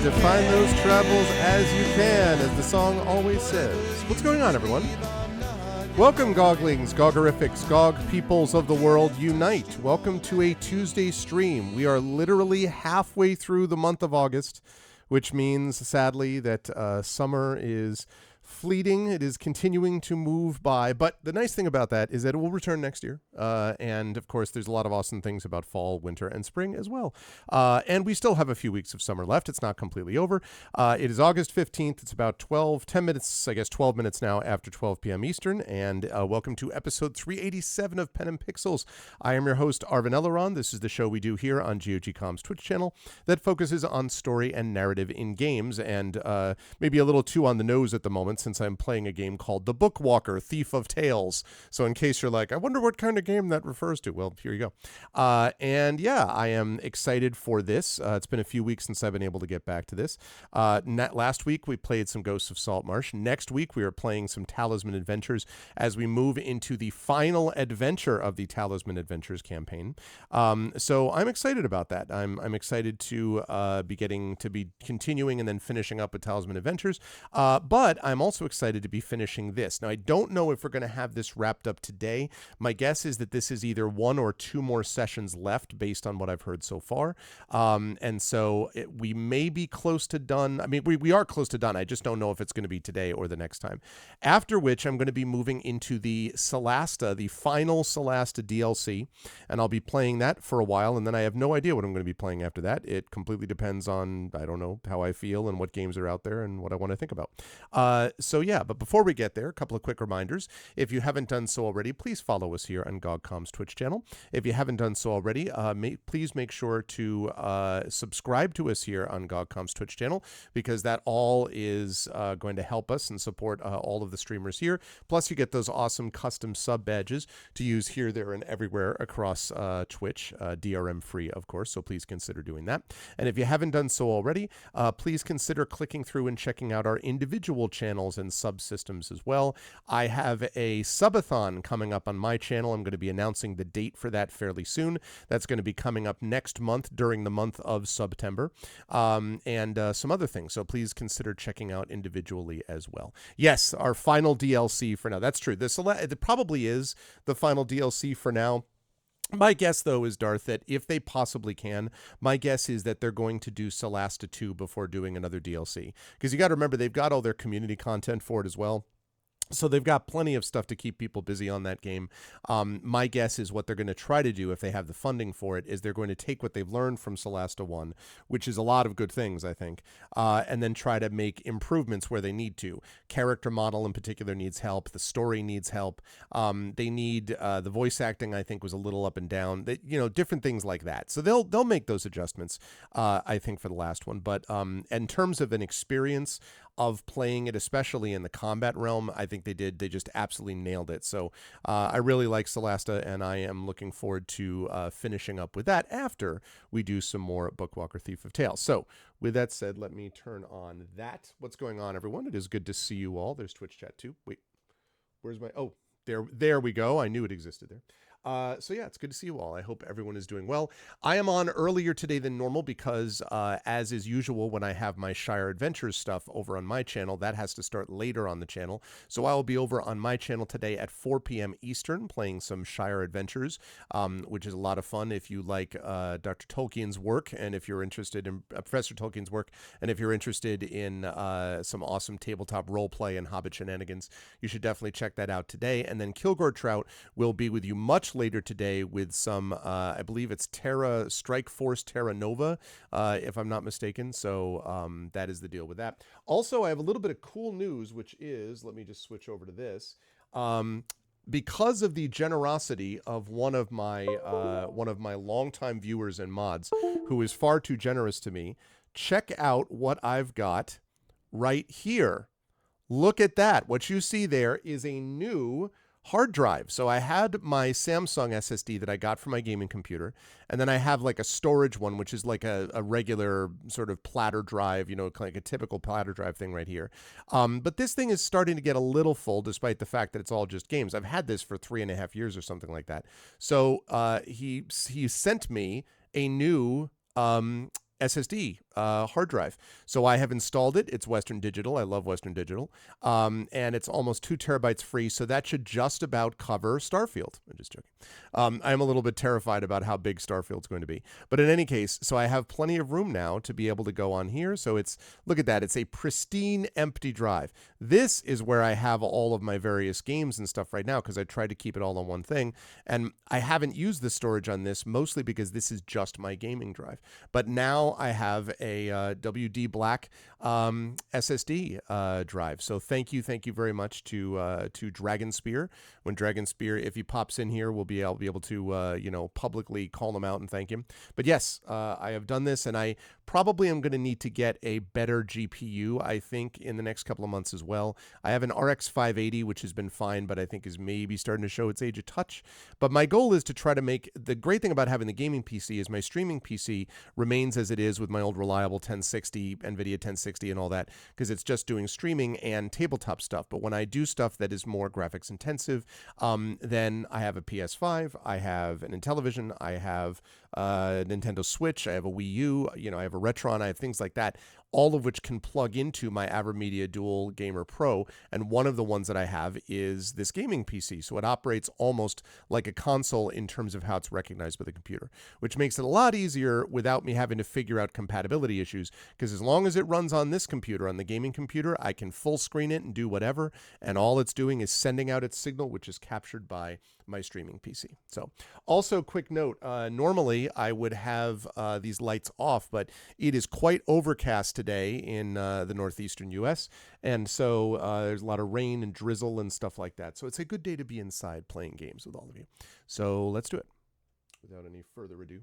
define those travels as you can, as the song always says. What's going on, everyone? Welcome, Goglings, Gogorifics, Gog peoples of the world, unite. Welcome to a Tuesday stream. We are literally halfway through the month of August, which means, sadly, that summer is fleeting. It is continuing to move by, but the nice thing about that is that it will return next year. And of course, there's a lot of awesome things about fall, winter, and spring as well. And we still have a few weeks of summer left. It's not completely over. It is August 15th. It's about 10 minutes, I guess 12 minutes now after 12 p.m. Eastern. And welcome to episode 387 of Pen and Pixels. I am your host, Arvin Elleron. This is the show we do here on GOGcom's Twitch channel that focuses on story and narrative in games, and maybe a little too on the nose at the moment, since I'm playing a game called The Bookwalker, Thief of Tales. So in case you're like, I wonder what kind of game that refers to, well, here you go. And yeah, I am excited for this. It's been a few weeks since I've been able to get back to this. Last week, we played some Ghosts of Saltmarsh. Next week, we are playing some Talisman Adventures as we move into the final adventure of the Talisman Adventures campaign. So I'm excited about that. I'm excited to be continuing and then finishing up with Talisman Adventures. But I'm also excited to be finishing this. Now, I don't know if we're going to have this wrapped up today. My guess is that this is either one or two more sessions left based on what I've heard so far. And so we may be close to done. I mean, we are close to done. I just don't know if it's going to be today or the next time. After which, I'm going to be moving into the Solasta, the final Solasta DLC. And I'll be playing that for a while. And then I have no idea what I'm going to be playing after that. It completely depends on, I don't know, how I feel and what games are out there and what I want to think about. So yeah, but before we get there, a couple of quick reminders. If you haven't done so already, please follow us here on GOGcom's Twitch channel. If you haven't done so already, please make sure to subscribe to us here on GOGcom's Twitch channel, because that all is going to help us and support all of the streamers here. Plus, you get those awesome custom sub badges to use here, there, and everywhere across Twitch, DRM free, of course, so please consider doing that. And if you haven't done so already, please consider clicking through and checking out our individual channels and subsystems as well. I have a subathon coming up on my channel. I'm going to be announcing the date for that fairly soon. That's going to be coming up next month during the month of September, and some other things. So please consider checking out individually as well. Yes, our final DLC for now. That's true. It probably is the final DLC for now. My guess, though, is, Darth, that if they possibly can, my guess is that they're going to do Solasta 2 before doing another DLC. Because you got to remember, they've got all their community content for it as well. So they've got plenty of stuff to keep people busy on that game. My guess is what they're going to try to do, if they have the funding for it, is they're going to take what they've learned from Solasta 1, which is a lot of good things, I think, and then try to make improvements where they need to. Character model in particular needs help. The story needs help. They need the voice acting, I think, was a little up and down. Different things like that. So they'll make those adjustments, I think, for the last one. But in terms of an experience of playing it, especially in the combat realm, I think they just absolutely nailed it. So I really like Solasta, and I am looking forward to finishing up with that after we do some more Bookwalker Thief of Tales. So with that said, let me turn on that. What's going on, everyone? It is good to see you all. There's Twitch chat too. Wait, where's my, oh, there we go. I knew it existed there. So yeah, it's good to see you all. I hope everyone is doing well. I am on earlier today than normal because, as is usual, when I have my Shire Adventures stuff over on my channel, that has to start later on the channel. So I will be over on my channel today at 4 p.m. Eastern playing some Shire Adventures, which is a lot of fun if you like Dr. Tolkien's work, and if you're interested in Professor Tolkien's work, and if you're interested in some awesome tabletop roleplay and Hobbit shenanigans, you should definitely check that out today. And then Kilgore Trout will be with you much later today with some, I believe it's Strike Force Terra Nova, if I'm not mistaken. So that is the deal with that. Also, I have a little bit of cool news, which is, let me just switch over to this. Because of the generosity of one of my longtime viewers and mods, who is far too generous to me, check out what I've got right here. Look at that. What you see there is a new hard drive. So I had my Samsung SSD that I got from my gaming computer, and then I have like a storage one, which is like a regular sort of platter drive, like a typical platter drive thing right here. But this thing is starting to get a little full, despite the fact that it's all just games. I've had this for 3.5 years or something like that. So he sent me a new SSD hard drive. So I have installed it. It's Western Digital. I love Western Digital. And it's almost 2 terabytes free. So that should just about cover Starfield. I'm just joking. I'm a little bit terrified about how big Starfield's going to be. But in any case, so I have plenty of room now to be able to go on here. So it's, look at that. It's a pristine empty drive. This is where I have all of my various games and stuff right now because I tried to keep it all on one thing. And I haven't used the storage on this mostly because this is just my gaming drive. But now I have a WD Black SSD drive. So thank you very much to Dragon Spear. When Dragon Spear, if he pops in here, I'll be able to publicly call him out and thank him. But yes, I have done this, and I probably am going to need to get a better GPU, I think, in the next couple of months as well. I have an RX 580, which has been fine, but I think is maybe starting to show its age a touch. But my goal is to try to make, the great thing about having the gaming PC is my streaming PC remains as it is with my old reliable 1060, NVIDIA 1060 and all that, because it's just doing streaming and tabletop stuff. But when I do stuff that is more graphics intensive, then I have a PS5, I have an Intellivision, I have a Nintendo Switch, I have a Wii U, I have a Retron, I have things like that, all of which can plug into my AverMedia Dual Gamer Pro. And one of the ones that I have is this gaming PC. So it operates almost like a console in terms of how it's recognized by the computer, which makes it a lot easier without me having to figure out compatibility issues. Because as long as it runs on this computer, on the gaming computer, I can full screen it and do whatever. And all it's doing is sending out its signal, which is captured by my streaming PC. So also quick note, normally I would have these lights off, but it is quite overcast today in the northeastern U.S. And so there's a lot of rain and drizzle and stuff like that. So it's a good day to be inside playing games with all of you. So let's do it without any further ado.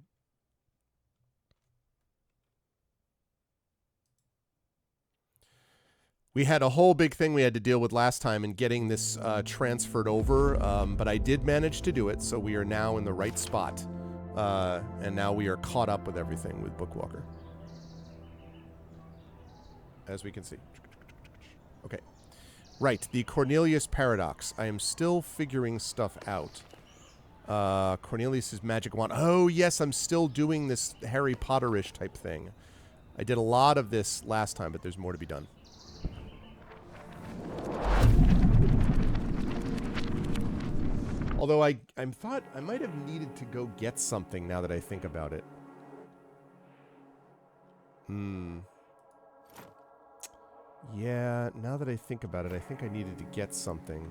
We had a whole big thing we had to deal with last time in getting this transferred over, but I did manage to do it, so we are now in the right spot. And now we are caught up with everything with Bookwalker, as we can see. Okay. Right, the Cornelius Paradox. I am still figuring stuff out. Cornelius's magic wand. Oh, yes, I'm still doing this Harry Potter-ish type thing. I did a lot of this last time, but there's more to be done. Although I thought I might have needed to go get something now that I think about it. Yeah, now that I think about it, I think I needed to get something.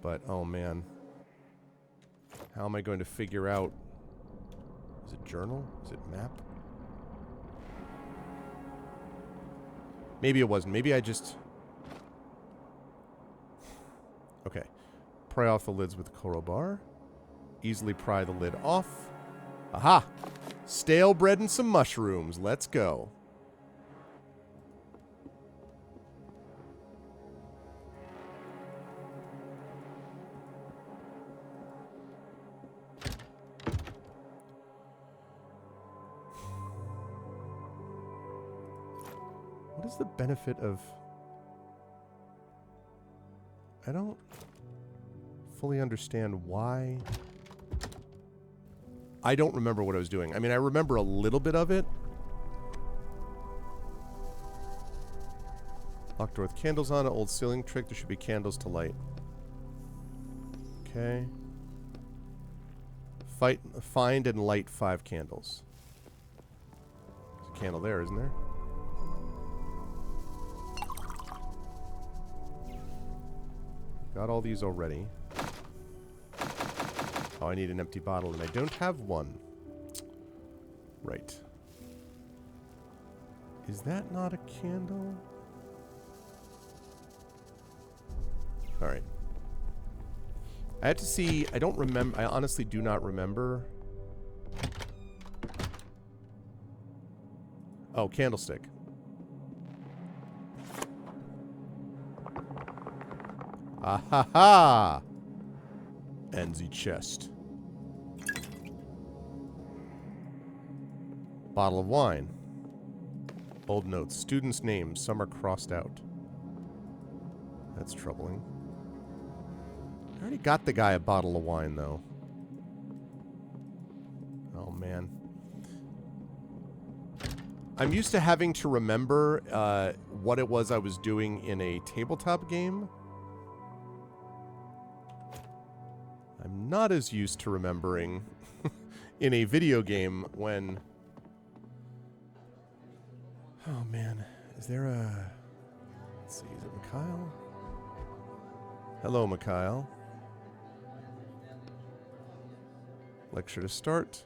But, oh man. How am I going to figure out... Is it journal? Is it map? Maybe it wasn't. Maybe I just... Okay. Pry off the lids with the coral bar. Easily pry the lid off. Aha! Stale bread and some mushrooms. Let's go. What is the benefit of... I don't fully understand why. I don't remember what I was doing. I mean, I remember a little bit of it. Locked door with candles on it. Old ceiling trick. There should be candles to light. Okay. Find and light 5 candles. There's a candle there, isn't there? Got all these already. Oh, I need an empty bottle, and I don't have one. Right. Is that not a candle? Alright. I had to see... I don't remember... I honestly do not remember. Oh, candlestick. Ah ha ha! And the chest. Bottle of wine. Old notes. Students' names. Some are crossed out. That's troubling. I already got the guy a bottle of wine, though. Oh, man. I'm used to having to remember what it was I was doing in a tabletop game. I'm not as used to remembering in a video game when... Oh, man. Is there a... Let's see. Is it Mikhail? Hello, Mikhail. Lecture to start.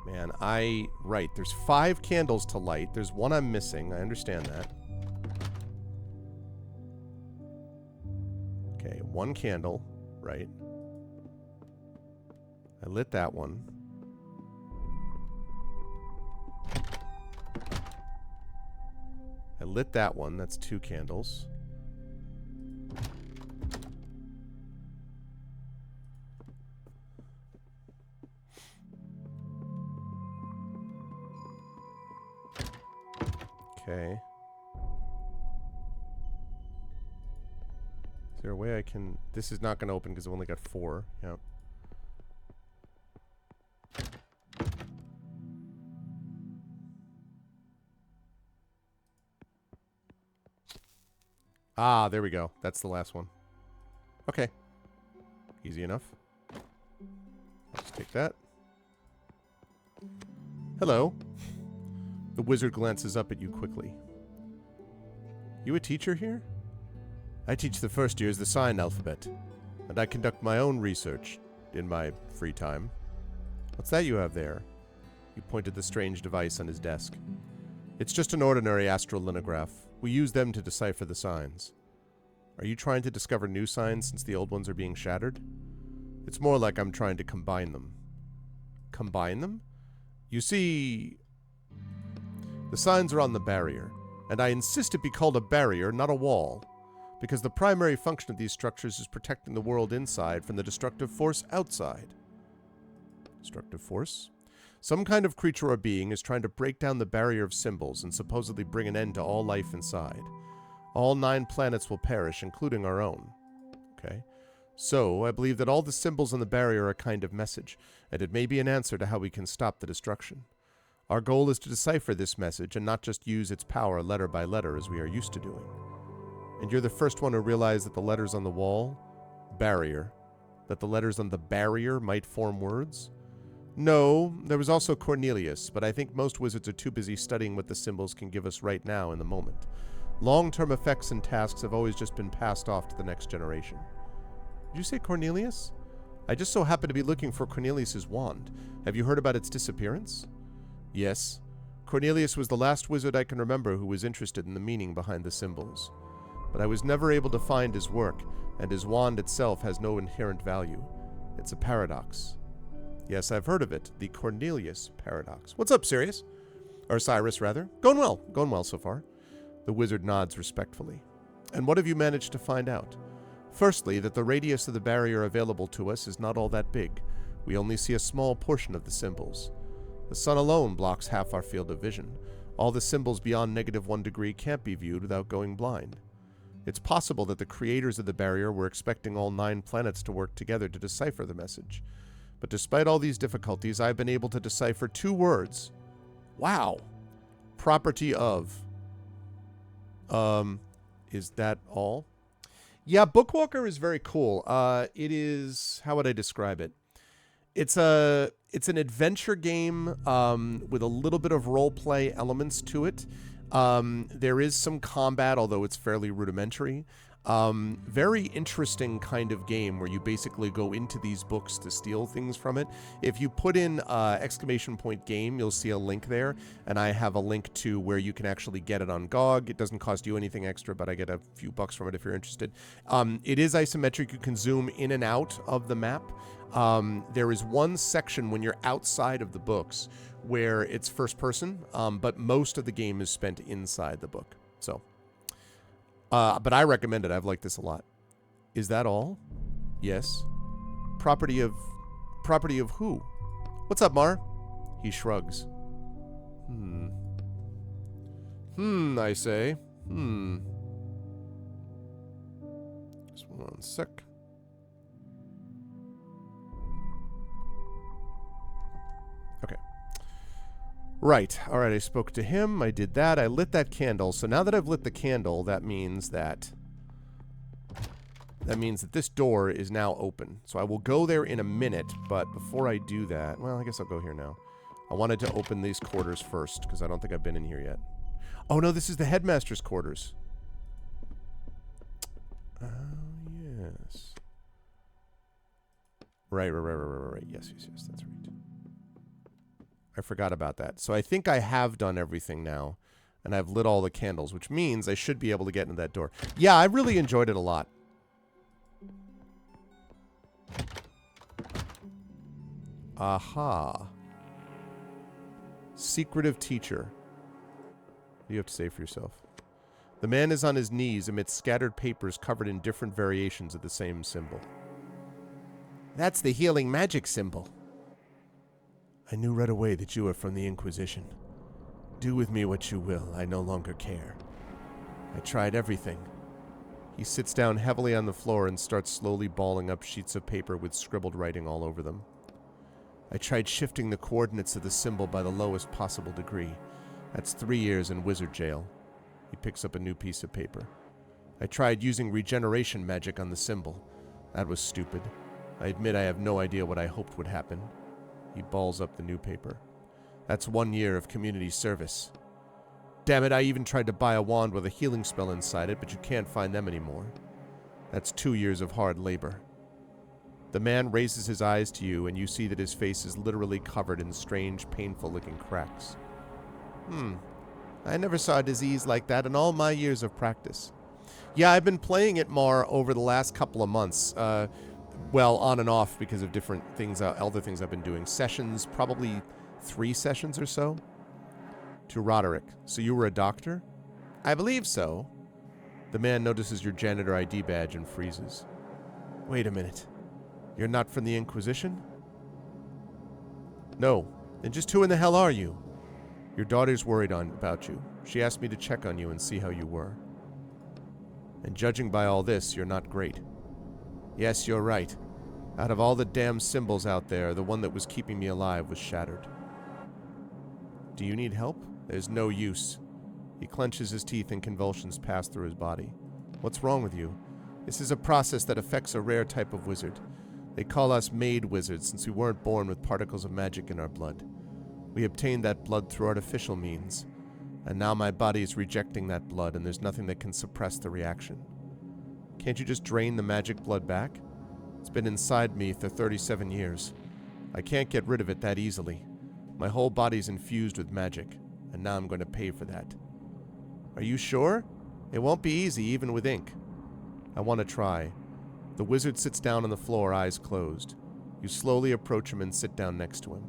Man, right, there's 5 candles to light. There's one I'm missing. I understand that. Okay, 1 candle, right. I lit that one. I lit that one. That's 2 candles. Okay. Is there a way I can... This is not going to open because I've only got 4. Yep. Ah, there we go. That's the last one. Okay. Easy enough. Let's take that. Hello. The wizard glances up at you quickly. You a teacher here? I teach the first years the sign alphabet, and I conduct my own research in my free time. What's that you have there? He pointed the strange device on his desk. It's just an ordinary astrolithograph. We use them to decipher the signs. Are you trying to discover new signs since the old ones are being shattered? It's more like I'm trying to combine them. Combine them? You see... The signs are on the barrier, and I insist it be called a barrier, not a wall, because the primary function of these structures is protecting the world inside from the destructive force outside. Destructive force? Some kind of creature or being is trying to break down the barrier of symbols and supposedly bring an end to all life inside. All 9 planets will perish, including our own. Okay. So, I believe that all the symbols on the barrier are a kind of message, and it may be an answer to how we can stop the destruction. Our goal is to decipher this message and not just use its power letter by letter as we are used to doing. And you're the first one to realize that the letters on the wall, barrier, that the letters on the barrier might form words? No, there was also Cornelius, but I think most wizards are too busy studying what the symbols can give us right now in the moment. Long-term effects and tasks have always just been passed off to the next generation. Did you say Cornelius? I just so happen to be looking for Cornelius's wand. Have you heard about its disappearance? Yes. Cornelius was the last wizard I can remember who was interested in the meaning behind the symbols. But I was never able to find his work, and his wand itself has no inherent value. It's a paradox. Yes, I've heard of it. The Cornelius paradox. What's up, Sirius? Or Cyrus, rather. Going well. Going well so far. The wizard nods respectfully. And what have you managed to find out? Firstly, that the radius of the barrier available to us is not all that big. We only see a small portion of the symbols. The sun alone blocks half our field of vision. All the symbols beyond -1 degree can't be viewed without going blind. It's possible that the creators of the barrier were expecting all 9 planets to work together to decipher the message. But despite all these difficulties, I've been able to decipher 2 words. Wow. Property of. Is that all? Yeah, Bookwalker is very cool. It is, how would I describe it? It's an adventure game with a little bit of role play elements to it. There is some combat, although it's fairly rudimentary. Very interesting kind of game where you basically go into these books to steal things from it. If you put in !game, you'll see a link there, and I have a link to where you can actually get it on GOG. It doesn't cost you anything extra, but I get a few bucks from it if you're interested. It is isometric. You can zoom in and out of the map. There is one section when you're outside of the books where it's first person, but most of the game is spent inside the book. So, but I recommend it. I've liked this a lot. Is that all? Yes. Property of who? What's up, Mar? He shrugs. I say. Just one sec. Okay. Right. All right, I spoke to him. I did that. I lit that candle. So now that I've lit the candle, that means that this door is now open. So I will go there in a minute, but before I do that, well, I guess I'll go here now. I wanted to open these quarters first because I don't think I've been in here yet. Oh, no, this is the headmaster's quarters. Oh, yes. Right. Yes, that's right. I forgot about that. So I think I have done everything now, and I've lit all the candles, which means I should be able to get into that door. Yeah, I really enjoyed it a lot. Aha. Secretive teacher. What do you have to say for yourself? The man is on his knees amidst scattered papers covered in different variations of the same symbol. That's the healing magic symbol. I knew right away that you were from the Inquisition. Do with me what you will, I no longer care. I tried everything. He sits down heavily on the floor and starts slowly balling up sheets of paper with scribbled writing all over them. I tried shifting the coordinates of the symbol by the lowest possible degree. That's 3 years in wizard jail. He picks up a new piece of paper. I tried using regeneration magic on the symbol. That was stupid. I admit I have no idea what I hoped would happen. He balls up the new paper. That's 1 year of community service. Damn it, I even tried to buy a wand with a healing spell inside it, but you can't find them anymore. That's 2 years of hard labor. The man raises his eyes to you, and you see that his face is literally covered in strange, painful-looking cracks. I never saw a disease like that in all my years of practice. Yeah, I've been playing it more over the last couple of months. Well, on and off because of different things, other things I've been doing. Sessions, probably 3 sessions or so. To Roderick. So you were a doctor? I believe so. The man notices your janitor ID badge and freezes. Wait a minute. You're not from the Inquisition? No. Then just who in the hell are you? Your daughter's worried about you. She asked me to check on you and see how you were. And judging by all this, you're not great. Yes, you're right. Out of all the damn symbols out there, the one that was keeping me alive was shattered. Do you need help? There's no use. He clenches his teeth and convulsions pass through his body. What's wrong with you? This is a process that affects a rare type of wizard. They call us made wizards since we weren't born with particles of magic in our blood. We obtained that blood through artificial means. And now my body is rejecting that blood and there's nothing that can suppress the reaction. Can't you just drain the magic blood back? It's been inside me for 37 years. I can't get rid of it that easily. My whole body's infused with magic, and now I'm going to pay for that. Are you sure? It won't be easy, even with ink. I want to try. The wizard sits down on the floor, eyes closed. You slowly approach him and sit down next to him.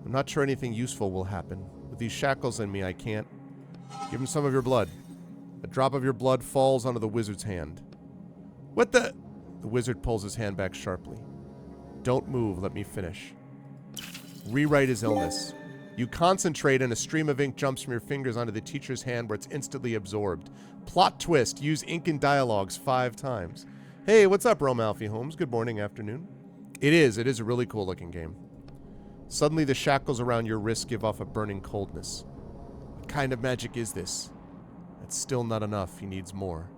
I'm not sure anything useful will happen. With these shackles in me, I can't. Give him some of your blood. A drop of your blood falls onto the wizard's hand. What the? The wizard pulls his hand back sharply. Don't move, let me finish. Rewrite his illness. You concentrate and a stream of ink jumps from your fingers onto the teacher's hand where it's instantly absorbed. Plot twist, use ink in dialogues 5 times. Hey, what's up, Rome Alfie Holmes? Good morning, afternoon. It is a really cool looking game. Suddenly the shackles around your wrists give off a burning coldness. What kind of magic is this? That's still not enough, he needs more.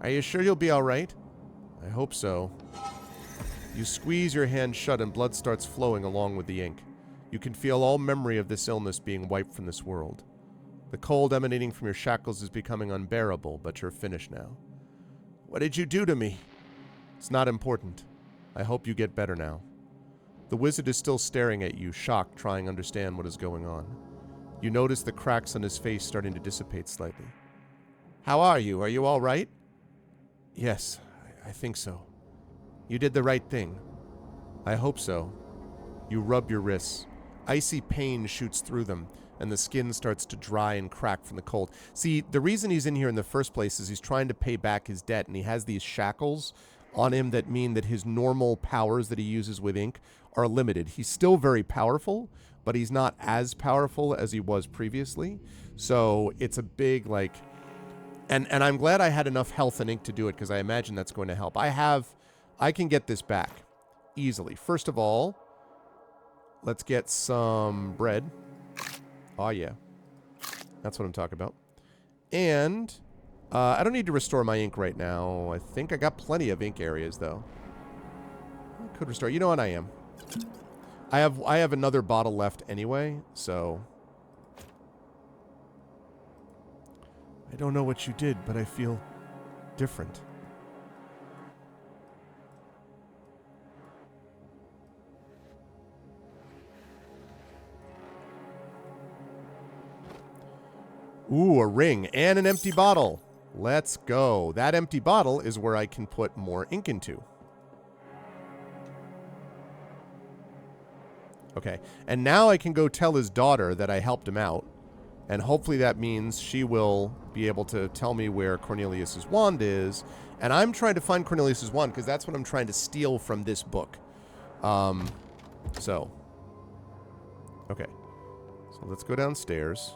Are you sure you'll be alright? I hope so. You squeeze your hand shut and blood starts flowing along with the ink. You can feel all memory of this illness being wiped from this world. The cold emanating from your shackles is becoming unbearable, but you're finished now. What did you do to me? It's not important. I hope you get better now. The wizard is still staring at you, shocked, trying to understand what is going on. You notice the cracks on his face starting to dissipate slightly. How are you? Are you all right? Yes, I think so. You did the right thing. I hope so. You rub your wrists. Icy pain shoots through them, and the skin starts to dry and crack from the cold. See, the reason he's in here in the first place is he's trying to pay back his debt, and he has these shackles on him that mean that his normal powers that he uses with ink are limited. He's still very powerful, but he's not as powerful as he was previously. So it's a big, like... And I'm glad I had enough health and ink to do it, because I imagine that's going to help. I can get this back easily. First of all, Let's get some bread. Oh, yeah. That's what I'm talking about. And I don't need to restore my ink right now. I think I got plenty of ink areas, though. I could restore. You know what? I am. I have another bottle left anyway, so... I don't know what you did, but I feel different. Ooh, a ring and an empty bottle. Let's go. That empty bottle is where I can put more ink into. Okay, and now I can go tell his daughter that I helped him out. And hopefully that means she will be able to tell me where Cornelius's wand is. And I'm trying to find Cornelius's wand because that's what I'm trying to steal from this book. Okay. So let's go downstairs.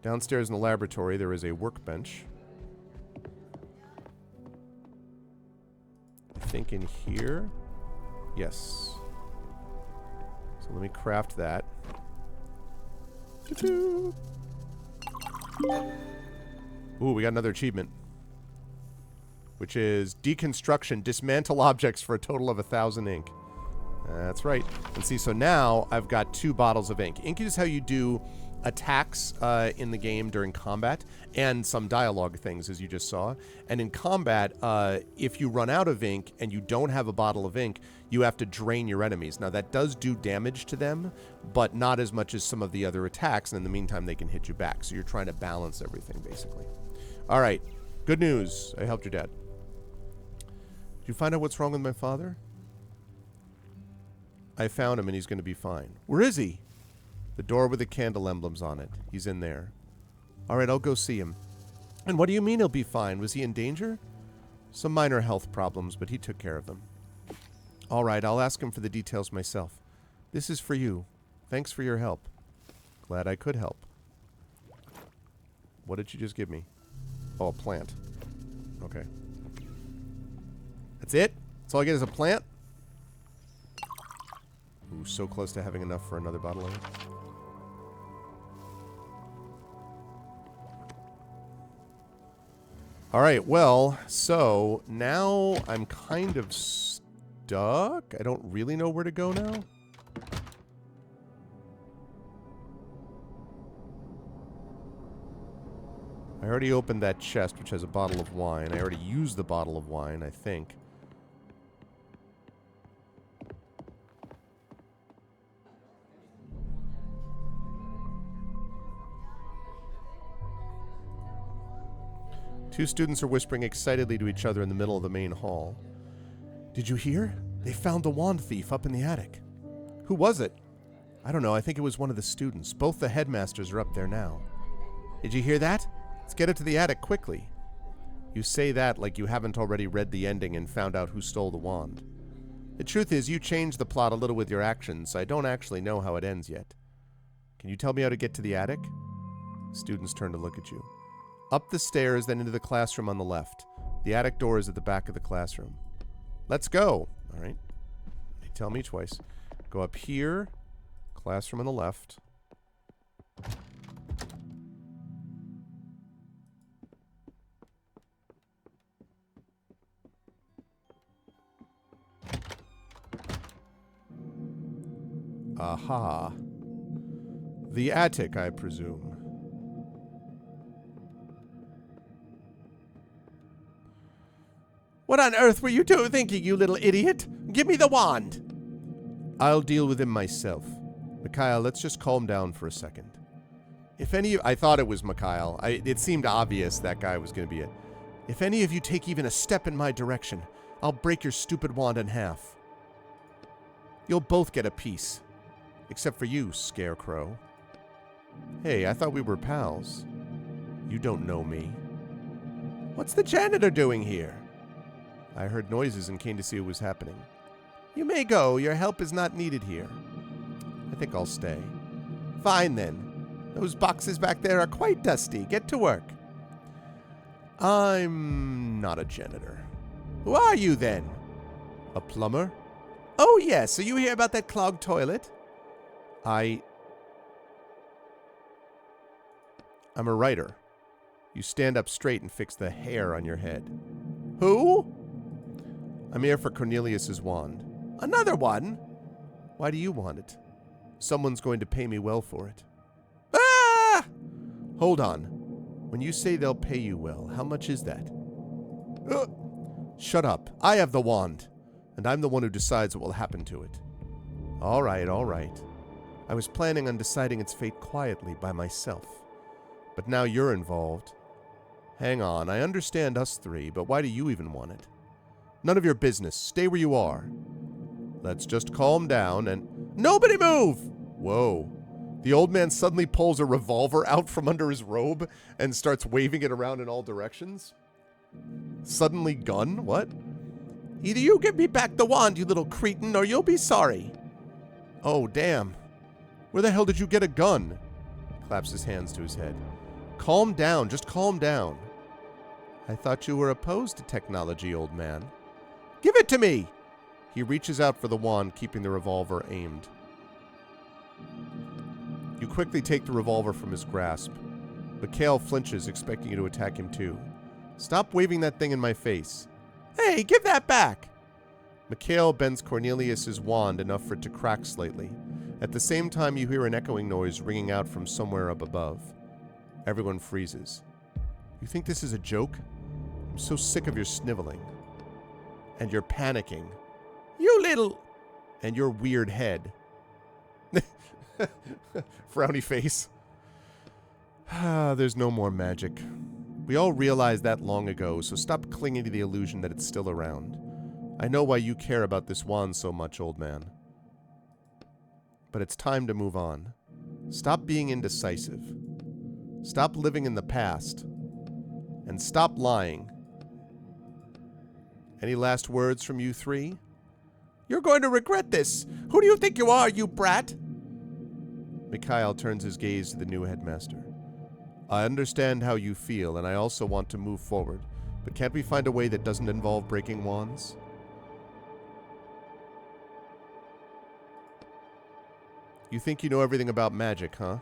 Downstairs in the laboratory, there is a workbench. I think in here. Yes. So let me craft that. Ooh, we got another achievement. Which is deconstruction. Dismantle objects for a total of 1,000 ink. That's right. And see, so now I've got 2 bottles of ink. Ink is how you do attacks in the game during combat, and some dialogue things, as you just saw. And in combat, if you run out of ink and you don't have a bottle of ink, you have to drain your enemies. Now, that does do damage to them, but not as much as some of the other attacks, and in the meantime, they can hit you back. So you're trying to balance everything, basically. All right. Good news. I helped your dad. Did you find out what's wrong with my father? I found him, and he's going to be fine. Where is he? The door with the candle emblems on it. He's in there. All right, I'll go see him. And what do you mean he'll be fine? Was he in danger? Some minor health problems, but he took care of them. All right, I'll ask him for the details myself. This is for you. Thanks for your help. Glad I could help. What did you just give me? Oh, a plant. Okay. That's it? That's all I get is a plant? Ooh, so close to having enough for another bottle of it. All right, well, so now I'm kind of stuck. I don't really know where to go now. I already opened that chest, which has a bottle of wine. I already used the bottle of wine, I think. Two students are whispering excitedly to each other in the middle of the main hall. Did you hear? They found the wand thief up in the attic. Who was it? I don't know. I think it was one of the students. Both the headmasters are up there now. Did you hear that? Let's get it to the attic quickly. You say that like you haven't already read the ending and found out who stole the wand. The truth is, you changed the plot a little with your actions, so I don't actually know how it ends yet. Can you tell me how to get to the attic? Students turn to look at you. Up the stairs, then into the classroom on the left. The attic door is at the back of the classroom. Let's go. All right. They tell me twice. Go up here. Classroom on the left. Aha. The attic, I presume. What on earth were you thinking, you little idiot? Give me the wand! I'll deal with him myself. Mikhail, let's just calm down for a second. If any of... I thought it was Mikhail. It seemed obvious that guy was going to be it. If any of you take even a step in my direction, I'll break your stupid wand in half. You'll both get a piece. Except for you, Scarecrow. Hey, I thought we were pals. You don't know me. What's the janitor doing here? I heard noises and came to see what was happening. You may go. Your help is not needed here. I think I'll stay. Fine, then. Those boxes back there are quite dusty. Get to work. I'm not a janitor. Who are you, then? A plumber? Oh, yes. So you hear about that clogged toilet? I'm a writer. You stand up straight and fix the hair on your head. Who? I'm here for Cornelius's wand. Another one? Why do you want it? Someone's going to pay me well for it. Ah! Hold on. When you say they'll pay you well, how much is that? Shut up. I have the wand, and I'm the one who decides what will happen to it. All right, all right. I was planning on deciding its fate quietly by myself. But now you're involved. Hang on, I understand us three, but why do you even want it? None of your business. Stay where you are. Let's just calm down and... Nobody move! Whoa. The old man suddenly pulls a revolver out from under his robe and starts waving it around in all directions. Suddenly gun? What? Either you give me back the wand, you little cretin, or you'll be sorry. Oh, damn. Where the hell did you get a gun? Claps his hands to his head. Calm down, just calm down. I thought you were opposed to technology, old man. Give it to me! He reaches out for the wand, keeping the revolver aimed. You quickly take the revolver from his grasp. Mikhail flinches, expecting you to attack him too. Stop waving that thing in my face. Hey, give that back! Mikhail bends Cornelius's wand enough for it to crack slightly. At the same time, you hear an echoing noise ringing out from somewhere up above. Everyone freezes. You think this is a joke? I'm so sick of your sniveling. And your panicking. You little... And your weird head. Frowny face. There's no more magic. We all realized that long ago, so stop clinging to the illusion that it's still around. I know why you care about this wand so much, old man. But it's time to move on. Stop being indecisive. Stop living in the past. And stop lying. Any last words from you three? You're going to regret this. Who do you think you are, you brat? Mikhail turns his gaze to the new headmaster. I understand how you feel, and I also want to move forward. But can't we find a way that doesn't involve breaking wands? You think you know everything about magic, huh?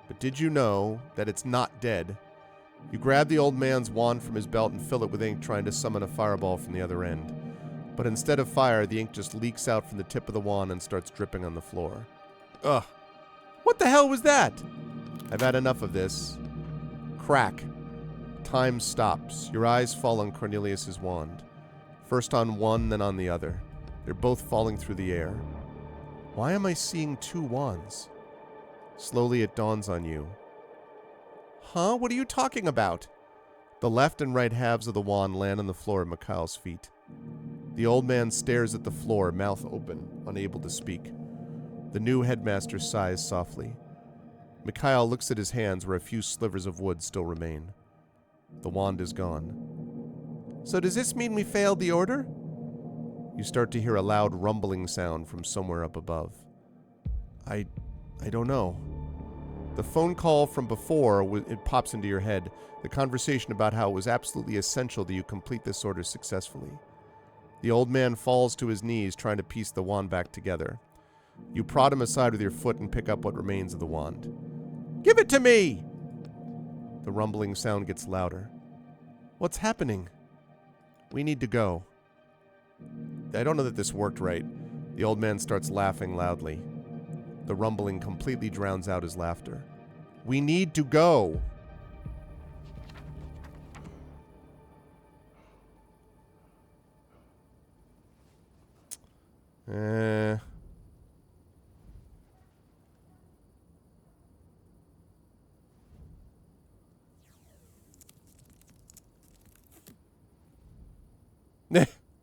But did you know that it's not dead? You grab the old man's wand from his belt and fill it with ink, trying to summon a fireball from the other end. But instead of fire, the ink just leaks out from the tip of the wand and starts dripping on the floor. Ugh. What the hell was that? I've had enough of this. Crack. Time stops. Your eyes fall on Cornelius's wand. First on one, then on the other. They're both falling through the air. Why am I seeing two wands? Slowly it dawns on you. Huh? What are you talking about? The left and right halves of the wand land on the floor at Mikhail's feet. The old man stares at the floor, mouth open, unable to speak. The new headmaster sighs softly. Mikhail looks at his hands where a few slivers of wood still remain. The wand is gone. So does this mean we failed the order? You start to hear a loud rumbling sound from somewhere up above. I don't know. The phone call from before, it pops into your head. The conversation about how it was absolutely essential that you complete this order successfully. The old man falls to his knees, trying to piece the wand back together. You prod him aside with your foot and pick up what remains of the wand. Give it to me! The rumbling sound gets louder. What's happening? We need to go. I don't know that this worked right. The old man starts laughing loudly. The rumbling completely drowns out his laughter. We need to go!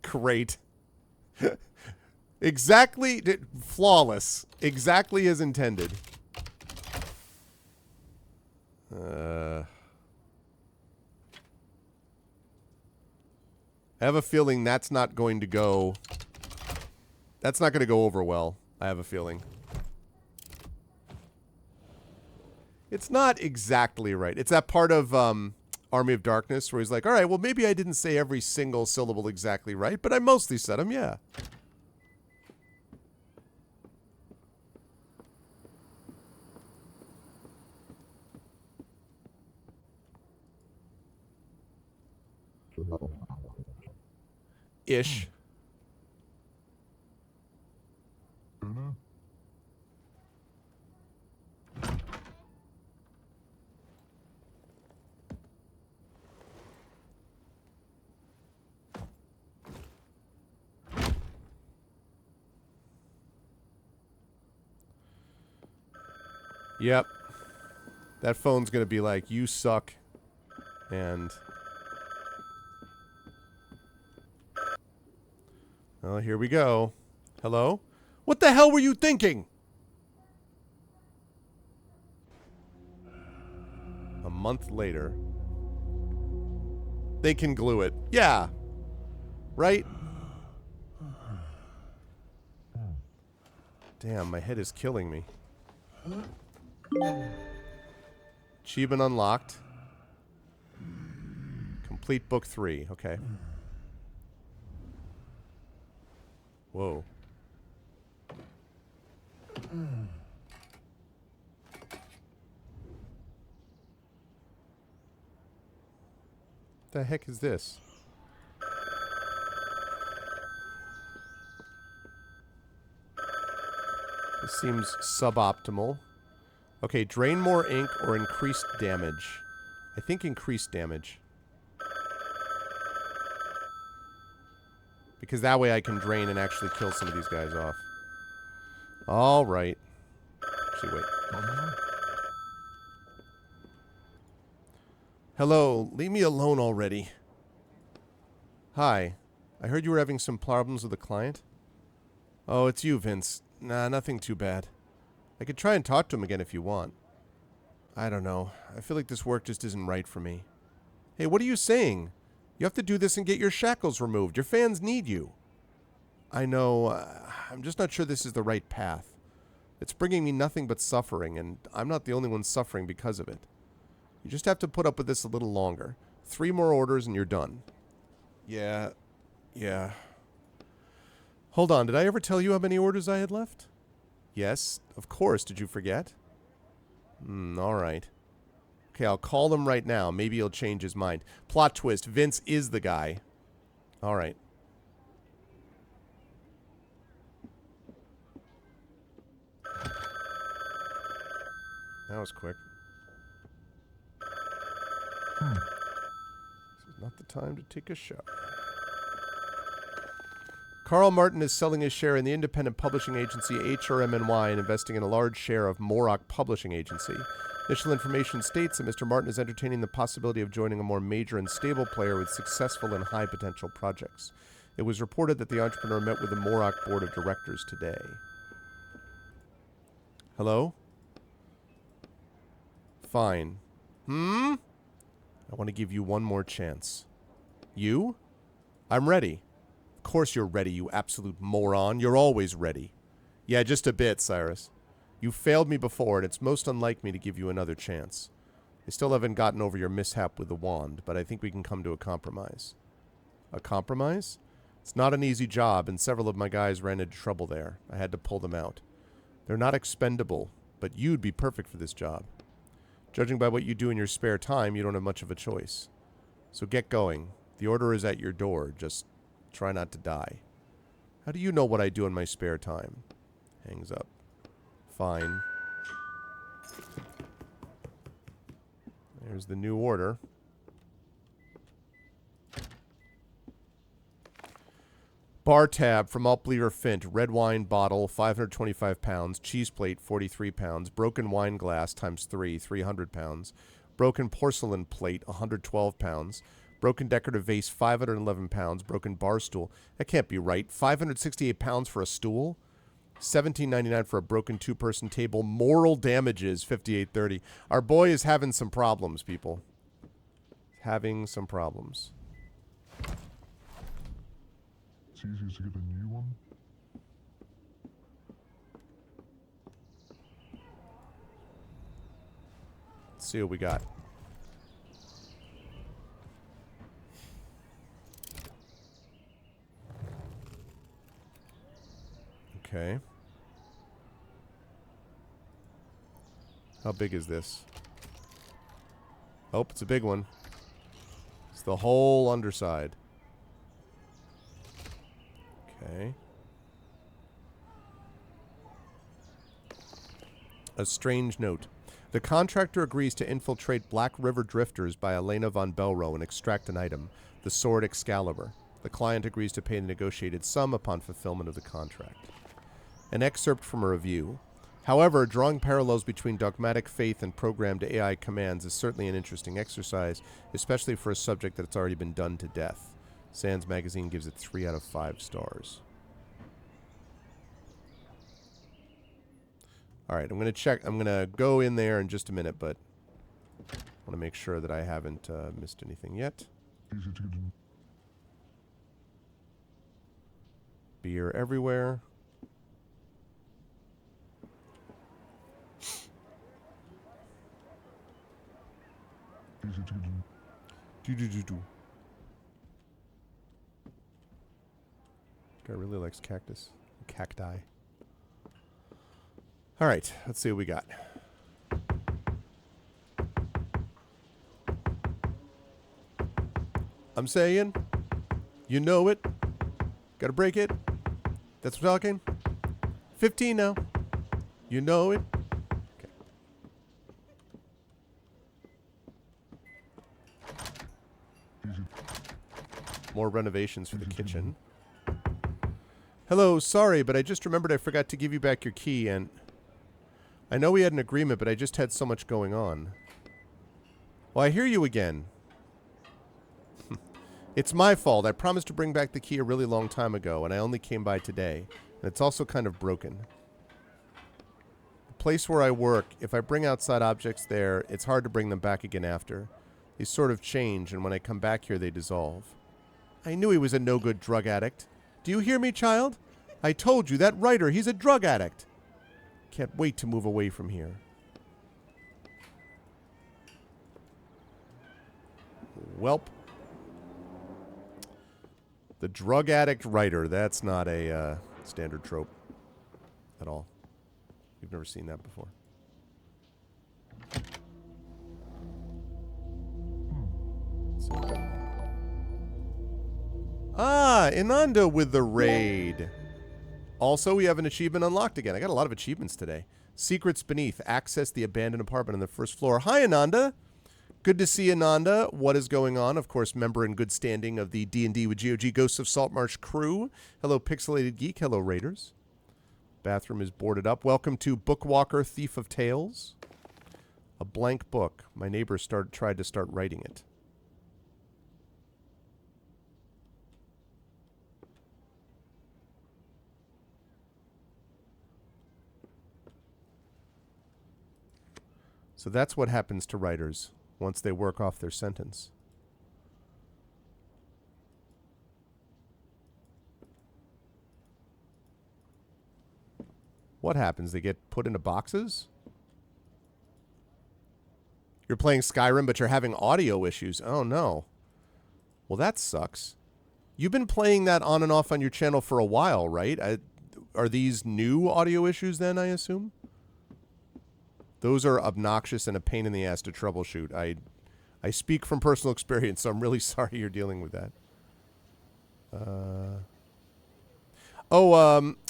Great. Exactly. Flawless. Exactly as intended. I have a feeling that's not going to go... That's not going to go over well. I have a feeling. It's not exactly right. It's that part of Army of Darkness, where he's like, all right, well, maybe I didn't say every single syllable exactly right, but I mostly said them, yeah. Ish. Yep. That phone's gonna be like, you suck. And... oh, here we go. Hello? What the hell were you thinking? A month later. They can glue it. Yeah. Right? Damn, my head is killing me. Achievement unlocked. Complete book 3. Okay. Whoa. The heck is this? This seems suboptimal. Okay, drain more ink or increased damage. I think increased damage. Because that way I can drain and actually kill some of these guys off. Alright. Actually, wait. Hello, leave me alone already. Hi. I heard you were having some problems with a client. Oh, it's you, Vince. Nah, nothing too bad. I could try and talk to him again if you want. I don't know. I feel like this work just isn't right for me. Hey, what are you saying? You have to do this and get your shackles removed. Your fans need you. I know. I'm just not sure this is the right path. It's bringing me nothing but suffering, and I'm not the only one suffering because of it. You just have to put up with this a little longer. 3 more orders and you're done. Yeah. Hold on, did I ever tell you how many orders I had left? Yes, of course. Did you forget? Alright. Okay, I'll call him right now. Maybe he'll change his mind. Plot twist, Vince is the guy. Alright. That was quick. This is not the time to take a shower. Carl Martin is selling his share in the independent publishing agency HRMNY and investing in a large share of Morok Publishing Agency. Initial information states that Mr. Martin is entertaining the possibility of joining a more major and stable player with successful and high potential projects. It was reported that the entrepreneur met with the Morok board of directors today. Hello? Fine. I want to give you one more chance. You? I'm ready. Of course you're ready, you absolute moron. You're always ready. Yeah, just a bit, Cyrus. You failed me before, and it's most unlike me to give you another chance. I still haven't gotten over your mishap with the wand, but I think we can come to a compromise. A compromise? It's not an easy job, and several of my guys ran into trouble there. I had to pull them out. They're not expendable, but you'd be perfect for this job. Judging by what you do in your spare time, you don't have much of a choice. So get going. The order is at your door. Just try not to die. How do you know what I do in my spare time? Hangs up. Fine. There's the new order. Bar tab from Altbleer Fint. Red wine bottle, 525 pounds. Cheese plate, 43 pounds. Broken wine glass times 3, 300 pounds. Broken porcelain plate, 112 pounds. Broken decorative vase, 511 pounds. Broken bar stool. That can't be right. 568 pounds for a stool? $17.99 for a broken 2-person table. Moral damages, $58.30. Our boy is having some problems, people. Having some problems. It's easier to get a new one. Let's see what we got. How big is this? Oh, it's a big one. It's the whole underside. Okay. A strange note. The contractor agrees to infiltrate Black River drifters by Elena von Belro and extract an item, the sword Excalibur. The client agrees to pay the negotiated sum upon fulfillment of the contract. An excerpt from a review. However, drawing parallels between dogmatic faith and programmed AI commands is certainly an interesting exercise, especially for a subject that's already been done to death. Sands Magazine gives it 3 out of 5 stars. All right, I'm going to check. I'm going to go in there in just a minute, but I want to make sure that I haven't missed anything yet. Beer everywhere. Guy really likes cacti. All right, let's see what we got. I'm saying, you know it. Gotta break it. That's what I'm talking. 15 now. You know it. Okay. More renovations for the kitchen. Hello, sorry, but I just remembered I forgot to give you back your key, and I know we had an agreement, but I just had so much going on. Well, I hear you again. It's my fault. I promised to bring back the key a really long time ago, and I only came by today. And it's also kind of broken. The place where I work, if I bring outside objects there, it's hard to bring them back again after. They sort of change, and when I come back here, they dissolve. I knew he was a no-good drug addict. Do you hear me, child? I told you, that writer, he's a drug addict. Can't wait to move away from here. Welp. The drug addict writer. That's not a standard trope at all. You've never seen that before. Ah, Inanda with the raid. Also, we have an achievement unlocked again. I got a lot of achievements today. Secrets Beneath. Access the abandoned apartment on the first floor. Hi, Ananda. Good to see Ananda. What is going on? Of course, member in good standing of the D&D with GOG Ghosts of Saltmarsh crew. Hello, Pixelated Geek. Hello, Raiders. Bathroom is boarded up. Welcome to Bookwalker, Thief of Tales. A blank book. My neighbor tried to start writing it. So that's what happens to writers once they work off their sentence. What happens? They get put into boxes? You're playing Skyrim, but you're having audio issues. Oh, no. Well, that sucks. You've been playing that on and off on your channel for a while, right? Are these new audio issues then, I assume? Those are obnoxious and a pain in the ass to troubleshoot. I speak from personal experience, so I'm really sorry you're dealing with that.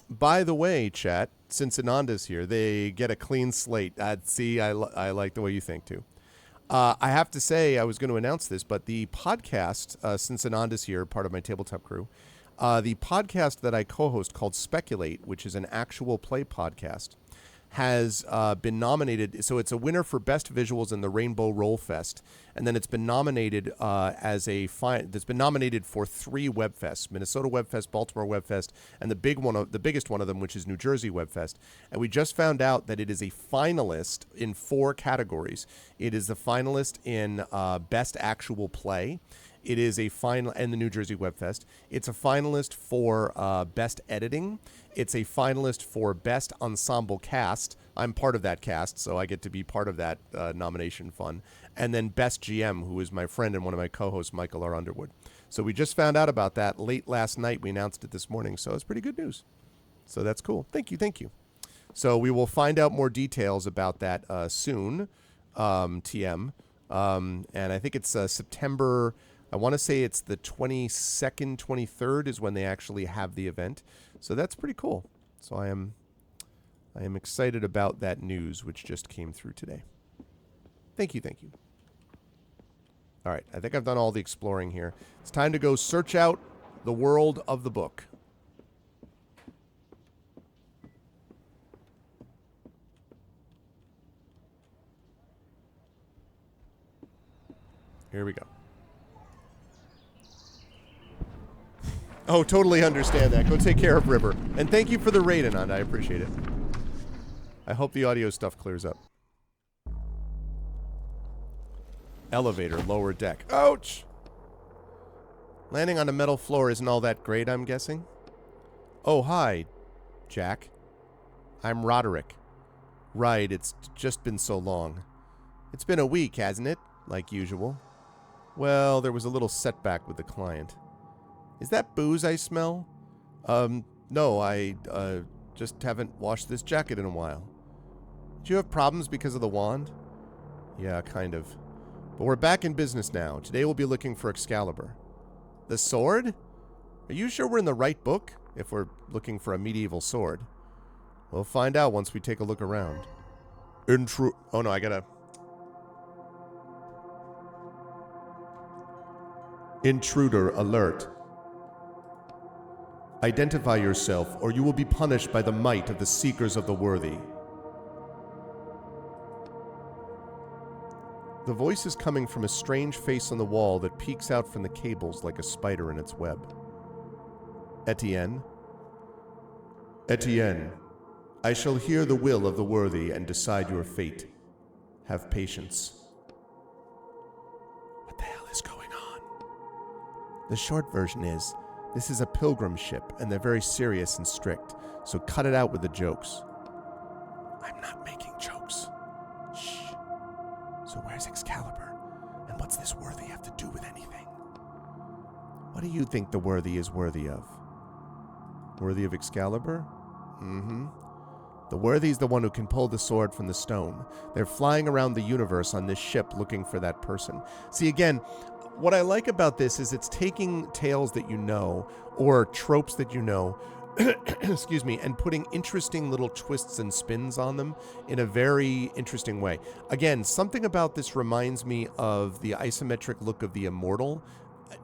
By the way, chat, since Ananda's here, they get a clean slate. See, I like the way you think, too. I have to say, I was going to announce this, but the podcast, since Ananda's here, part of my tabletop crew, the podcast that I co-host called Speculate, which is an actual play podcast, has been nominated. So it's a winner for Best Visuals in the Rainbow Roll Fest. And then it's been nominated it's been nominated for 3 Webfests: Minnesota Webfest, Baltimore Webfest, and the biggest one of them, which is New Jersey Webfest. And we just found out that it is a finalist in 4 categories. It is the finalist in Best Actual Play. It is a final, and the New Jersey Webfest. It's a finalist for Best Editing. It's a finalist for Best Ensemble Cast. I'm part of that cast, so I get to be part of that nomination fun. And then Best GM, who is my friend and one of my co-hosts, Michael R. Underwood. So we just found out about that late last night. We announced it this morning, so it's pretty good news. So that's cool. Thank you. So we will find out more details about that soon, TM. And I think it's September. I want to say it's the 22nd, 23rd is when they actually have the event. So that's pretty cool. So I am excited about that news, which just came through today. Thank you. All right, I think I've done all the exploring here. It's time to go search out the world of the book. Here we go. Oh, totally understand that. Go take care of River. And thank you for the raid, Anand. I appreciate it. I hope the audio stuff clears up. Elevator, lower deck. Ouch! Landing on a metal floor isn't all that great, I'm guessing. Oh, hi, Jack. I'm Roderick. Right, it's just been so long. It's been a week, hasn't it? Like usual. Well, there was a little setback with the client. Is that booze I smell? No, I just haven't washed this jacket in a while. Do you have problems because of the wand? Yeah, kind of. But we're back in business now. Today we'll be looking for Excalibur. The sword? Are you sure we're in the right book, if we're looking for a medieval sword? We'll find out once we take a look around. Oh no, I gotta... Intruder alert. Identify yourself, or you will be punished by the might of the Seekers of the Worthy. The voice is coming from a strange face on the wall that peeks out from the cables like a spider in its web. Etienne? Etienne, I shall hear the will of the worthy and decide your fate. Have patience. What the hell is going on? The short version is, this is a pilgrim ship, and they're very serious and strict, so cut it out with the jokes. I'm not making jokes. Shh. So where's Excalibur? And what's this worthy have to do with anything? What do you think the worthy is worthy of? Worthy of Excalibur? Mm-hmm. The worthy's the one who can pull the sword from the stone. They're flying around the universe on this ship looking for that person. See, again, what I like about this is it's taking tales that you know, or tropes that you know, excuse me, and putting interesting little twists and spins on them in a very interesting way. Again, something about this reminds me of the isometric look of The Immortal.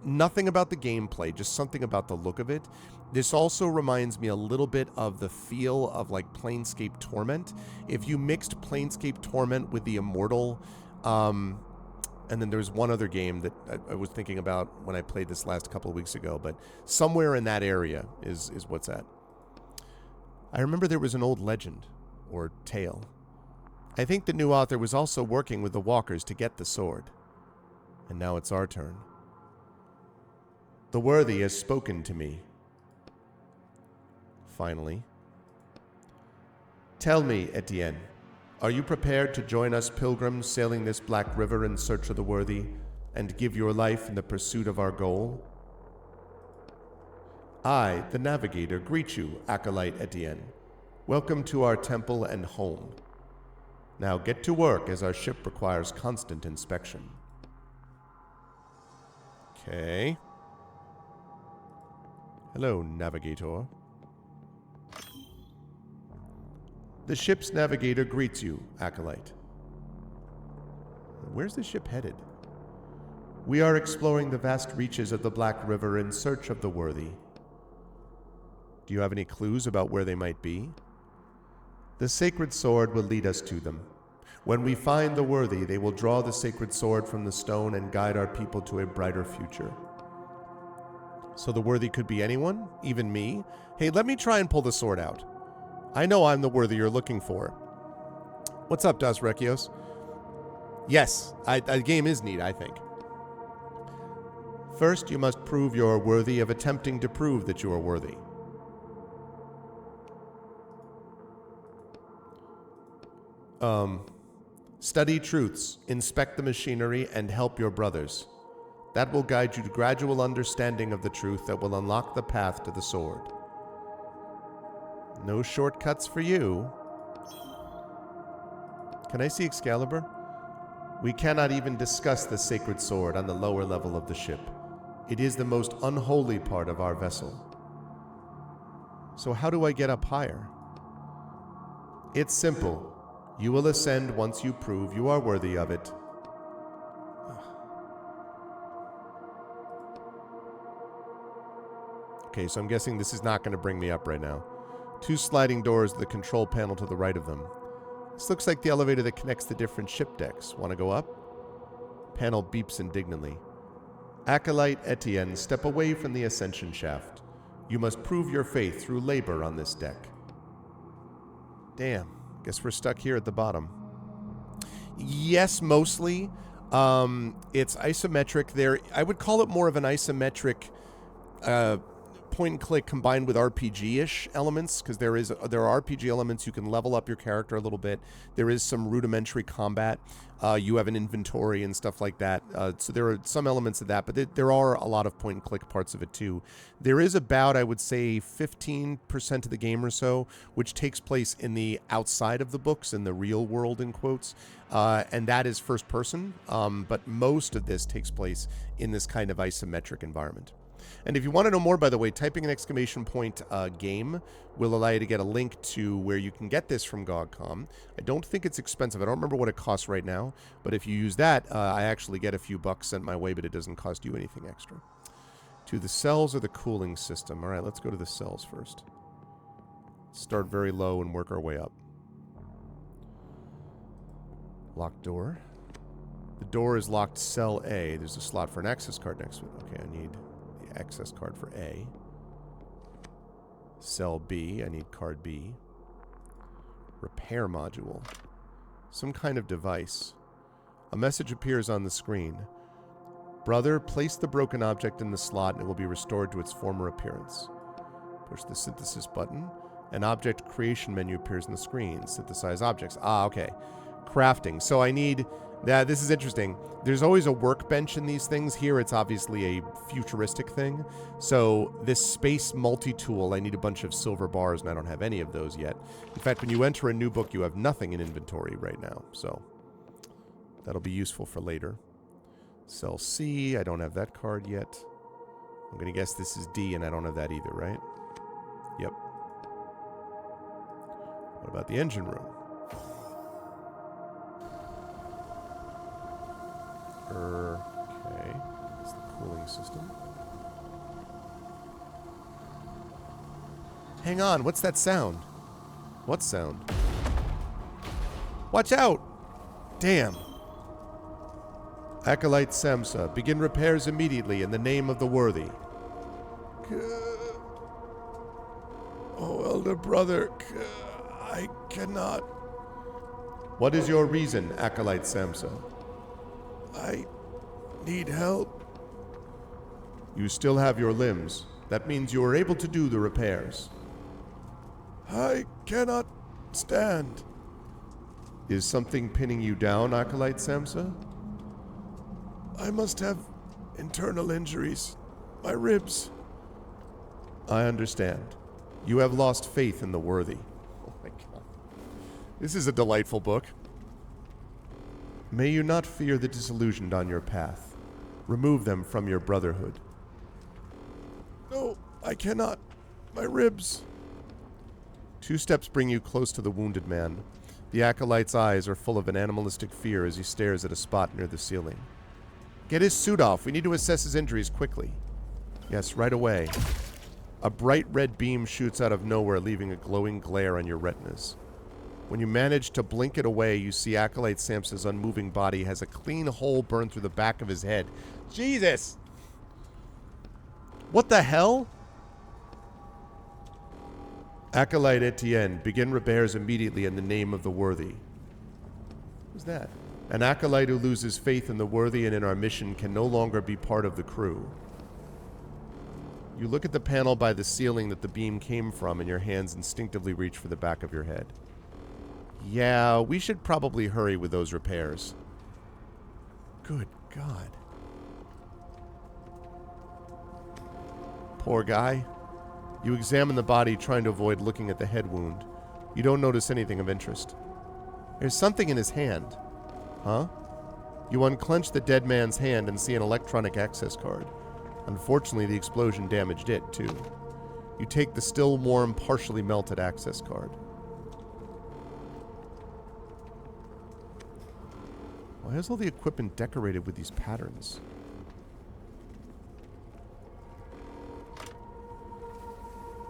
Nothing about the gameplay, just something about the look of it. This also reminds me a little bit of the feel of like Planescape Torment. If you mixed Planescape Torment with The Immortal, and then there's one other game that I was thinking about when I played this last couple of weeks ago, but somewhere in that area is what's at. I remember there was an old legend, or tale. I think the new author was also working with the walkers to get the sword. And now it's our turn. The worthy has spoken to me. Finally. Tell me, Etienne, are you prepared to join us pilgrims sailing this black river in search of the worthy, and give your life in the pursuit of our goal? I, the navigator, greet you, Acolyte Etienne. Welcome to our temple and home. Now get to work, as our ship requires constant inspection. Okay. Hello, navigator. The ship's navigator greets you, Acolyte. Where's the ship headed? We are exploring the vast reaches of the Black River in search of the worthy. Do you have any clues about where they might be? The sacred sword will lead us to them. When we find the worthy, they will draw the sacred sword from the stone and guide our people to a brighter future. So the worthy could be anyone? Even me? Hey, let me try and pull the sword out. I know I'm the worthy you're looking for. What's up, Dos Rekios? Yes, the game is neat, I think. First, you must prove you're worthy of attempting to prove that you are worthy. Study truths, inspect the machinery, and help your brothers. That will guide you to gradual understanding of the truth that will unlock the path to the sword. No shortcuts for you. Can I see Excalibur? We cannot even discuss the sacred sword on the lower level of the ship. It is the most unholy part of our vessel. So how do I get up higher? It's simple. You will ascend once you prove you are worthy of it. Okay, so I'm guessing this is not going to bring me up right now. 2 sliding doors to the control panel to the right of them. This looks like the elevator that connects the different ship decks. Want to go up? Panel beeps indignantly. Acolyte Etienne, step away from the ascension shaft. You must prove your faith through labor on this deck. Damn. Guess we're stuck here at the bottom. Yes, mostly. It's isometric. I would call it more of an isometric point and click combined with RPG-ish elements, because there are RPG elements. You can level up your character a little bit. There is some rudimentary combat. You have an inventory and stuff like that. So there are some elements of that, but there are a lot of point and click parts of it too. There is about, I would say, 15% of the game or so, which takes place in the outside of the books, in the real world, in quotes. And that is first person. But most of this takes place in this kind of isometric environment. And if you want to know more, by the way, typing an exclamation point game will allow you to get a link to where you can get this from GOG.com. I don't think it's expensive. I don't remember what it costs right now. But if you use that, I actually get a few bucks sent my way, but it doesn't cost you anything extra. To the cells or the cooling system. All right, let's go to the cells first. Start very low and work our way up. Locked door. The door is locked cell A. There's a slot for an access card next to it. Okay, I need access card for A. Cell B, I need card B. Repair module. Some kind of device. A message appears on the screen. Brother, place the broken object in the slot and it will be restored to its former appearance. Push the synthesis button. An object creation menu appears on the screen. Synthesize objects. Ah, okay. Crafting. So I need... this is interesting. There's always a workbench in these things. Here it's obviously a futuristic thing. So this space multi-tool, I need a bunch of silver bars, and I don't have any of those yet. In fact, when you enter a new book, you have nothing in inventory right now. So that'll be useful for later. Cell C, I don't have that card yet. I'm going to guess this is D, and I don't have that either, right? Yep. What about the engine room? Okay, it's the cooling system. Hang on, what's that sound? What sound? Watch out! Damn. Acolyte Samsa, begin repairs immediately in the name of the worthy. Oh, elder brother, I cannot. What is your reason, Acolyte Samsa? I need help. You still have your limbs. That means you are able to do the repairs. I cannot stand. Is something pinning you down, Acolyte Samsa? I must have internal injuries. My ribs. I understand. You have lost faith in the worthy. Oh my God. This is a delightful book. May you not fear the disillusioned on your path. Remove them from your brotherhood. No, I cannot. My ribs. 2 steps bring you close to the wounded man. The acolyte's eyes are full of an animalistic fear as he stares at a spot near the ceiling. Get his suit off. We need to assess his injuries quickly. Yes, right away. A bright red beam shoots out of nowhere, leaving a glowing glare on your retinas. When you manage to blink it away, you see Acolyte Samsa's unmoving body has a clean hole burned through the back of his head. Jesus! What the hell? Acolyte Etienne, begin repairs immediately in the name of the worthy. Who's that? An acolyte who loses faith in the worthy and in our mission can no longer be part of the crew. You look at the panel by the ceiling that the beam came from, and your hands instinctively reach for the back of your head. Yeah, we should probably hurry with those repairs. Good God. Poor guy. You examine the body, trying to avoid looking at the head wound. You don't notice anything of interest. There's something in his hand. Huh? You unclench the dead man's hand and see an electronic access card. Unfortunately, the explosion damaged it, too. You take the still warm, partially melted access card. Why is all the equipment decorated with these patterns?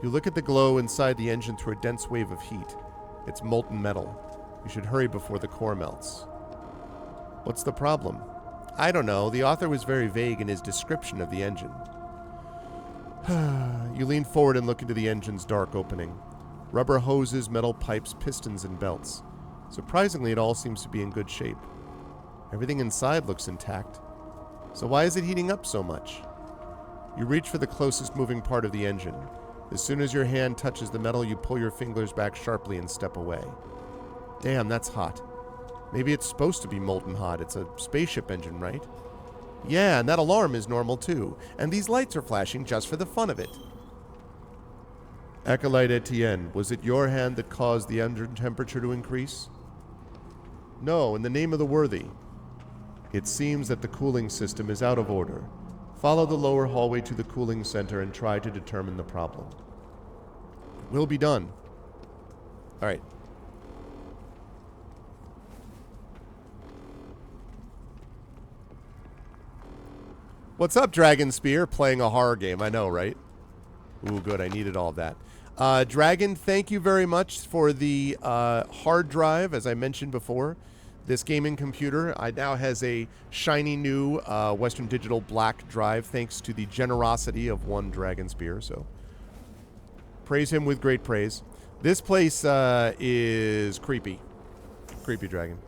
You look at the glow inside the engine through a dense wave of heat. It's molten metal. You should hurry before the core melts. What's the problem? I don't know. The author was very vague in his description of the engine. You lean forward and look into the engine's dark opening. Rubber hoses, metal pipes, pistons, and belts. Surprisingly, it all seems to be in good shape. Everything inside looks intact. So why is it heating up so much? You reach for the closest moving part of the engine. As soon as your hand touches the metal, you pull your fingers back sharply and step away. Damn, that's hot. Maybe it's supposed to be molten hot. It's a spaceship engine, right? Yeah, and that alarm is normal too. And these lights are flashing just for the fun of it. Acolyte Etienne, was it your hand that caused the engine temperature to increase? No, in the name of the worthy. It seems that the cooling system is out of order. Follow the lower hallway to the cooling center and try to determine the problem. Will be done. All right. What's up, Dragon Spear? Playing a horror game. I know, right? Ooh, good. I needed all of that. Dragon, thank you very much for the hard drive, as I mentioned before. This gaming computer now has a shiny new Western Digital black drive, thanks to the generosity of one Dragon Spear. So, praise him with great praise. This place is creepy. Creepy Dragon.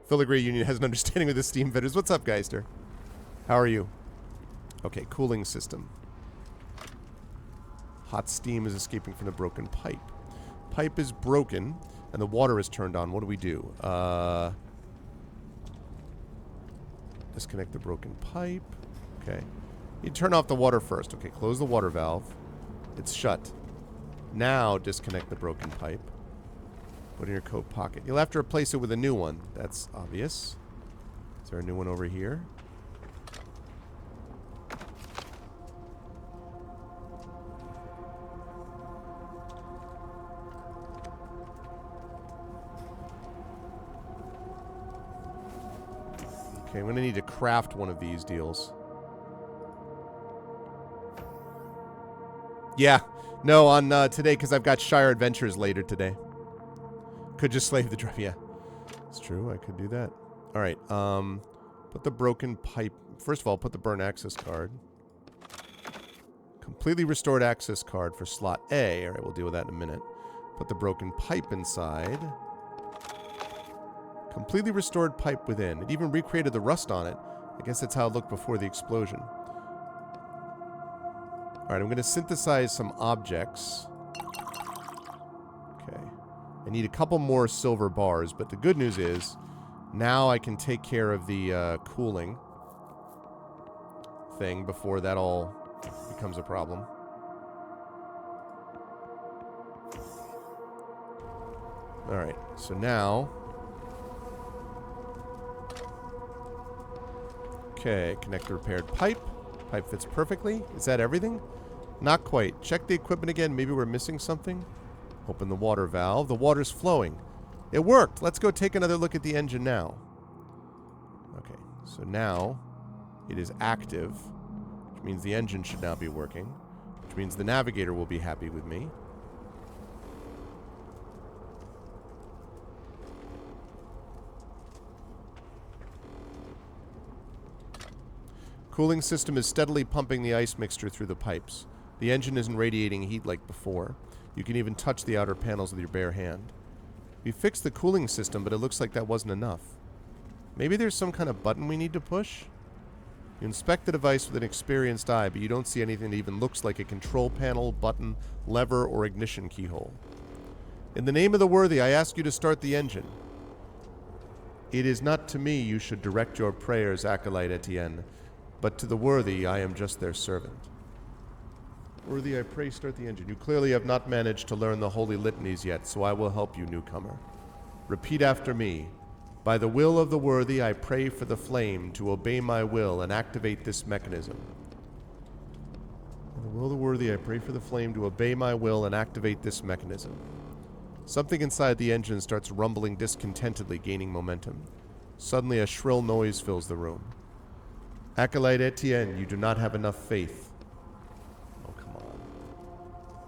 Filigree Union has an understanding of the steam vendors. What's up, Geister? How are you? Okay, cooling system. Hot steam is escaping from the broken pipe. Pipe is broken, and the water is turned on. What do we do? Disconnect the broken pipe. Okay. You turn off the water first. Okay, close the water valve. It's shut. Now disconnect the broken pipe. Put it in your coat pocket. You'll have to replace it with a new one. That's obvious. Is there a new one over here? Okay, I'm going to need to craft one of these deals. Yeah. No, on today, because I've got Shire Adventures later today. Could just slave the drive. Yeah. It's true. I could do that. All right. Put the broken pipe. First of all, put the burn access card. Completely restored access card for slot A. All right, we'll deal with that in a minute. Put the broken pipe inside. Completely restored pipe within. It even recreated the rust on it. I guess that's how it looked before the explosion. Alright, I'm going to synthesize some objects. Okay. I need a couple more silver bars, but the good news is now I can take care of the cooling thing before that all becomes a problem. Alright, so now... Okay, connect the repaired pipe. Pipe fits perfectly. Is that everything? Not quite. Check the equipment again. Maybe we're missing something. Open the water valve. The water's flowing. It worked. Let's go take another look at the engine now. Okay, so now it is active, which means the engine should now be working, which means the navigator will be happy with me. Cooling system is steadily pumping the ice mixture through the pipes. The engine isn't radiating heat like before. You can even touch the outer panels with your bare hand. We fixed the cooling system, but it looks like that wasn't enough. Maybe there's some kind of button we need to push? You inspect the device with an experienced eye, but you don't see anything that even looks like a control panel, button, lever, or ignition keyhole. In the name of the worthy, I ask you to start the engine. It is not to me you should direct your prayers, Acolyte Etienne, but to the worthy, I am just their servant. Worthy, I pray start the engine. You clearly have not managed to learn the holy litanies yet, so I will help you, newcomer. Repeat after me. By the will of the worthy, I pray for the flame to obey my will and activate this mechanism. By the will of the worthy, I pray for the flame to obey my will and activate this mechanism. Something inside the engine starts rumbling discontentedly, gaining momentum. Suddenly, a shrill noise fills the room. Acolyte Etienne, you do not have enough faith. Oh, come on.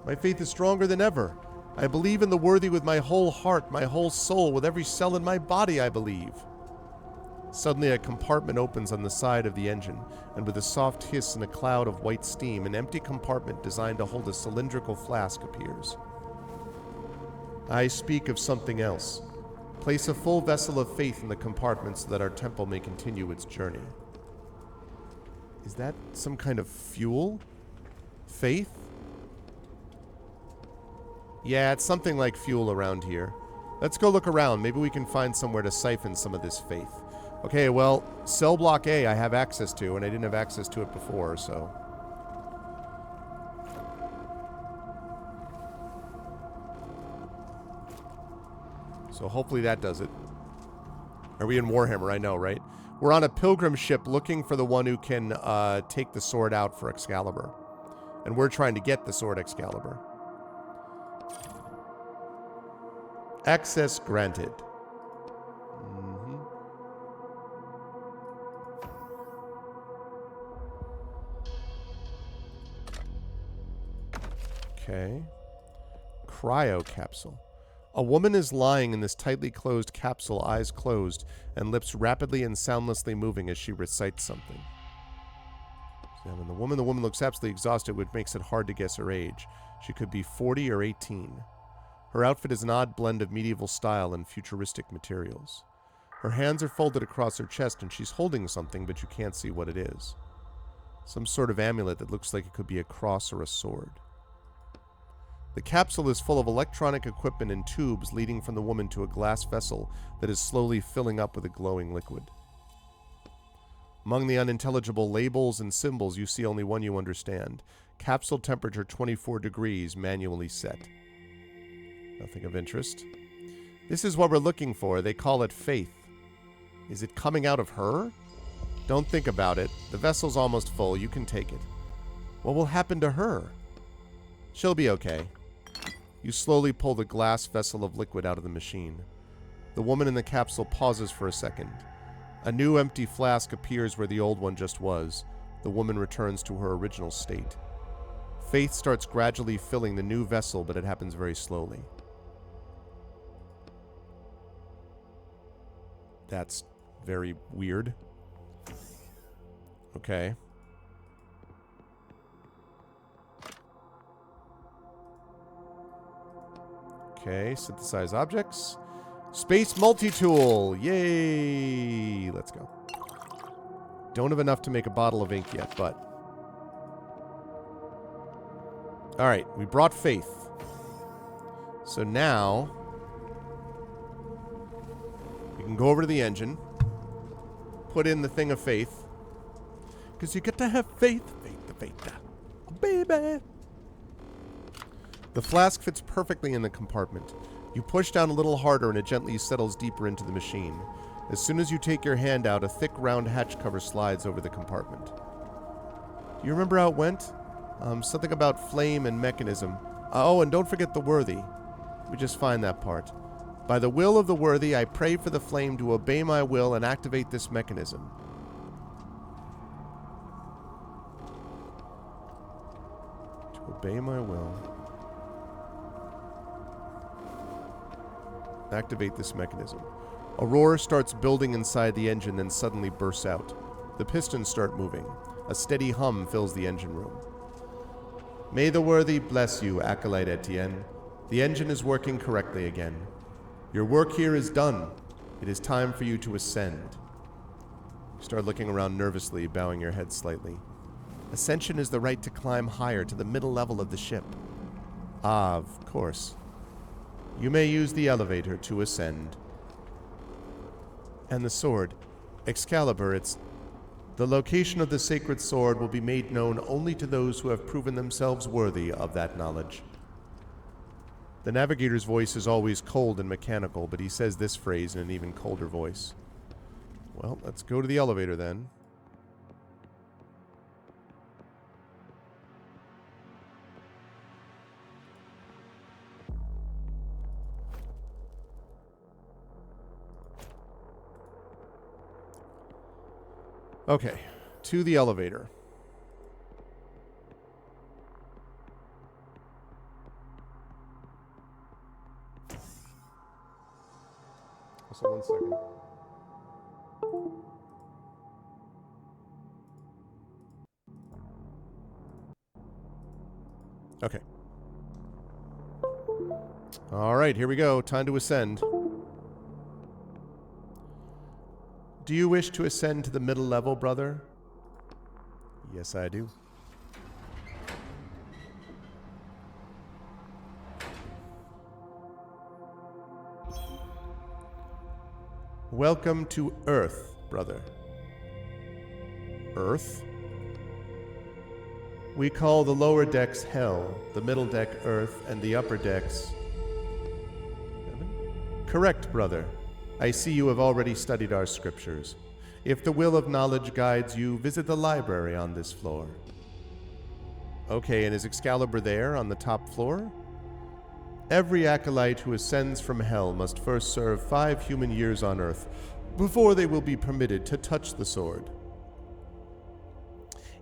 My faith is stronger than ever. I believe in the worthy with my whole heart, my whole soul, with every cell in my body, I believe. Suddenly, a compartment opens on the side of the engine, and with a soft hiss and a cloud of white steam, an empty compartment designed to hold a cylindrical flask appears. I speak of something else. Place a full vessel of faith in the compartment so that our temple may continue its journey. Is that some kind of fuel? Faith? Yeah, it's something like fuel around here. Let's go look around. Maybe we can find somewhere to siphon some of this faith. Okay, well, cell block A I have access to, and I didn't have access to it before, so... So hopefully that does it. Are we in Warhammer? I know, right? We're on a pilgrim ship looking for the one who can take the sword out for Excalibur. And we're trying to get the sword Excalibur. Access granted. Okay. Cryo capsule. A woman is lying in this tightly closed capsule, eyes closed, and lips rapidly and soundlessly moving as she recites something. Examine the woman. The woman looks absolutely exhausted, which makes it hard to guess her age. She could be 40 or 18. Her outfit is an odd blend of medieval style and futuristic materials. Her hands are folded across her chest, and she's holding something, but you can't see what it is. Some sort of amulet that looks like it could be a cross or a sword. The capsule is full of electronic equipment and tubes leading from the woman to a glass vessel that is slowly filling up with a glowing liquid. Among the unintelligible labels and symbols, you see only one you understand. Capsule temperature 24 degrees, manually set. Nothing of interest. This is what we're looking for. They call it faith. Is it coming out of her? Don't think about it. The vessel's almost full. You can take it. What will happen to her? She'll be okay. You slowly pull the glass vessel of liquid out of the machine. The woman in the capsule pauses for a second. A new empty flask appears where the old one just was. The woman returns to her original state. Faith starts gradually filling the new vessel, but it happens very slowly. That's very weird. Okay. Okay, synthesize objects. Space multi-tool! Yay! Let's go. Don't have enough to make a bottle of ink yet, but... Alright, we brought faith. So now... we can go over to the engine. Put in the thing of faith. Because you get to have faith. Faith. Baby! The flask fits perfectly in the compartment. You push down a little harder and it gently settles deeper into the machine. As soon as you take your hand out, a thick round hatch cover slides over the compartment. Do you remember how it went? Something about flame and mechanism. Oh, and don't forget the worthy. We just find that part. By the will of the worthy, I pray for the flame to obey my will and activate this mechanism. To obey my will. Activate this mechanism. A roar starts building inside the engine, then suddenly bursts out. The pistons start moving. A steady hum fills the engine room. May the worthy bless you, Acolyte Etienne. The engine is working correctly again. Your work here is done. It is time for you to ascend. You start looking around nervously, bowing your head slightly. Ascension is the right to climb higher to the middle level of the ship. Ah, of course. You may use the elevator to ascend. And the sword. Excalibur, it's... The location of the sacred sword will be made known only to those who have proven themselves worthy of that knowledge. The navigator's voice is always cold and mechanical, but he says this phrase in an even colder voice. Well, let's go to the elevator then. Okay, to the elevator. So 1 second. Okay. All right, here we go. Time to ascend. Do you wish to ascend to the middle level, brother? Yes, I do. Welcome to Earth, brother. Earth? We call the lower decks Hell, the middle deck Earth, and the upper decks... Heaven? Correct, brother. I see you have already studied our scriptures. If the will of knowledge guides you, visit the library on this floor. Okay, and is Excalibur there on the top floor? Every acolyte who ascends from hell must first serve 5 human years on Earth before they will be permitted to touch the sword.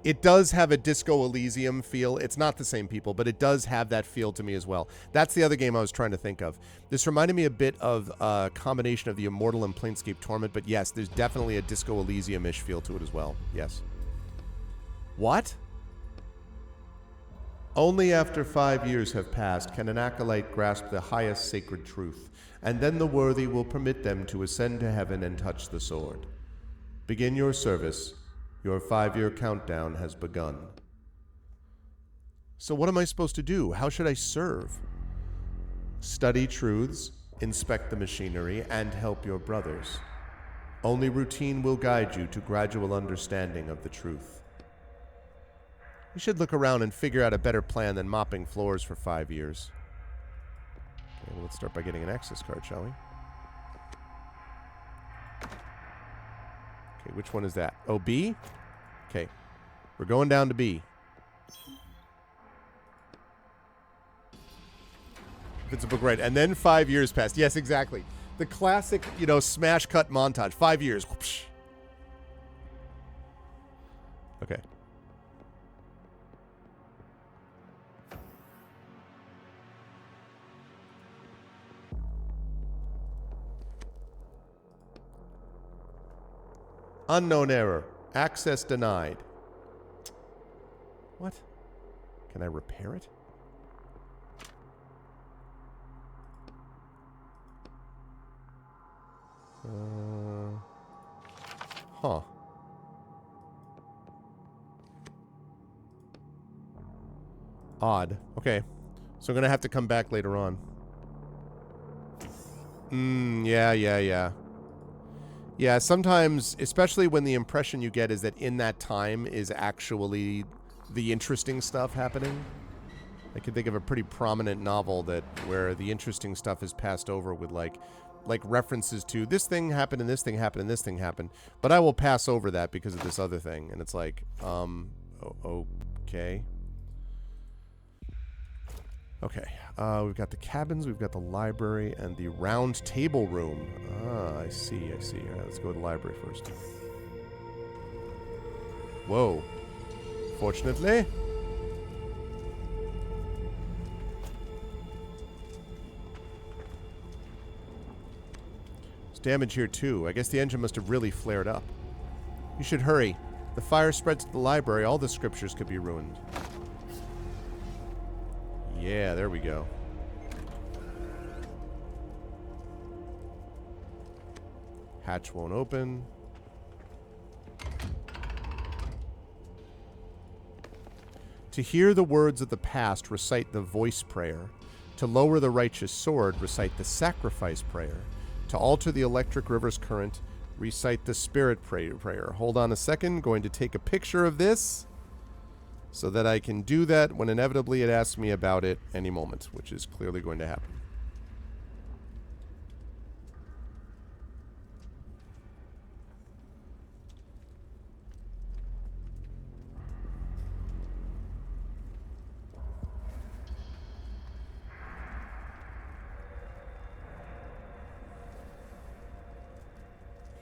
It does have a Disco Elysium feel. It's not the same people, but it does have that feel to me as well. That's the other game I was trying to think of. This reminded me a bit of a combination of the Immortal and Planescape Torment, but yes, there's definitely a Disco Elysium-ish feel to it as well. Yes. What? Only after 5 years have passed can an acolyte grasp the highest sacred truth, and then the worthy will permit them to ascend to heaven and touch the sword. Begin your service. Your 5-year countdown has begun. So what am I supposed to do? How should I serve? Study truths, inspect the machinery, and help your brothers. Only routine will guide you to gradual understanding of the truth. We should look around and figure out a better plan than mopping floors for 5 years. Okay, well, let's start by getting an access card, shall we? Okay, which one is that? Oh, B? Okay, we're going down to B. If it's a book, right. And then 5 years passed. Yes, exactly. The classic, smash cut montage. 5 years. Whoopsh. Okay. Unknown error. Access denied. What? Can I repair it? Huh. Odd. Okay. So I'm going to have to come back later on. Yeah. Yeah, sometimes, especially when the impression you get is that in that time is actually the interesting stuff happening. I can think of a pretty prominent novel where the interesting stuff is passed over with like references to this thing happened and this thing happened and this thing happened, but I will pass over that because of this other thing. And it's like, okay. Okay, we've got the cabins, we've got the library, and the round table room. Ah, I see. All right, let's go to the library first. Whoa. Fortunately. There's damage here, too. I guess the engine must have really flared up. You should hurry. The fire spreads to the library, all the scriptures could be ruined. Yeah, there we go. Hatch won't open. To hear the words of the past, recite the voice prayer. To lower the righteous sword, recite the sacrifice prayer. To alter the electric river's current, recite the spirit prayer. Hold on a second. Going to take a picture of this. so that I can do that when inevitably it asks me about it any moment, which is clearly going to happen.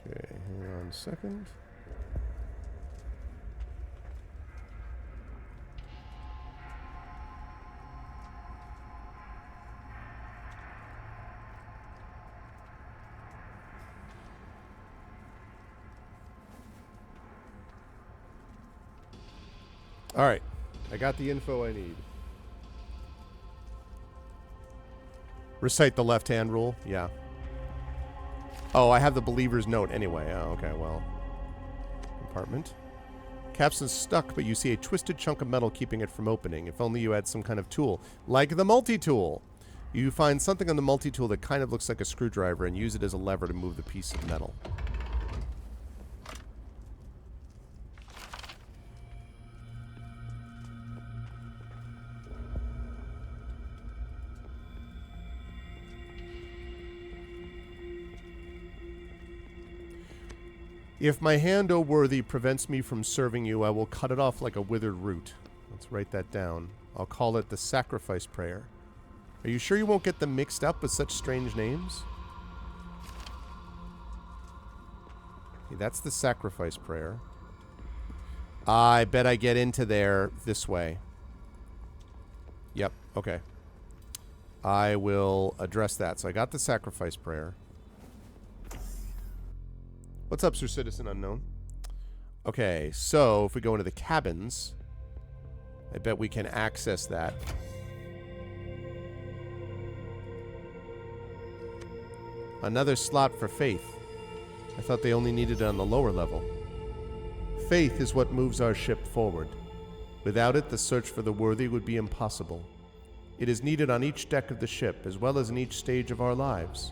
Okay, hang on a second. All right, I got the info I need. Recite the left-hand rule. Yeah. Oh, I have the believer's note anyway. Oh, okay, well. Compartment. Capsule is stuck, but you see a twisted chunk of metal keeping it from opening. If only you had some kind of tool. Like the multi-tool. You find something on the multi-tool that kind of looks like a screwdriver and use it as a lever to move the piece of metal. If my hand, O worthy, prevents me from serving you, I will cut it off like a withered root. Let's write that down. I'll call it the sacrifice prayer. Are you sure you won't get them mixed up with such strange names? Okay, that's the sacrifice prayer. I bet I get into there this way. Yep, okay. I will address that. So I got the sacrifice prayer. What's up, Sir Citizen Unknown? Okay, so if we go into the cabins, I bet we can access that. Another slot for faith. I thought they only needed it on the lower level. Faith is what moves our ship forward. Without it, the search for the worthy would be impossible. It is needed on each deck of the ship, as well as in each stage of our lives.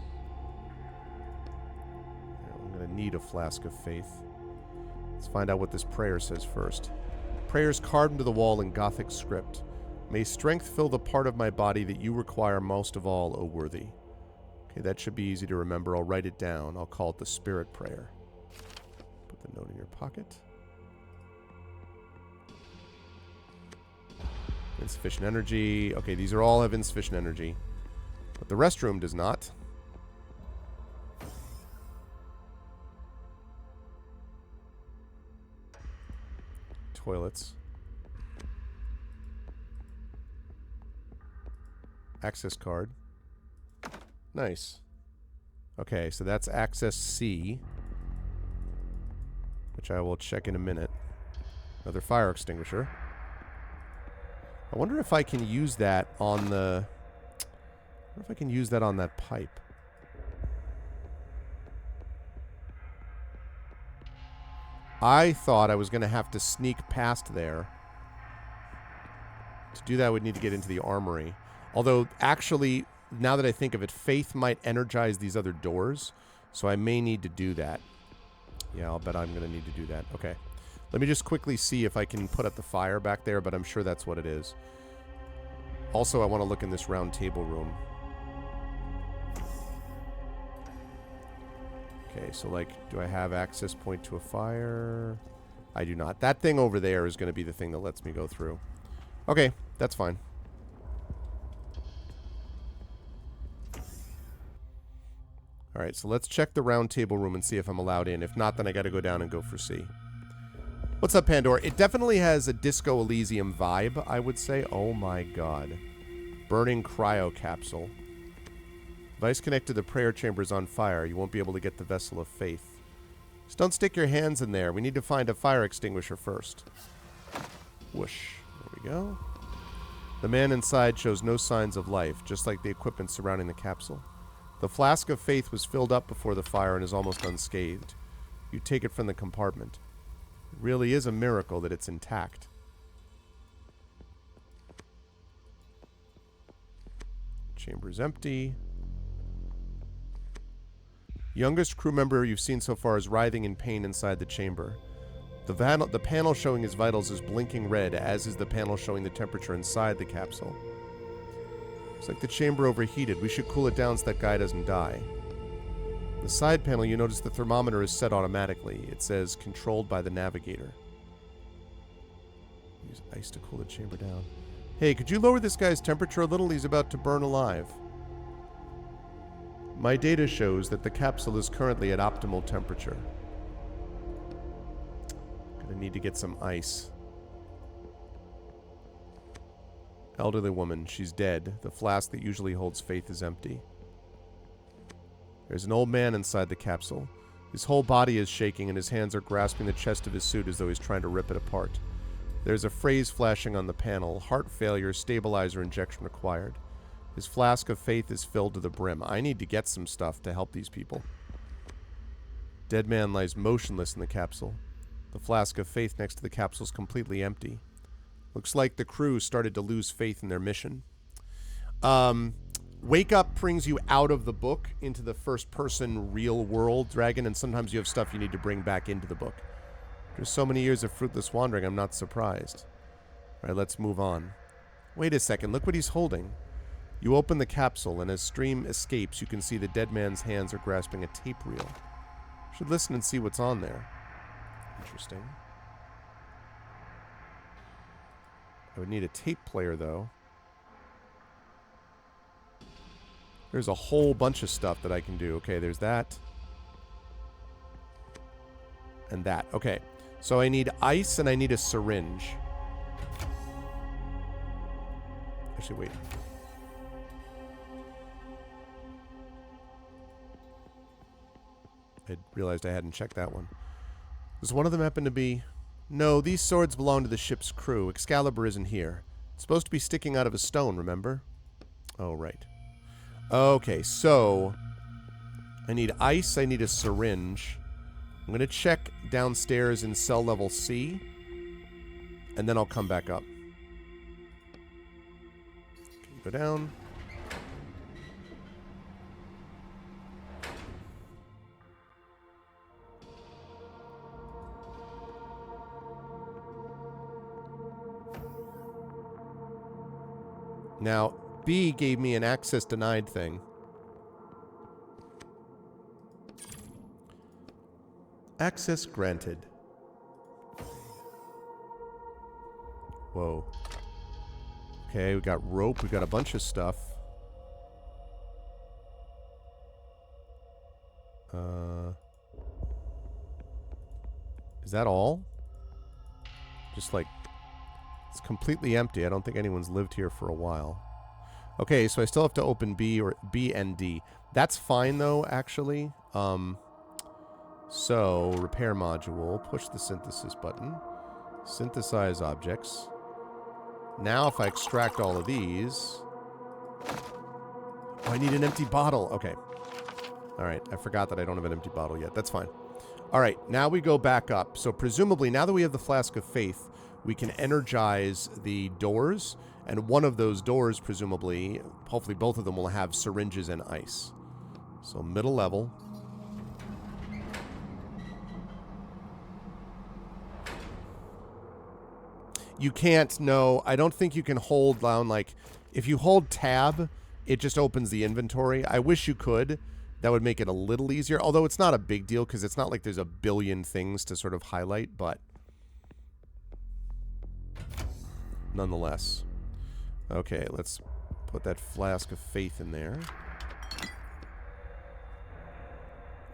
I'm going to need a flask of faith. Let's find out what this prayer says first. Prayers carved into the wall in Gothic script. May strength fill the part of my body that you require most of all, O worthy. Okay, that should be easy to remember. I'll write it down. I'll call it the Spirit Prayer. Put the note in your pocket. Insufficient energy. Okay, these are all have insufficient energy. But the restroom does not. Toilets. Access card. Nice. Okay, so that's access C, which I will check in a minute. Another fire extinguisher. I wonder if I can use that on the... I wonder if I can use that on that pipe. I thought I was going to have to sneak past there. To do that, I would need to get into the armory. Although, actually, now that I think of it, faith might energize these other doors. So I may need to do that. Yeah, I'll bet I'm going to need to do that. Okay. Let me just quickly see if I can put out the fire back there, but I'm sure that's what it is. Also, I want to look in this round table room. Okay, so, like, do I have access point to a fire? I do not. That thing over there is going to be the thing that lets me go through. Okay, that's fine. Alright, so let's check the round table room and see if I'm allowed in. If not, then I gotta go down and go for C. What's up, Pandora? It definitely has a Disco Elysium vibe, I would say. Oh my god. Burning cryo capsule. Device connected to the prayer chamber is on fire. You won't be able to get the vessel of faith. Just don't stick your hands in there. We need to find a fire extinguisher first. Whoosh. There we go. The man inside shows no signs of life, just like the equipment surrounding the capsule. The flask of faith was filled up before the fire and is almost unscathed. You take it from the compartment. It really is a miracle that it's intact. Chamber is empty. Youngest crew member you've seen so far is writhing in pain inside the chamber. The panel showing his vitals is blinking red, as is the panel showing the temperature inside the capsule. Looks like the chamber overheated. We should cool it down so that guy doesn't die. The side panel, you notice the thermometer is set automatically. It says controlled by the navigator. Use ice to cool the chamber down. Hey, could you lower this guy's temperature a little? He's about to burn alive. My data shows that the capsule is currently at optimal temperature. Gonna need to get some ice. Elderly woman, she's dead. The flask that usually holds faith is empty. There's an old man inside the capsule. His whole body is shaking and his hands are grasping the chest of his suit as though he's trying to rip it apart. There's a phrase flashing on the panel: heart failure, stabilizer injection required. His flask of faith is filled to the brim. I need to get some stuff to help these people. Dead man lies motionless in the capsule. The flask of faith next to the capsule is completely empty. Looks like the crew started to lose faith in their mission. Wake Up brings you out of the book into the first-person real world, Dragon, and sometimes you have stuff you need to bring back into the book. There's so many years of fruitless wandering, I'm not surprised. All right, let's move on. Wait a second, look what he's holding. You open the capsule, and as stream escapes, you can see the dead man's hands are grasping a tape reel. Should listen and see what's on there. Interesting. I would need a tape player, though. There's a whole bunch of stuff that I can do. Okay, there's that. And that. Okay. So I need ice and I need a syringe. Actually, wait. I realized I hadn't checked that one. Does one of them happen to be... No, these swords belong to the ship's crew. Excalibur isn't here. It's supposed to be sticking out of a stone, remember? Oh, right. Okay, so... I need ice, I need a syringe. I'm going to check downstairs in cell level C. And then I'll come back up. Okay, go down. Now, B gave me an access denied thing. Access granted. Whoa. Okay, we got rope. We got a bunch of stuff. Is that all? Just like... It's completely empty. I don't think anyone's lived here for a while. Okay, so I still have to open B and D. That's fine, though, actually. So, repair module. Push the synthesis button. Synthesize objects. Now, if I extract all of these... Oh, I need an empty bottle. Okay. Alright, I forgot that I don't have an empty bottle yet. That's fine. Alright, now we go back up. So, presumably, now that we have the Flask of Faith... we can energize the doors, and one of those doors, presumably, hopefully both of them will have syringes and ice. So middle level. You can't, no, I don't think you can hold down, like, if you hold tab, it just opens the inventory. I wish you could. That would make it a little easier, although it's not a big deal, because it's not like there's a billion things to sort of highlight, but... nonetheless. Okay, let's put that Flask of Faith in there.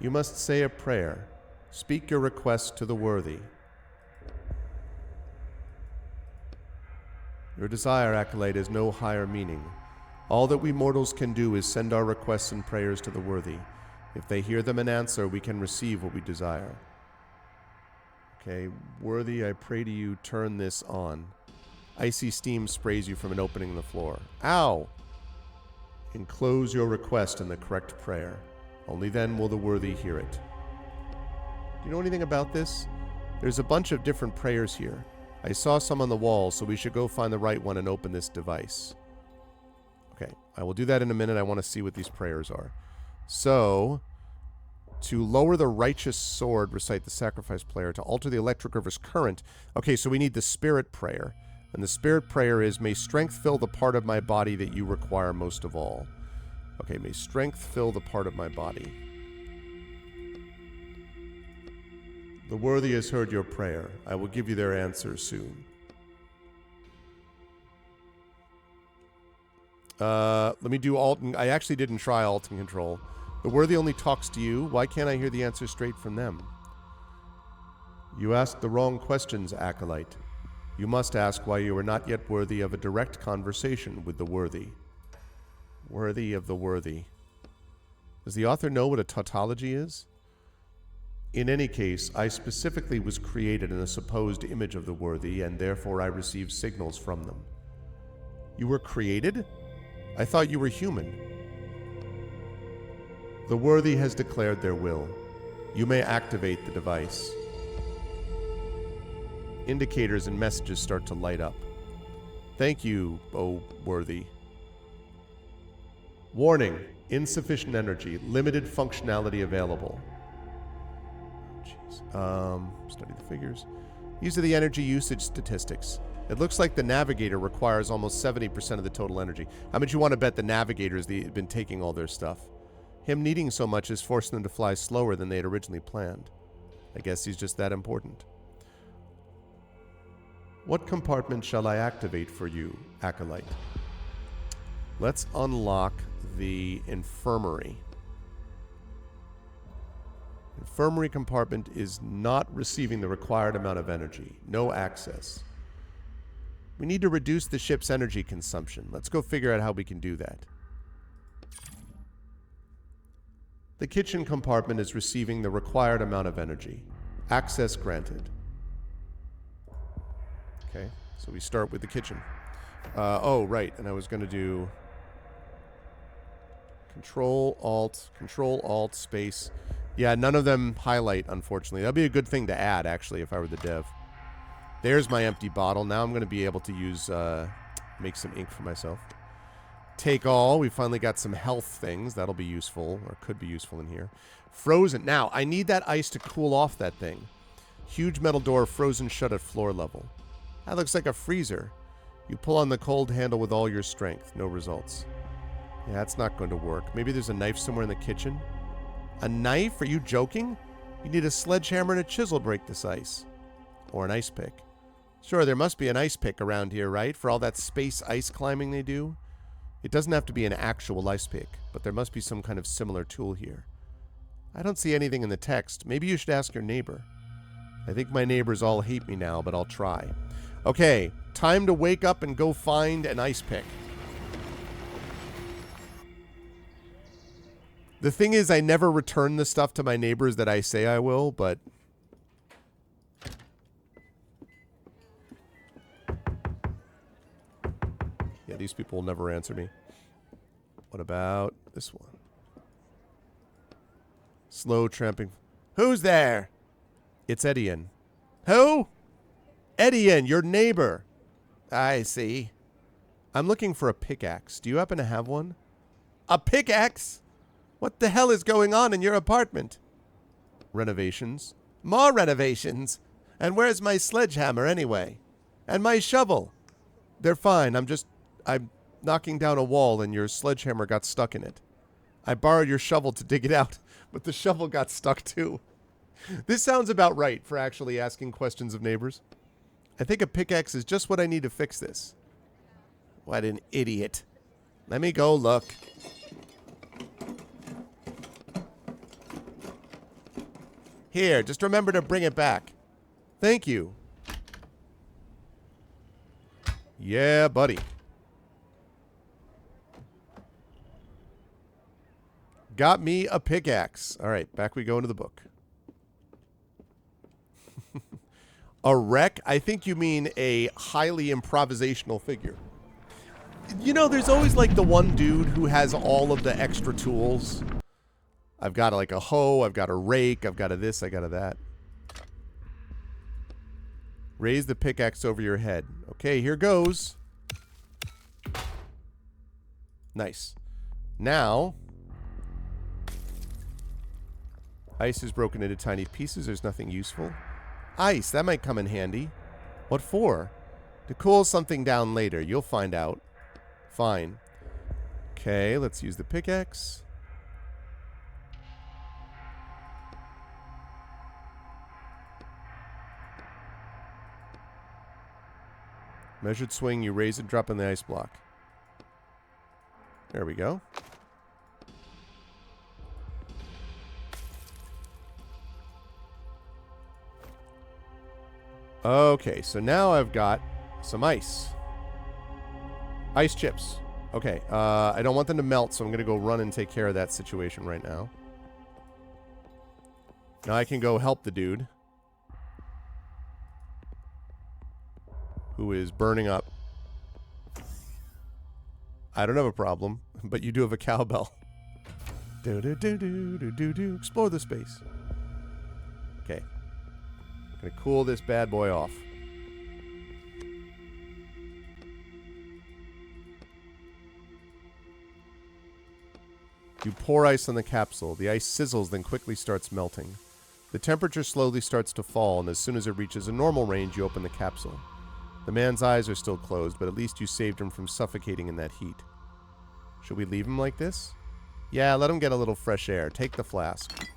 You must say a prayer. Speak your request to the worthy. Your desire, Acolyte, has no higher meaning. All that we mortals can do is send our requests and prayers to the worthy. If they hear them and answer, we can receive what we desire. Okay, worthy, I pray to you, turn this on. Icy steam sprays you from an opening in the floor. Ow! Enclose your request in the correct prayer. Only then will the worthy hear it. Do you know anything about this? There's a bunch of different prayers here. I saw some on the wall, so we should go find the right one and open this device. Okay, I will do that in a minute. I want to see what these prayers are. So, To lower the righteous sword, recite the sacrifice prayer. To alter the electric river's current. Okay, so we need the spirit prayer. And the spirit prayer is, may strength fill the part of my body that you require most of all. Okay, may strength fill the part of my body. The worthy has heard your prayer. I will give you their answer soon. Let me do alt. I actually didn't try alt and control. The worthy only talks to you. Why can't I hear the answer straight from them? You asked the wrong questions, Acolyte. You must ask why you are not yet worthy of a direct conversation with the worthy. Worthy of the worthy. Does the author know what a tautology is? In any case, I specifically was created in a supposed image of the worthy, and therefore I receive signals from them. You were created? I thought you were human. The worthy has declared their will. You may activate the device. Indicators and messages start to light up. Thank you, O worthy. Warning, insufficient energy, limited functionality available. Study the figures. These are the energy usage statistics. It looks like the navigator requires almost 70% of the total energy. How much you want to bet the navigators have been taking all their stuff? Him needing so much is forcing them to fly slower than they had originally planned. I guess he's just that important. What compartment shall I activate for you, Acolyte? Let's unlock the infirmary. Infirmary compartment is not receiving the required amount of energy. No access. We need to reduce the ship's energy consumption. Let's go figure out how we can do that. The kitchen compartment is receiving the required amount of energy. Access granted. Okay, so we start with the kitchen. Oh, right, and I was going to do Control, Alt, Space. Yeah, none of them highlight, unfortunately. That'd be a good thing to add, actually, if I were the dev. There's my empty bottle. Now I'm going to be able to use, make some ink for myself. Take all. We finally got some health things. That'll be useful, or could be useful in here. Frozen. Now, I need that ice to cool off that thing. Huge metal door frozen shut at floor level. That looks like a freezer. You pull on the cold handle with all your strength. No results. Yeah, that's not going to work. Maybe there's a knife somewhere in the kitchen. A knife? Are you joking? You need a sledgehammer and a chisel to break this ice. Or an ice pick. Sure, there must be an ice pick around here, right? For all that space ice climbing they do. It doesn't have to be an actual ice pick, but there must be some kind of similar tool here. I don't see anything in the text. Maybe you should ask your neighbor. I think my neighbors all hate me now, but I'll try. Okay, time to wake up and go find an ice pick. The thing is, I never return the stuff to my neighbors that I say I will, but... yeah, these people will never answer me. What about this one? Slow tramping. Who's there? It's Etienne. Who? Etienne, your neighbor. I see. I'm looking for a pickaxe. Do you happen to have one? A pickaxe? What the hell is going on in your apartment? Renovations. More renovations. And where's my sledgehammer anyway? And my shovel? They're fine. I'm knocking down a wall and your sledgehammer got stuck in it. I borrowed your shovel to dig it out, but the shovel got stuck too. This sounds about right for actually asking questions of neighbors. I think a pickaxe is just what I need to fix this. What an idiot. Let me go look. Here, just remember to bring it back. Thank you. Yeah, buddy. Got me a pickaxe. All right, back we go into the book. A wreck? I think you mean a highly improvisational figure. You know, there's always like the one dude who has all of the extra tools. I've got like a hoe, I've got a rake, I've got a this, I got a that. Raise the pickaxe over your head. Okay, here goes. Nice. Now, Ice is broken into tiny pieces. There's nothing useful. Ice, that might come in handy. What for? To cool something down later. You'll find out. Fine. Okay, let's use the pickaxe. Measured swing, you raise and drop in the ice block. There we go. Okay, so now I've got some ice. Ice chips. Okay, I don't want them to melt, so I'm going to go run and take care of that situation right now. Now I can go help the dude who is burning up. I don't have a problem, but you do have a cowbell. Do. Explore the space. Okay. Gonna cool this bad boy off. You pour ice on the capsule. The ice sizzles, then quickly starts melting. The temperature slowly starts to fall, and as soon as it reaches a normal range, you open the capsule. The man's eyes are still closed, but at least you saved him from suffocating in that heat. Should we leave him like this? Yeah, let him get a little fresh air. Take the flask.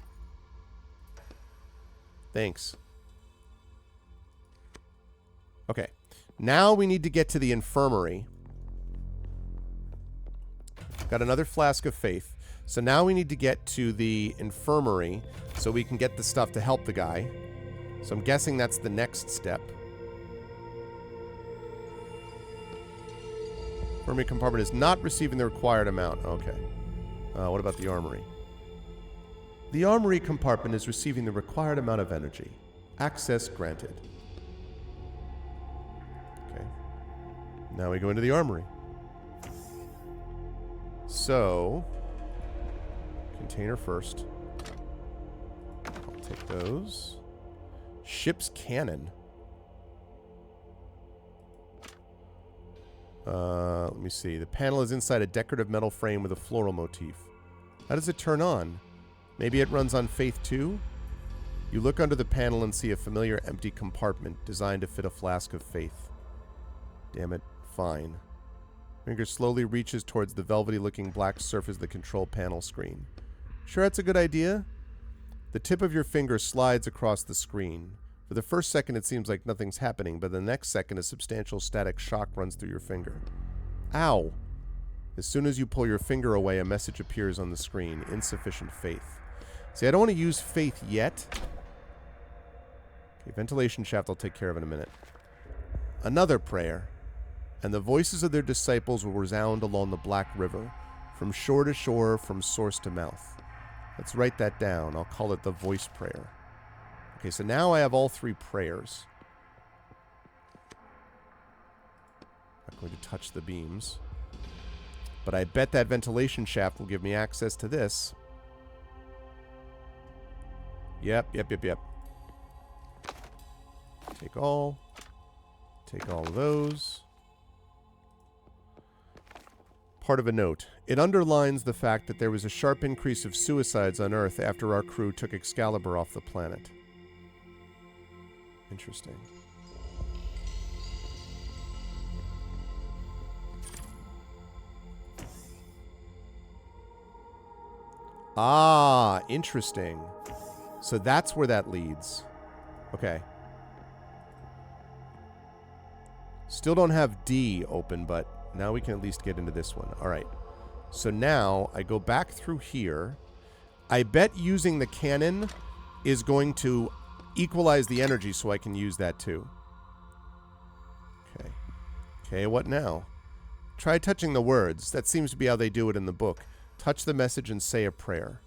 Thanks. Okay. Now we need to get to the infirmary. Got another flask of faith. So now we need to get to the infirmary so we can get the stuff to help the guy. So I'm guessing that's the next step. Infirmary compartment is not receiving the required amount. Okay. What about the armory? The armory compartment is receiving the required amount of energy. Access granted. Okay. Now we go into the armory. So, container first. I'll take those. Ship's cannon. Let me see. The panel is inside a decorative metal frame with a floral motif. How does it turn on? Maybe it runs on Faith 2? You look under the panel and see a familiar empty compartment designed to fit a flask of Faith. Damn it. Fine. Finger slowly reaches towards the velvety-looking black surface of the control panel screen. Sure that's a good idea? The tip of your finger slides across the screen. For the first second, it seems like nothing's happening, but the next second, a substantial static shock runs through your finger. Ow! As soon as you pull your finger away, a message appears on the screen. Insufficient faith. See, I don't want to use faith yet. Okay, ventilation shaft I'll take care of in a minute. Another prayer. And the voices of their disciples will resound along the Black River, from shore to shore, from source to mouth. Let's write that down. I'll call it the voice prayer. Okay, so now I have all three prayers. Not going to touch the beams. But I bet that ventilation shaft will give me access to this. Yep. Take all. Take all of those. Part of a note. It underlines the fact that there was a sharp increase of suicides on Earth after our crew took Excalibur off the planet. Interesting. Ah, interesting. So that's where that leads. Okay. Still don't have D open, but now we can at least get into this one. All right. So now I go back through here. I bet using the cannon is going to equalize the energy so I can use that too. Okay. Okay, what now? Try touching the words. That seems to be how they do it in the book. Touch the message and say a prayer.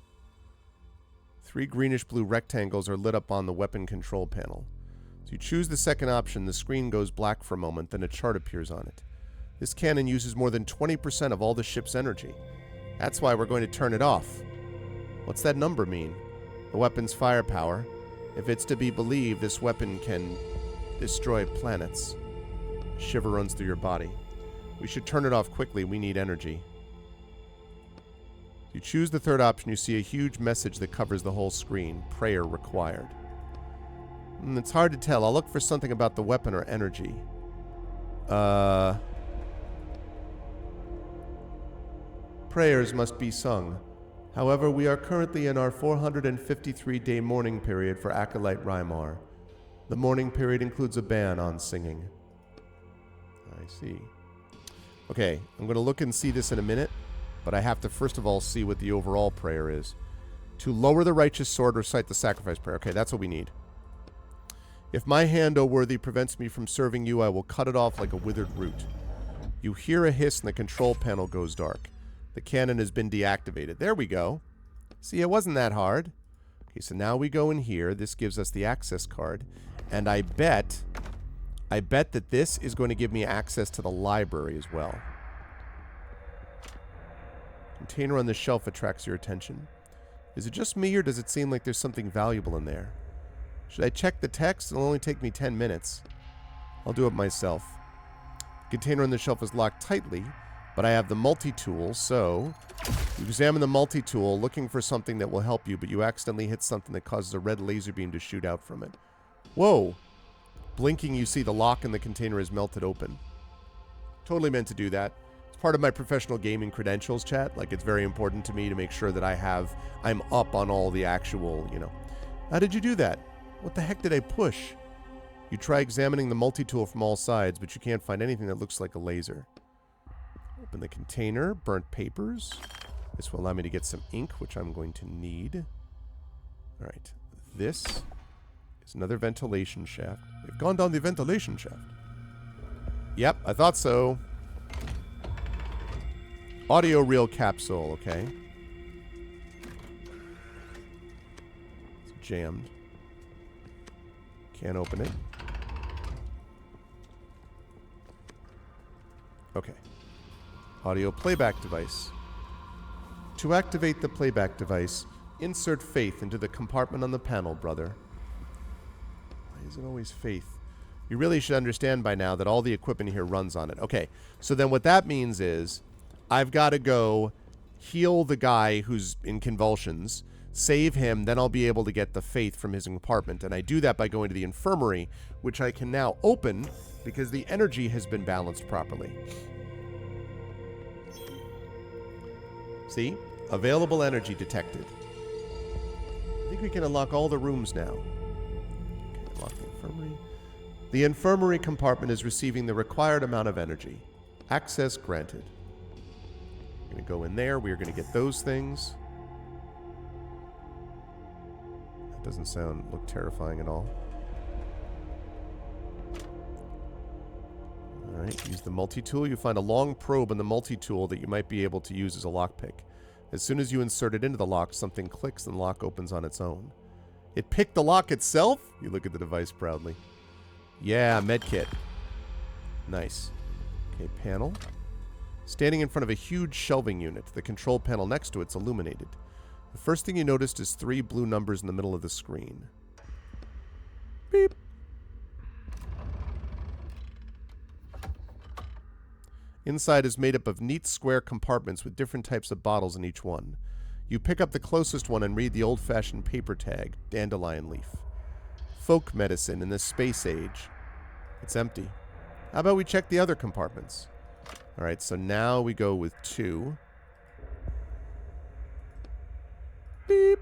3 greenish-blue rectangles are lit up on the weapon control panel. So you choose the second option, the screen goes black for a moment, then a chart appears on it. This cannon uses more than 20% of all the ship's energy. That's why we're going to turn it off. What's that number mean? The weapon's firepower. If it's to be believed, this weapon can destroy planets. A shiver runs through your body. We should turn it off quickly. We need energy. You choose the third option, you see a huge message that covers the whole screen. Prayer required. It's hard to tell. I'll look for something about the weapon or energy. Prayers must be sung. However, we are currently in our 453-day mourning period for Acolyte Rymar. The mourning period includes a ban on singing. I see. Okay, I'm going to look and see this in a minute, but I have to first of all see what the overall prayer is. To lower the righteous sword, recite the sacrifice prayer. Okay, that's what we need. If my hand, O worthy, prevents me from serving you, I will cut it off like a withered root. You hear a hiss and the control panel goes dark. The cannon has been deactivated. There we go. See, it wasn't that hard. Okay, so now we go in here. This gives us the access card. And I bet that this is going to give me access to the library as well. Container on the shelf attracts your attention. Is it just me, or does it seem like there's something valuable in there? Should I check the text? It'll only take me 10 minutes. I'll do it myself. The container on the shelf is locked tightly, but I have the multi-tool, so you examine the multi-tool looking for something that will help you, but you accidentally hit something that causes a red laser beam to shoot out from it. Whoa! Blinking, you see the lock in the container is melted open. Totally meant to do that. It's part of my professional gaming credentials, chat. Like, it's very important to me to make sure that I'm up on all the actual, How did you do that? What the heck did I push? You try examining the multi-tool from all sides, but you can't find anything that looks like a laser. Open the container. Burnt papers. This will allow me to get some ink, which I'm going to need. Alright. This is another ventilation shaft. We've gone down the ventilation shaft. Yep, I thought so. Audio reel capsule, okay. It's jammed. Can't open it. Okay. Audio playback device. To activate the playback device, insert Faith into the compartment on the panel, brother. Why is it always Faith? You really should understand by now that all the equipment here runs on it. Okay, so then what that means is I've got to go heal the guy who's in convulsions, save him, then I'll be able to get the Faith from his compartment. And I do that by going to the infirmary, which I can now open because the energy has been balanced properly. See? Available energy detected. I think we can unlock all the rooms now. Okay, unlock the infirmary. The infirmary compartment is receiving the required amount of energy. Access granted. We're going to go in there. We are going to get those things. That doesn't look terrifying at all. Alright, use the multi-tool. You find a long probe in the multi-tool that you might be able to use as a lockpick. As soon as you insert it into the lock, something clicks and the lock opens on its own. It picked the lock itself? You look at the device proudly. Yeah, medkit. Nice. Okay, panel. Standing in front of a huge shelving unit. The control panel next to it's illuminated. The first thing you noticed is 3 blue numbers in the middle of the screen. Beep. Inside is made up of neat square compartments with different types of bottles in each one. You pick up the closest one and read the old-fashioned paper tag, dandelion leaf. Folk medicine in the space age. It's empty. How about we check the other compartments? Alright, so now we go with 2. Beep.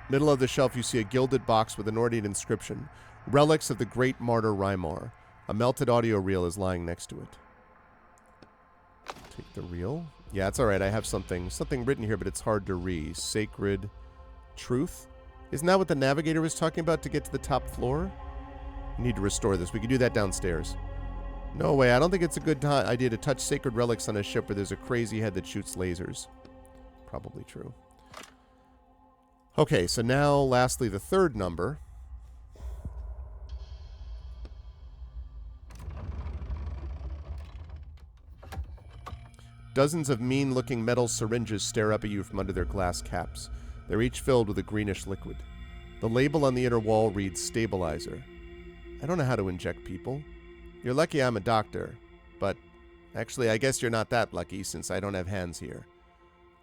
Middle of the shelf you see a gilded box with an ornate inscription. Relics of the great martyr Rymar. A melted audio reel is lying next to it. Take the reel. Yeah, it's alright. I have something written here, but it's hard to read. Sacred truth? Isn't that what the navigator was talking about to get to the top floor? We need to restore this. We can do that downstairs. No way. I don't think it's a good idea to touch sacred relics on a ship where there's a crazy head that shoots lasers. Probably true. Okay, so now, lastly, the third number. Dozens of mean-looking metal syringes stare up at you from under their glass caps. They're each filled with a greenish liquid. The label on the inner wall reads stabilizer. I don't know how to inject people. You're lucky I'm a doctor, but Actually, I guess you're not that lucky since I don't have hands here.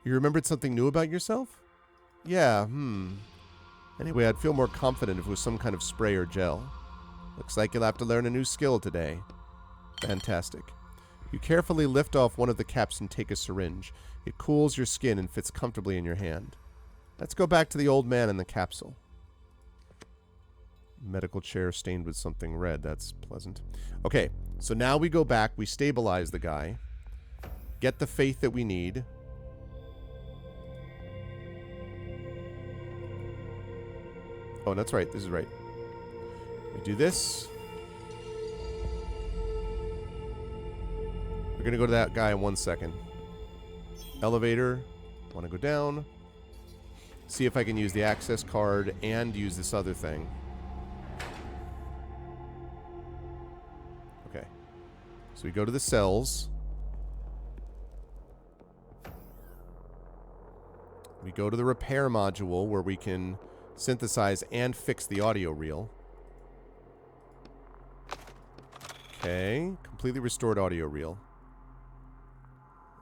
You remembered something new about yourself? Yeah, Anyway, I'd feel more confident if it was some kind of spray or gel. Looks like you'll have to learn a new skill today. Fantastic. You carefully lift off one of the caps and take a syringe. It cools your skin and fits comfortably in your hand. Let's go back to the old man in the capsule. Medical chair stained with something red. That's pleasant. Okay, so now we go back. We stabilize the guy. Get the faith that we need. Oh, that's right. This is right. We do this. We're going to go to that guy in 1 second. Elevator. Want to go down. See if I can use the access card and use this other thing. Okay. So we go to the cells. We go to the repair module where we can synthesize and fix the audio reel. Okay. Completely restored audio reel.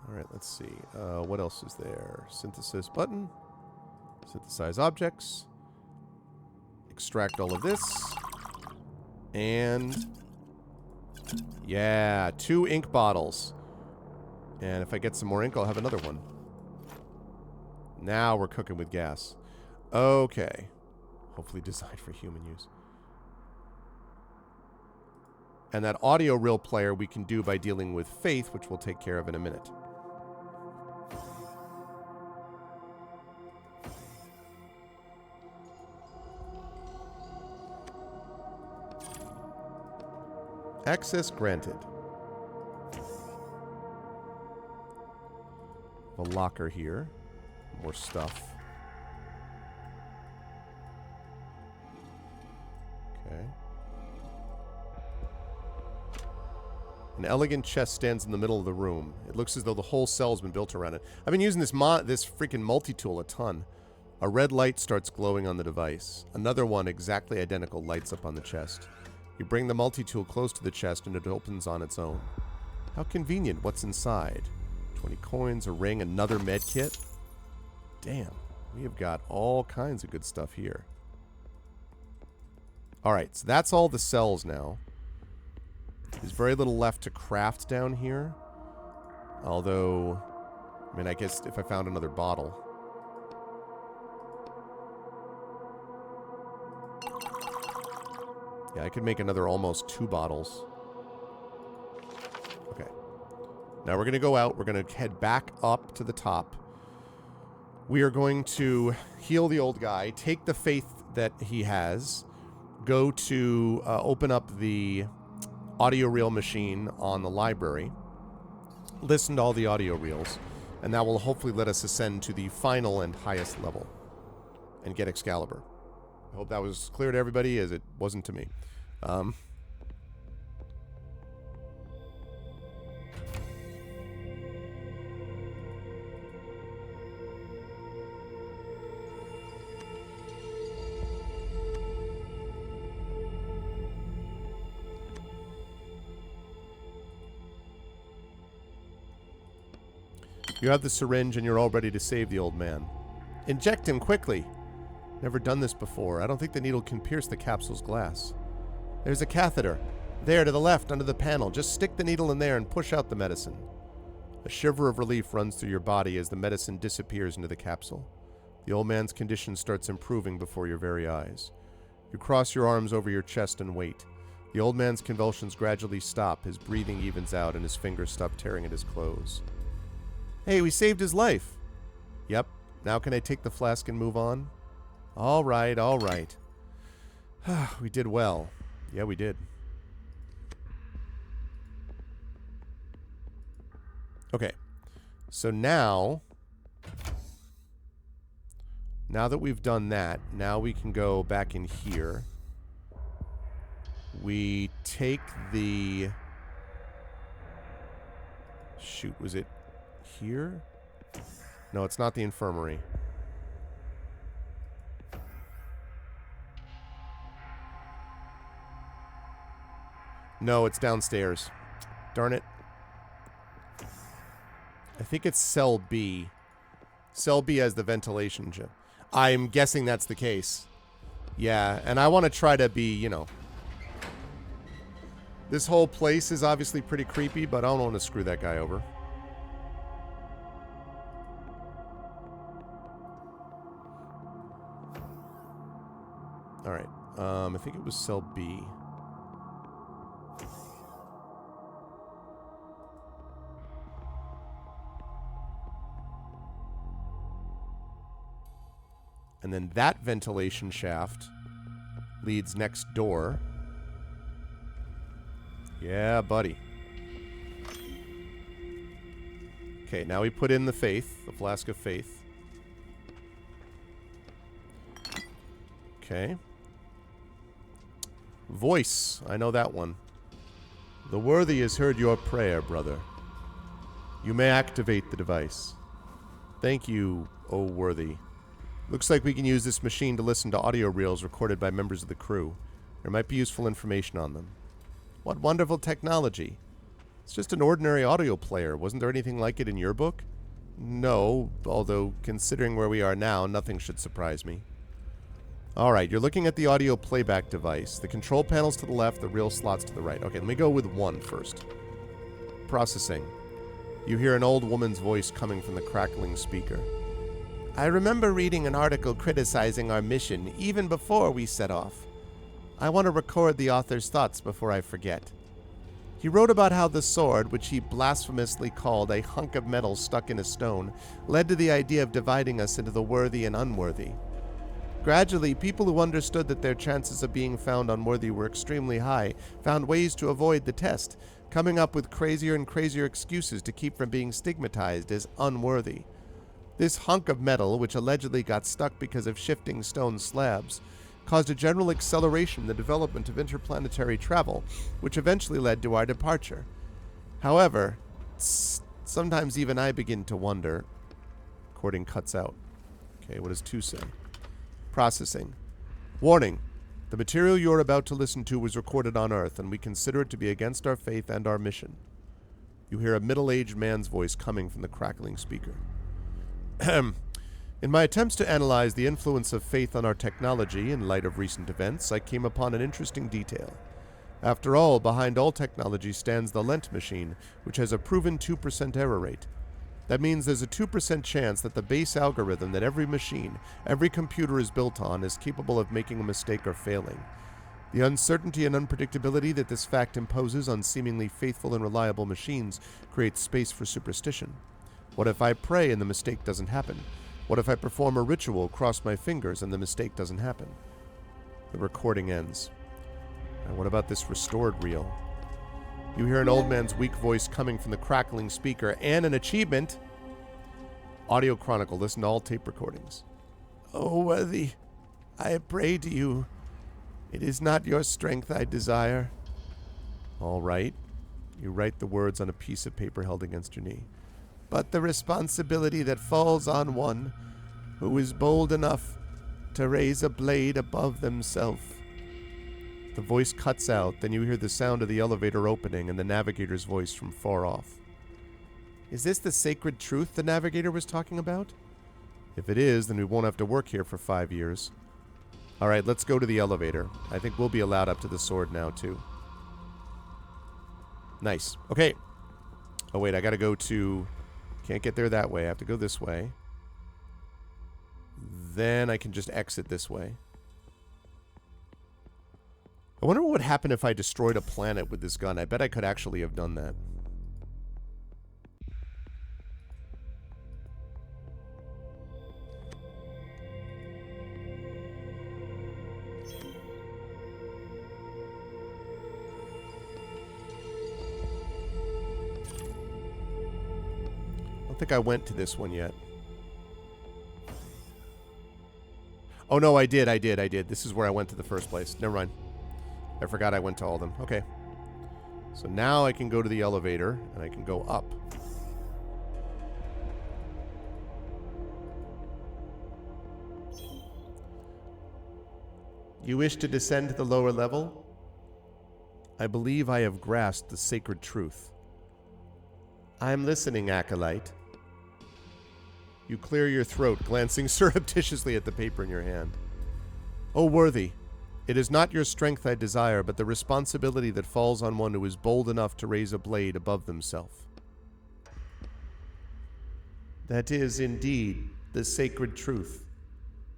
Alright, let's see. What else is there? Synthesis button. Synthesize objects. Extract all of this. And... yeah, 2 ink bottles. And if I get some more ink, I'll have another one. Now we're cooking with gas. Okay. Hopefully designed for human use. And that audio reel player we can do by dealing with Faith, which we'll take care of in a minute. Access granted. A locker here. More stuff. Okay. An elegant chest stands in the middle of the room. It looks as though the whole cell's been built around it. I've been using this freaking multi-tool a ton. A red light starts glowing on the device. Another one exactly identical lights up on the chest. You bring the multi-tool close to the chest and it opens on its own. How convenient. What's inside? 20 coins, a ring, another med kit. Damn, we have got all kinds of good stuff here. Alright, so that's all the cells now. There's very little left to craft down here. Although, I mean, I guess if I found another bottle. Yeah, I could make another almost 2 bottles. Okay. Now we're going to go out. We're going to head back up to the top. We are going to heal the old guy, take the faith that he has, go to open up the audio reel machine on the library, listen to all the audio reels, and that will hopefully let us ascend to the final and highest level and get Excalibur. I hope that was clear to everybody, as it wasn't to me. You have the syringe and you're all ready to save the old man. Inject him quickly. Never done this before. I don't think the needle can pierce the capsule's glass. There's a catheter. There, to the left, under the panel. Just stick the needle in there and push out the medicine. A shiver of relief runs through your body as the medicine disappears into the capsule. The old man's condition starts improving before your very eyes. You cross your arms over your chest and wait. The old man's convulsions gradually stop. His breathing evens out and his fingers stop tearing at his clothes. Hey, we saved his life. Yep. Now can I take the flask and move on? All right, all right. We did well. Yeah, we did. Okay. So now that we've done that, now we can go back in here. We take the... Shoot, was it here? No, it's not the infirmary. No, it's downstairs. Darn it. I think it's cell B. Cell B has the ventilation chip. I'm guessing that's the case. Yeah, and I want to try to be, you know... This whole place is obviously pretty creepy, but I don't want to screw that guy over. Alright, I think it was cell B. And then that ventilation shaft leads next door. Yeah, buddy. Okay, now we put in the faith, the flask of faith. Okay. Voice, I know that one. The worthy has heard your prayer, brother. You may activate the device. Thank you, O worthy. Looks like we can use this machine to listen to audio reels recorded by members of the crew. There might be useful information on them. What wonderful technology. It's just an ordinary audio player. Wasn't there anything like it in your book? No, although considering where we are now, nothing should surprise me. Alright, you're looking at the audio playback device. The control panel's to the left, the reel slots to the right. Okay, let me go with one first. Processing. You hear an old woman's voice coming from the crackling speaker. I remember reading an article criticizing our mission even before we set off. I want to record the author's thoughts before I forget. He wrote about how the sword, which he blasphemously called a hunk of metal stuck in a stone, led to the idea of dividing us into the worthy and unworthy. Gradually, people who understood that their chances of being found unworthy were extremely high found ways to avoid the test, coming up with crazier and crazier excuses to keep from being stigmatized as unworthy. This hunk of metal, which allegedly got stuck because of shifting stone slabs, caused a general acceleration in the development of interplanetary travel, which eventually led to our departure. However, sometimes even I begin to wonder. Recording cuts out. Okay, what does 2 say? Processing. Warning. The material you're about to listen to was recorded on Earth, and we consider it to be against our faith and our mission. You hear a middle-aged man's voice coming from the crackling speaker. In my attempts to analyze the influence of faith on our technology in light of recent events, I came upon an interesting detail. After all, behind all technology stands the Lent machine, which has a proven 2% error rate. That means there's a 2% chance that the base algorithm that every machine, every computer is built on is capable of making a mistake or failing. The uncertainty and unpredictability that this fact imposes on seemingly faithful and reliable machines creates space for superstition. What if I pray and the mistake doesn't happen? What if I perform a ritual, cross my fingers, and the mistake doesn't happen? The recording ends. And what about this restored reel? You hear an old man's weak voice coming from the crackling speaker, and an achievement. Audio Chronicle. Listen to all tape recordings. O worthy, I pray to you. It is not your strength I desire. All right. You write the words on a piece of paper held against your knee. But the responsibility that falls on one who is bold enough to raise a blade above themselves. The voice cuts out, then you hear the sound of the elevator opening and the navigator's voice from far off. Is this the sacred truth the navigator was talking about? If it is, then we won't have to work here for 5 years. Alright, let's go to the elevator. I think we'll be allowed up to the sword now, too. Nice. Okay. Oh, wait, I gotta go to... Can't get there that way. I have to go this way. Then I can just exit this way. I wonder what would happen if I destroyed a planet with this gun. I bet I could actually have done that. I don't think I went to this one yet. Oh no, I did. This is where I went to the first place. Never mind. I forgot I went to all of them. Okay. So now I can go to the elevator, and I can go up. You wish to descend to the lower level? I believe I have grasped the sacred truth. I am listening, Acolyte. You clear your throat, glancing surreptitiously at the paper in your hand. O worthy, it is not your strength I desire, but the responsibility that falls on one who is bold enough to raise a blade above themselves. That is indeed the sacred truth.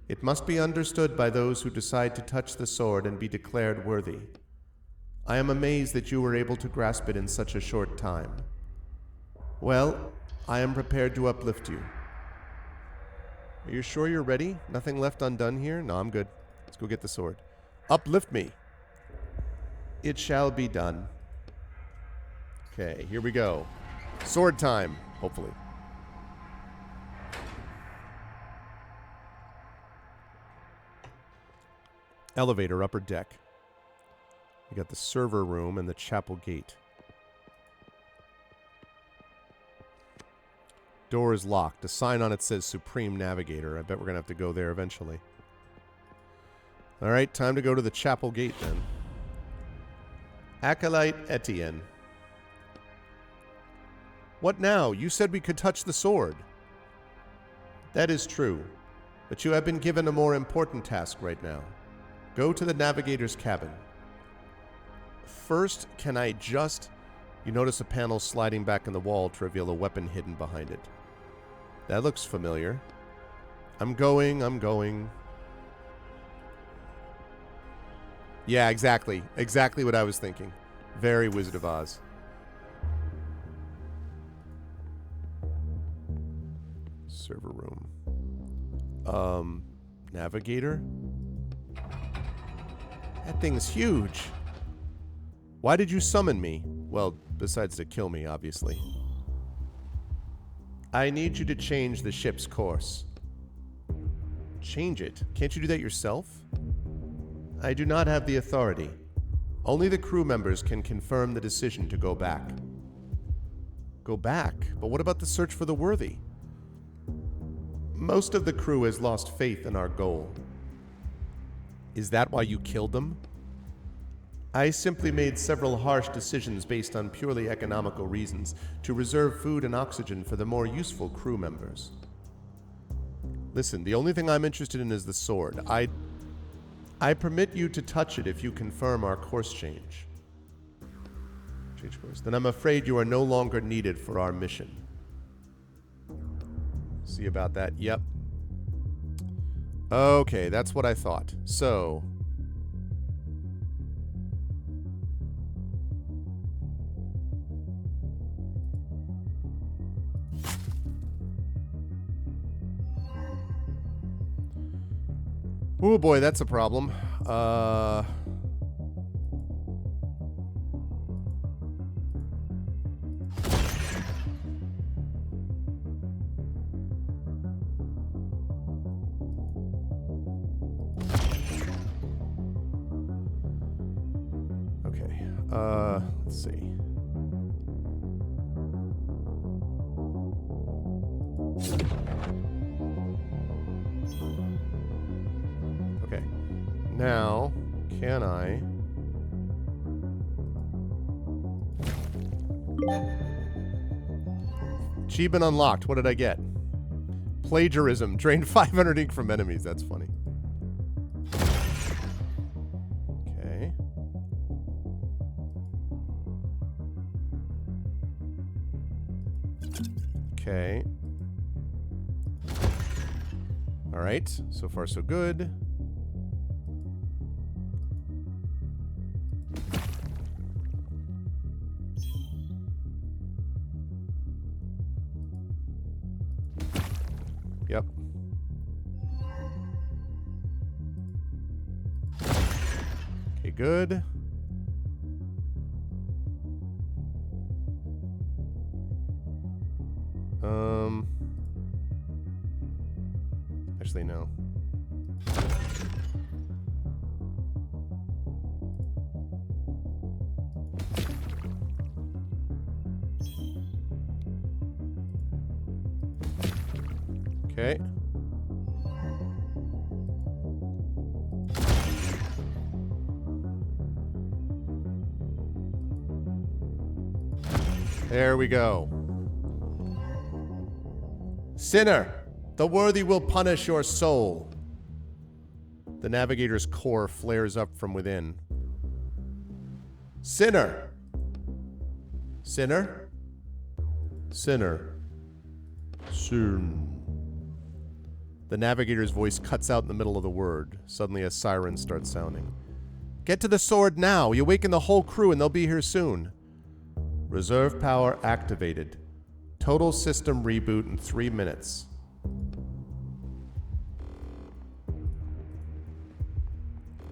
It must be understood by those who decide to touch the sword and be declared worthy. I am amazed that you were able to grasp it in such a short time. Well, I am prepared to uplift you. Are you sure you're ready? Nothing left undone here? No, I'm good. Let's go get the sword. Uplift me. It shall be done. Okay, here we go. Sword time, hopefully. Elevator, upper deck. We got the server room and the chapel gate. Door is locked. A sign on it says Supreme Navigator. I bet we're going to have to go there eventually. All right, time to go to the chapel gate then. Acolyte Etienne. What now? You said we could touch the sword. That is true, but you have been given a more important task right now. Go to the navigator's cabin. First, can I just... You notice a panel sliding back in the wall to reveal a weapon hidden behind it. That looks familiar. I'm going. Yeah, exactly. Exactly what I was thinking. Very Wizard of Oz. Server room. Navigator? That thing's huge. Why did you summon me? Well, besides to kill me, obviously. I need you to change the ship's course. Change it? Can't you do that yourself? I do not have the authority. Only the crew members can confirm the decision to go back. Go back? But what about the search for the worthy? Most of the crew has lost faith in our goal. Is that why you killed them? I simply made several harsh decisions based on purely economical reasons to reserve food and oxygen for the more useful crew members. Listen, the only thing I'm interested in is the sword. I permit you to touch it if you confirm our course change. Change course. Then I'm afraid you are no longer needed for our mission. See about that? Yep. Okay, that's what I thought. So... Oh boy, that's a problem. Okay. Let's see. Okay. Now, can I... Achievement unlocked. What did I get? Plagiarism. Drained 500 ink from enemies. That's funny. Okay. Okay. All right. So far, so good. Yep. Okay, good. Actually, no. Okay. There we go. Sinner, The worthy will punish your soul. The navigator's core flares up from within. Sinner. Sinner. Sinner. Sin. The navigator's voice cuts out in the middle of the word. Suddenly a siren starts sounding. Get to the sword now. You awaken the whole crew and they'll be here soon. Reserve power activated. Total system reboot in 3 minutes.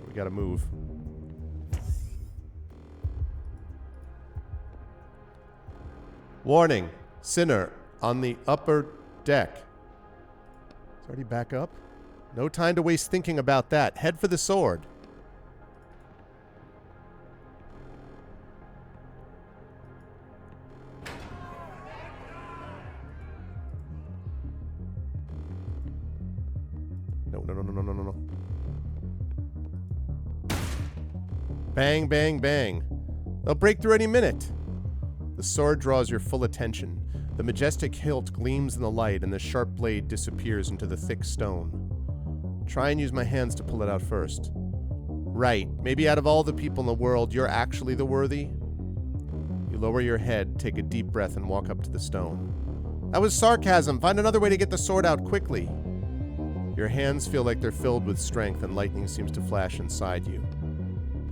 We gotta move. Warning. Sinner on the upper deck. It's already back up. No time to waste thinking about that. Head for the sword. No. Bang, bang, bang. They'll break through any minute. The sword draws your full attention. The majestic hilt gleams in the light, and the sharp blade disappears into the thick stone. Try and use my hands to pull it out first. Right. Maybe out of all the people in the world, you're actually the worthy? You lower your head, take a deep breath, and walk up to the stone. That was sarcasm. Find another way to get the sword out quickly. Your hands feel like they're filled with strength, and lightning seems to flash inside you.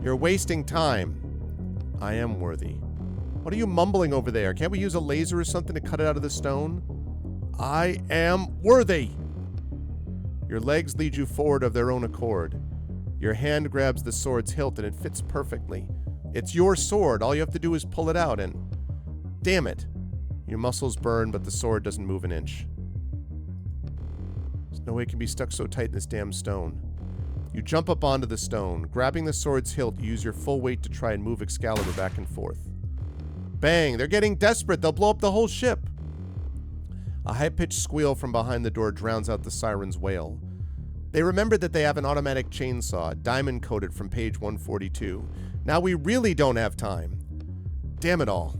You're wasting time. I am worthy. What are you mumbling over there? Can't we use a laser or something to cut it out of the stone? I am worthy. Your legs lead you forward of their own accord. Your hand grabs the sword's hilt and it fits perfectly. It's your sword. All you have to do is pull it out and... Damn it. Your muscles burn, but the sword doesn't move an inch. There's no way it can be stuck so tight in this damn stone. You jump up onto the stone. Grabbing the sword's hilt, you use your full weight to try and move Excalibur back and forth. Bang! They're getting desperate. They'll blow up the whole ship. A high-pitched squeal from behind the door drowns out the siren's wail. They remember that they have an automatic chainsaw, diamond-coated from page 142. Now we really don't have time. Damn it all.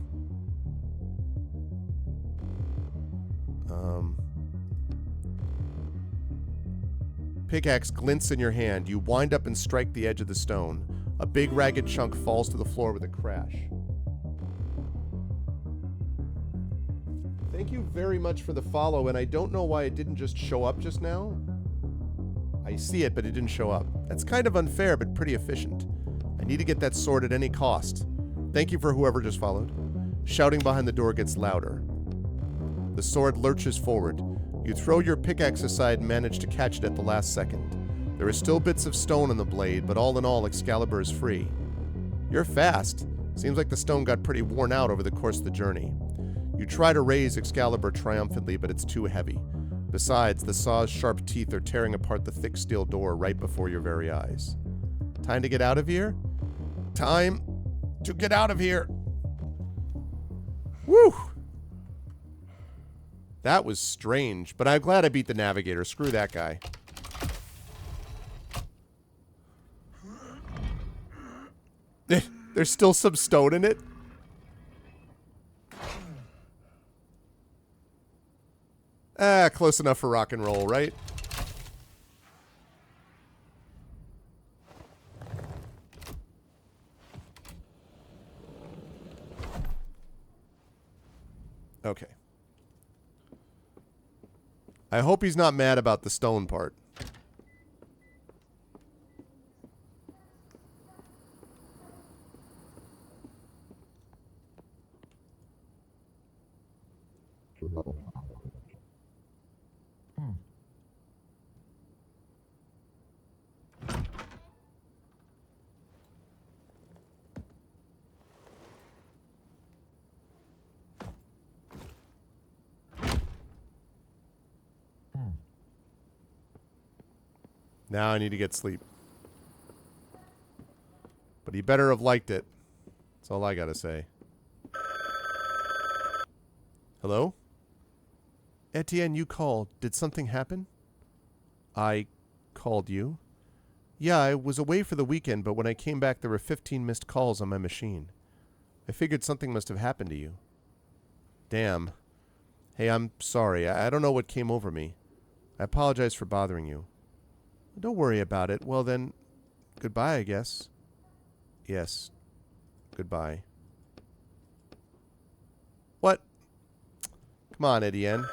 Pickaxe glints in your hand. You wind up and strike the edge of the stone. A big ragged chunk falls to the floor with a crash. Thank you very much for the follow, and I don't know why it didn't just show up just now. I see it, but it didn't show up. That's kind of unfair, but pretty efficient. I need to get that sword at any cost. Thank you for whoever just followed. Shouting behind the door gets louder. The sword lurches forward. You throw your pickaxe aside and manage to catch it at the last second. There are still bits of stone on the blade, but all in all, Excalibur is free. You're fast. Seems like the stone got pretty worn out over the course of the journey. You try to raise Excalibur triumphantly, but it's too heavy. Besides, the saw's sharp teeth are tearing apart the thick steel door right before your very eyes. Time to get out of here? Time to get out of here! Woo! That was strange, but I'm glad I beat the navigator. Screw that guy. There's still some stone in it? Close enough for rock and roll, right? Okay. I hope he's not mad about the stone part. Now I need to get sleep. But he better have liked it. That's all I gotta say. Hello? Etienne, you called. Did something happen? I called you? Yeah, I was away for the weekend, but when I came back there were 15 missed calls on my machine. I figured something must have happened to you. Damn. Hey, I'm sorry. I don't know what came over me. I apologize for bothering you. Don't worry about it. Well then, goodbye, I guess. Yes. Goodbye. What? Come on, Etienne.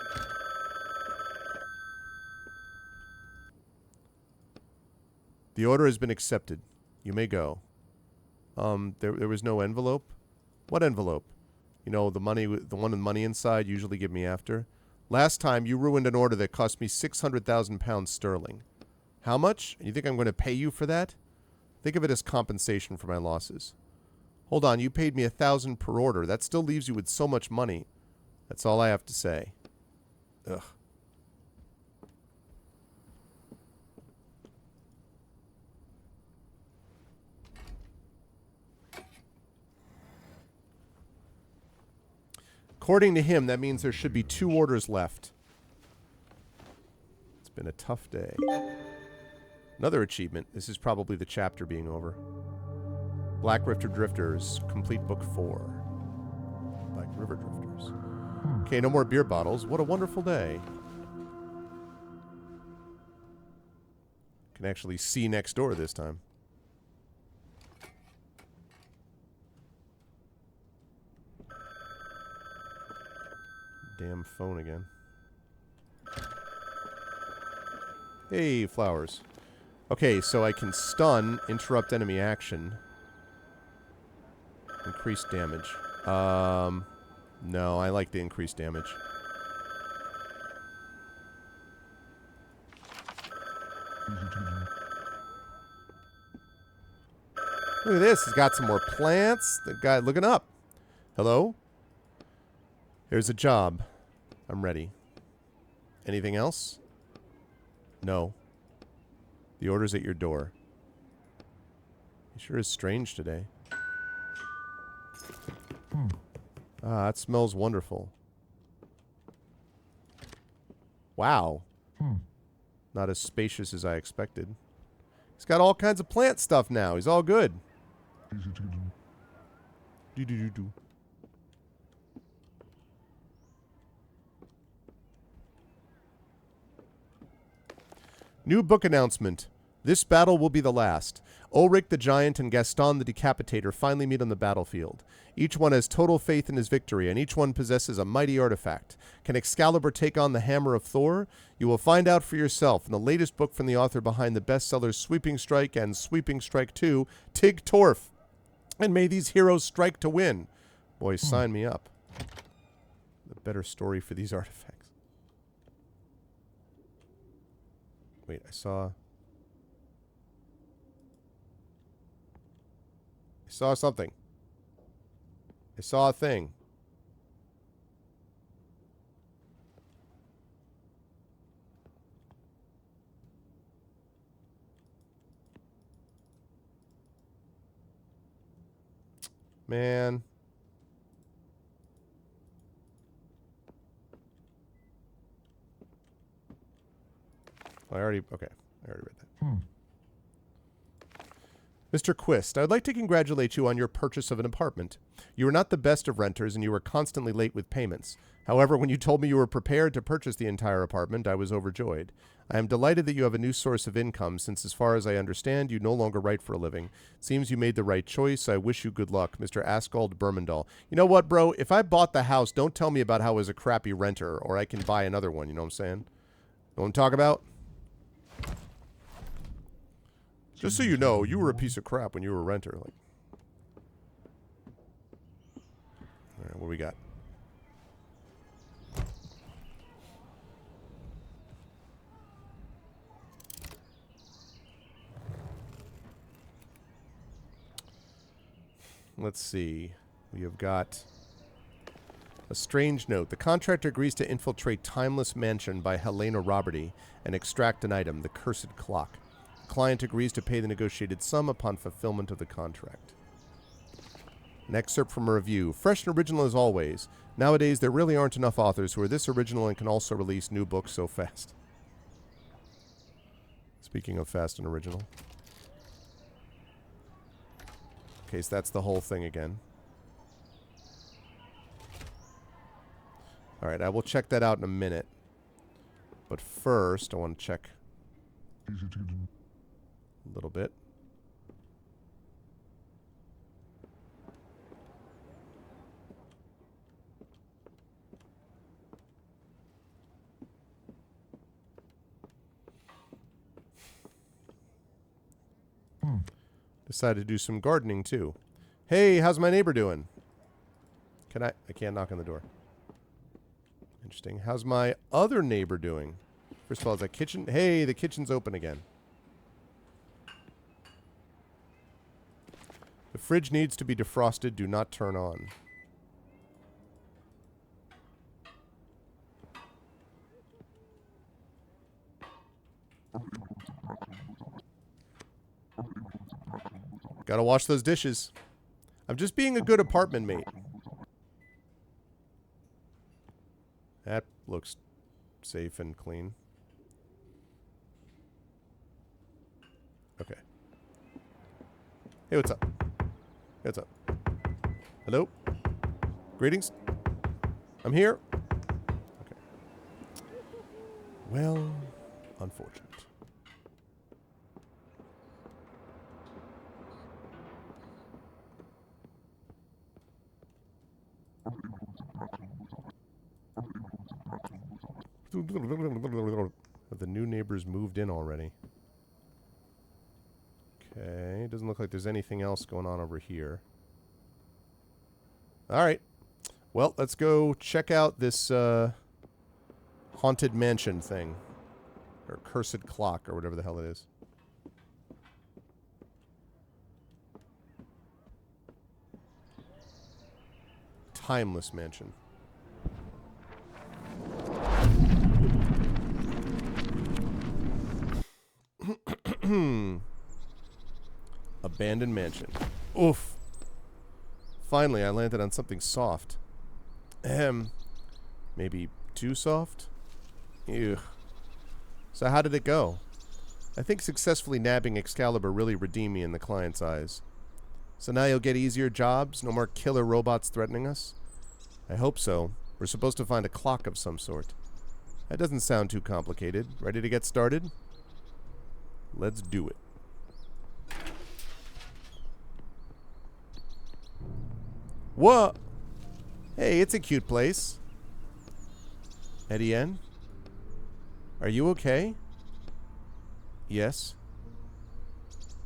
The order has been accepted. You may go. There was no envelope? What envelope? You know, the money, the one with money inside, usually give me after. Last time, you ruined an order that cost me 600,000 pounds sterling. How much? And you think I'm going to pay you for that? Think of it as compensation for my losses. Hold on, you paid me 1,000 per order. That still leaves you with so much money. That's all I have to say. Ugh. According to him, that means there should be 2 orders left. It's been a tough day. Another achievement. This is probably the chapter being over. Black River Drifters, complete book 4. Black River Drifters. Okay, no more beer bottles. What a wonderful day. Can actually see next door this time. Damn phone again. Hey, flowers. Okay, so I can stun, interrupt enemy action. Increase damage. No, I like the increased damage. Look at this. He's got some more plants. The guy looking up. Hello? Here's a job. I'm ready. Anything else? No. The order's at your door. He sure is strange today. Ah, that smells wonderful. Wow. Not as spacious as I expected. He's got all kinds of plant stuff now. He's all good. Do-do-do-do. New book announcement. This battle will be the last. Ulrich the Giant and Gaston the Decapitator finally meet on the battlefield. Each one has total faith in his victory, and each one possesses a mighty artifact. Can Excalibur take on the Hammer of Thor? You will find out for yourself in the latest book from the author behind the bestsellers Sweeping Strike and Sweeping Strike 2, Tig Torf. And may these heroes strike to win. Boys, sign me up. The better story for these artifacts. Wait, I saw something. I saw a thing. Man. I already read that. Mr. Quist, I would like to congratulate you on your purchase of an apartment. You are not the best of renters, and you were constantly late with payments. However, when you told me you were prepared to purchase the entire apartment, I was overjoyed. I am delighted that you have a new source of income, since as far as I understand, you no longer write for a living. Seems you made the right choice. I wish you good luck, Mr. Askald Bermendal. You know what, bro? If I bought the house, don't tell me about how I was a crappy renter, or I can buy another one, you know what I'm saying? You know what I'm talking about? Just so you know, you were a piece of crap when you were a renter. Like, all right, what do we got? Let's see. We have got a strange note. The contractor agrees to infiltrate Timeless Mansion by Helena Roberty and extract an item, the Cursed Clock. Client agrees to pay the negotiated sum upon fulfillment of the contract. An excerpt from a review. Fresh and original as always. Nowadays, there really aren't enough authors who are this original and can also release new books so fast. Speaking of fast and original. Okay, so that's the whole thing again. Alright, I will check that out in a minute. But first, I want to check Easy to get in. a little bit. Decided to do some gardening too. Hey, how's my neighbor doing? I can't knock on the door. Interesting. How's my other neighbor doing? First of all, is that kitchen? Hey, the kitchen's open again. The fridge needs to be defrosted. Do not turn on. Gotta wash those dishes. I'm just being a good apartment mate. That looks safe and clean. Okay. Hey, what's up? Hey, what's up? Hello? Greetings? I'm here? Okay. Well, unfortunate. The new neighbors moved in already. Okay, doesn't look like there's anything else going on over here. Alright. Well, let's go check out this haunted mansion thing. Or cursed clock, or whatever the hell it is. Timeless mansion. Abandoned mansion. Oof. Finally, I landed on something soft. Maybe too soft? Ew. So how did it go? I think successfully nabbing Excalibur really redeemed me in the client's eyes. So now you'll get easier jobs? No more killer robots threatening us? I hope so. We're supposed to find a clock of some sort. That doesn't sound too complicated. Ready to get started? Let's do it. What? Hey, it's a cute place. Etienne? Are you okay? Yes.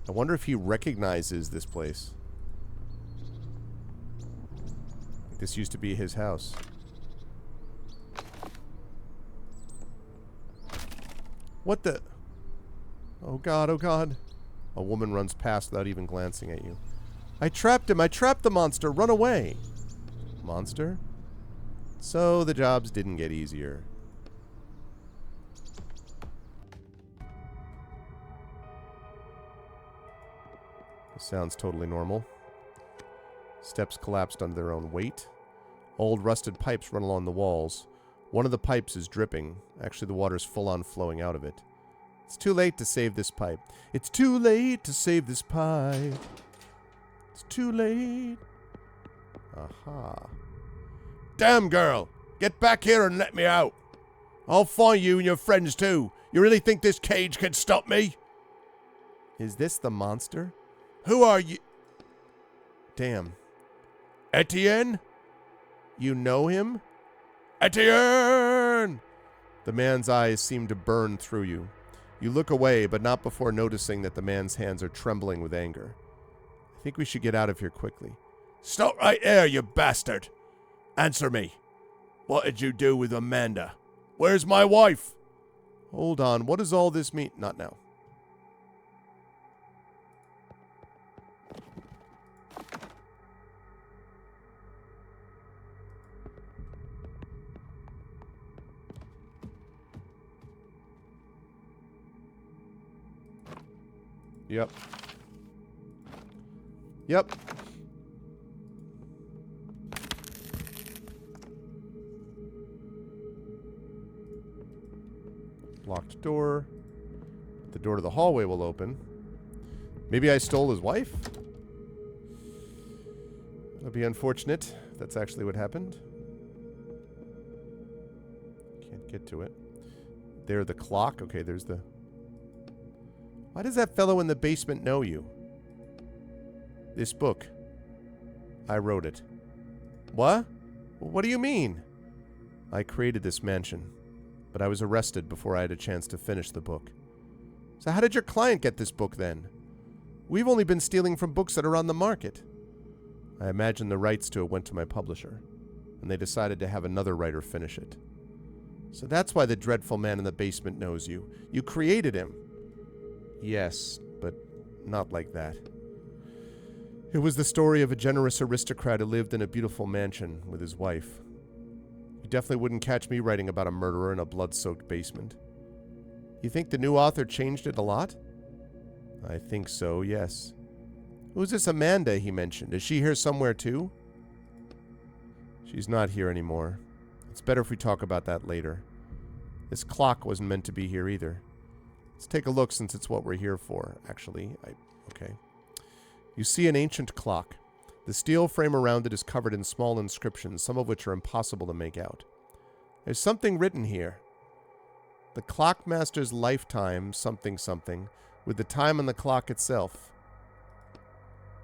I wonder if he recognizes this place. This used to be his house. What the? Oh god, oh god. A woman runs past without even glancing at you. I trapped him! I trapped the monster! Run away! Monster? So the jobs didn't get easier. This sounds totally normal. Steps collapsed under their own weight. Old rusted pipes run along the walls. One of the pipes is dripping. Actually, the water's full on flowing out of it. It's too late to save this pipe. It's too late to save this pipe. It's too late. Aha. Damn, girl! Get back here and let me out! I'll find you and your friends too. You really think this cage can stop me? Is this the monster? Who are you? Damn. Etienne? You know him? Etienne! The man's eyes seem to burn through you. You look away, but not before noticing that the man's hands are trembling with anger. I think we should get out of here quickly. Stop right there, you bastard! Answer me. What did you do with Amanda? Where's my wife? Hold on, what does all this mean? Not now. Yep. Yep. Locked door. The door to the hallway will open. Maybe I stole his wife? That'll be unfortunate if that's actually what happened. Can't get to it. There, the clock. Okay, there's the... Why does that fellow in the basement know you? This book. I wrote it. What? What do you mean? I created this mansion, but I was arrested before I had a chance to finish the book. So how did your client get this book then? We've only been stealing from books that are on the market. I imagine the rights to it went to my publisher, and they decided to have another writer finish it. So that's why the dreadful man in the basement knows you. You created him. Yes, but not like that. It was the story of a generous aristocrat who lived in a beautiful mansion with his wife. You definitely wouldn't catch me writing about a murderer in a blood-soaked basement. You think the new author changed it a lot? I think so, yes. Who's this Amanda he mentioned? Is she here somewhere too? She's not here anymore. It's better if we talk about that later. This clock wasn't meant to be here either. Let's take a look since it's what we're here for. Actually, okay. You see an ancient clock. The steel frame around it is covered in small inscriptions, some of which are impossible to make out. There's something written here. The clockmaster's lifetime, something something, with the time on the clock itself.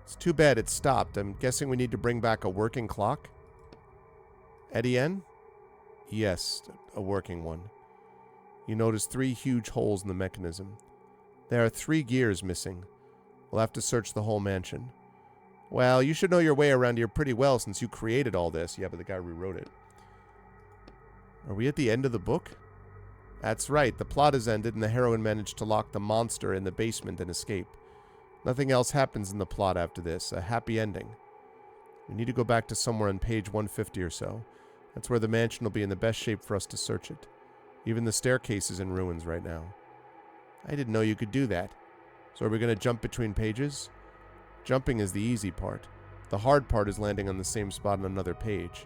It's too bad it stopped. I'm guessing we need to bring back a working clock? Etienne? Yes, a working one. You notice 3 huge holes in the mechanism. There are 3 gears missing. We'll have to search the whole mansion. Well, you should know your way around here pretty well since you created all this. Yeah, but the guy rewrote it. Are we at the end of the book? That's right. The plot has ended and the heroine managed to lock the monster in the basement and escape. Nothing else happens in the plot after this. A happy ending. We need to go back to somewhere on page 150 or so. That's where the mansion will be in the best shape for us to search it. Even the staircase is in ruins right now. I didn't know you could do that. So are we going to jump between pages? Jumping is the easy part. The hard part is landing on the same spot on another page.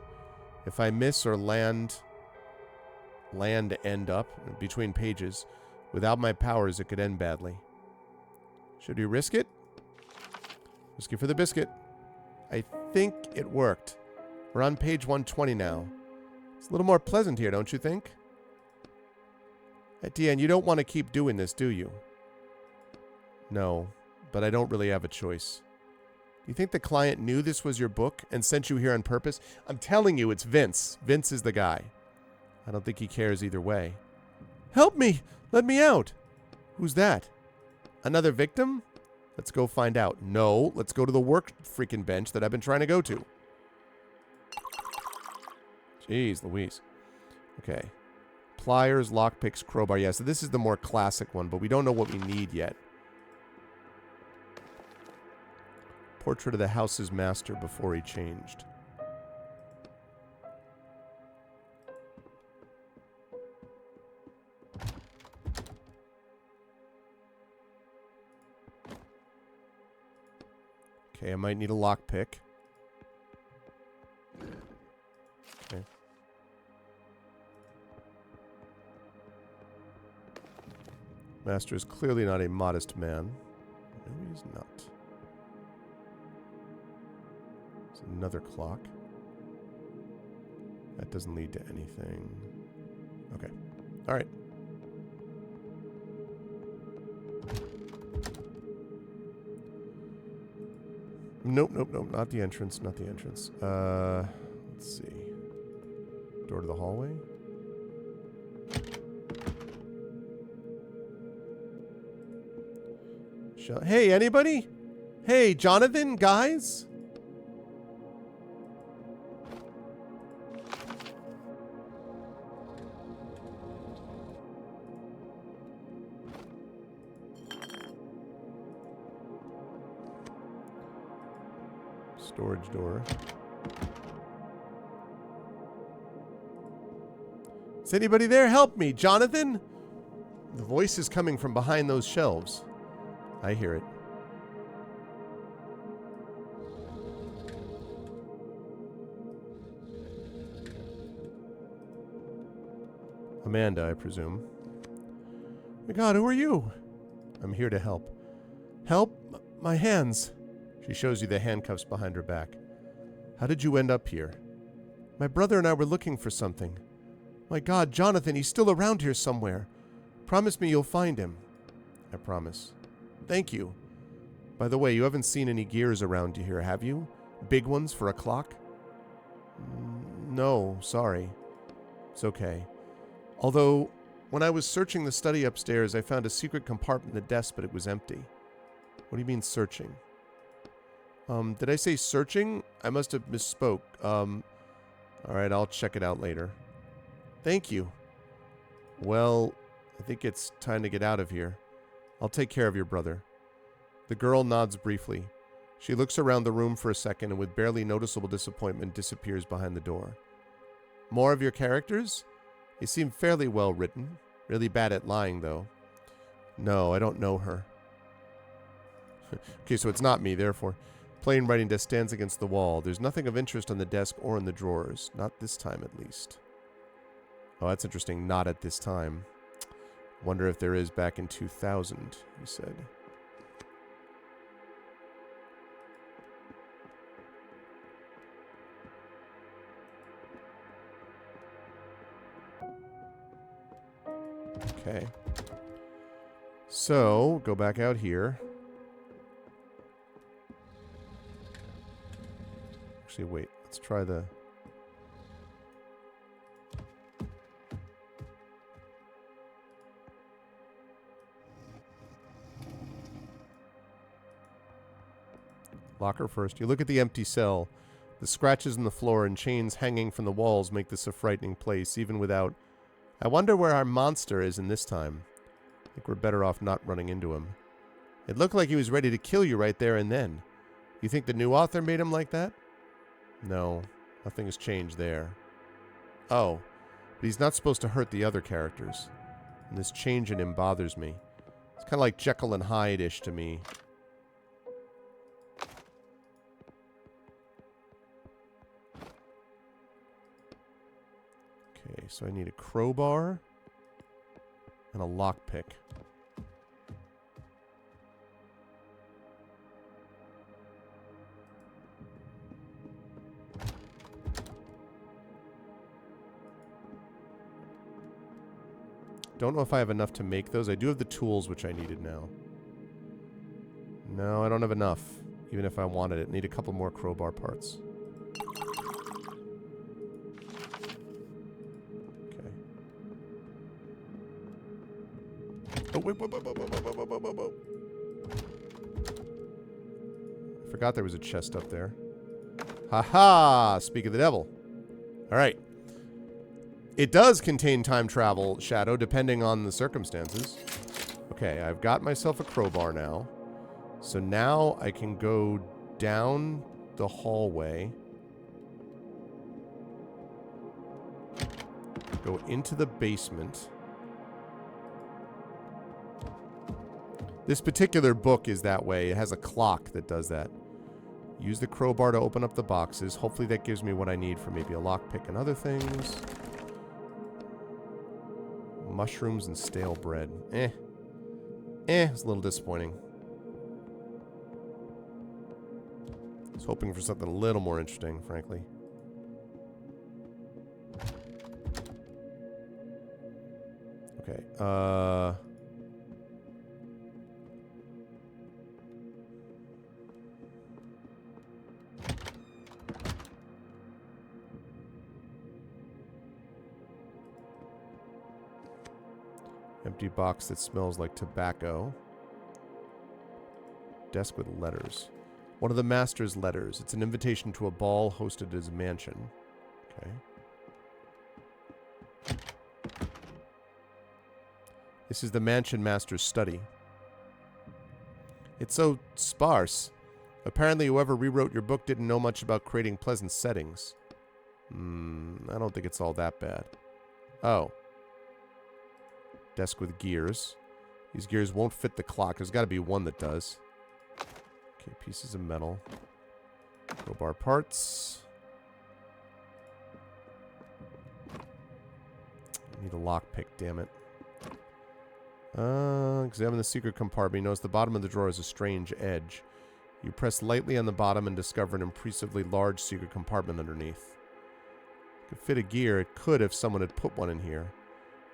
If I miss or end up between pages, without my powers it could end badly. Should we risk it? Risk it for the biscuit. I think it worked. We're on page 120 now. It's a little more pleasant here, don't you think? Etienne, you don't want to keep doing this, do you? No, but I don't really have a choice. Do you think the client knew this was your book and sent you here on purpose? I'm telling you, it's Vince. Vince is the guy. I don't think he cares either way. Help me! Let me out! Who's that? Another victim? Let's go find out. No, let's go to the work freaking bench that I've been trying to go to. Jeez Louise. Okay. Pliers, lockpicks, crowbar. Yeah, so this is the more classic one, but we don't know what we need yet. Portrait of the house's master before he changed. Okay, I might need a lockpick. Okay. Master is clearly not a modest man. No, he's not. There's another clock. That doesn't lead to anything. Okay. All right. Nope, nope, nope. Not the entrance. Not the entrance. Let's see. Door to the hallway. Hey, anybody? Hey, Jonathan, guys? Storage door. Is anybody there? Help me, Jonathan! The voice is coming from behind those shelves. I hear it. Amanda, I presume. My God, who are you? I'm here to help. Help? My hands. She shows you the handcuffs behind her back. How did you end up here? My brother and I were looking for something. My God, Jonathan, he's still around here somewhere. Promise me you'll find him. I promise. Thank you. By the way, you haven't seen any gears around here, have you? Big ones for a clock? No, sorry. It's okay. Although, when I was searching the study upstairs, I found a secret compartment in the desk, but it was empty. What do you mean searching? Did I say searching? I must have misspoke. Alright, I'll check it out later. Thank you. Well, I think it's time to get out of here. I'll take care of your brother. The girl nods briefly. She looks around the room for a second and with barely noticeable disappointment disappears behind the door. More of your characters? They seem fairly well written. Really bad at lying, though. No, I don't know her. Okay, so it's not me, therefore. Plain writing desk stands against the wall. There's nothing of interest on the desk or in the drawers. Not this time, at least. Oh, that's interesting. Not at this time. Wonder if there is back in 2000, he said. Okay. So, go back out here. Actually, wait. Let's try the... Locker first. You look at the empty cell. The scratches in the floor and chains hanging from the walls make this a frightening place, even without... I wonder where our monster is in this time. I think we're better off not running into him. It looked like he was ready to kill you right there and then. You think the new author made him like that? No, nothing has changed there. Oh, but he's not supposed to hurt the other characters. And this change in him bothers me. It's kind of like Jekyll and Hyde-ish to me. Okay, so I need a crowbar and a lockpick. Don't know if I have enough to make those. I do have the tools, which I needed now. No, I don't have enough, even if I wanted it. Need a couple more crowbar parts. Oh, wait. I forgot there was a chest up there. Ha-ha! Speak of the devil. Alright. It does contain time travel, Shadow, depending on the circumstances. Okay, I've got myself a crowbar now. So now I can go down the hallway. Go into the basement. This particular book is that way. It has a clock that does that. Use the crowbar to open up the boxes. Hopefully that gives me what I need for maybe a lockpick and other things. Mushrooms and stale bread. It's a little disappointing. I was hoping for something a little more interesting, frankly. Okay, empty box that smells like tobacco. Desk with letters. One of the master's letters. It's an invitation to a ball hosted at his mansion. Okay. This is the mansion master's study. It's so sparse. Apparently whoever rewrote your book didn't know much about creating pleasant settings. I don't think it's all that bad. Oh. Desk with gears. These gears won't fit the clock. There's got to be one that does. Okay, pieces of metal. Crowbar parts. I need a lockpick, damn it. Examine the secret compartment. You notice the bottom of the drawer has a strange edge. You press lightly on the bottom and discover an impressively large secret compartment underneath. Could fit a gear. It could if someone had put one in here.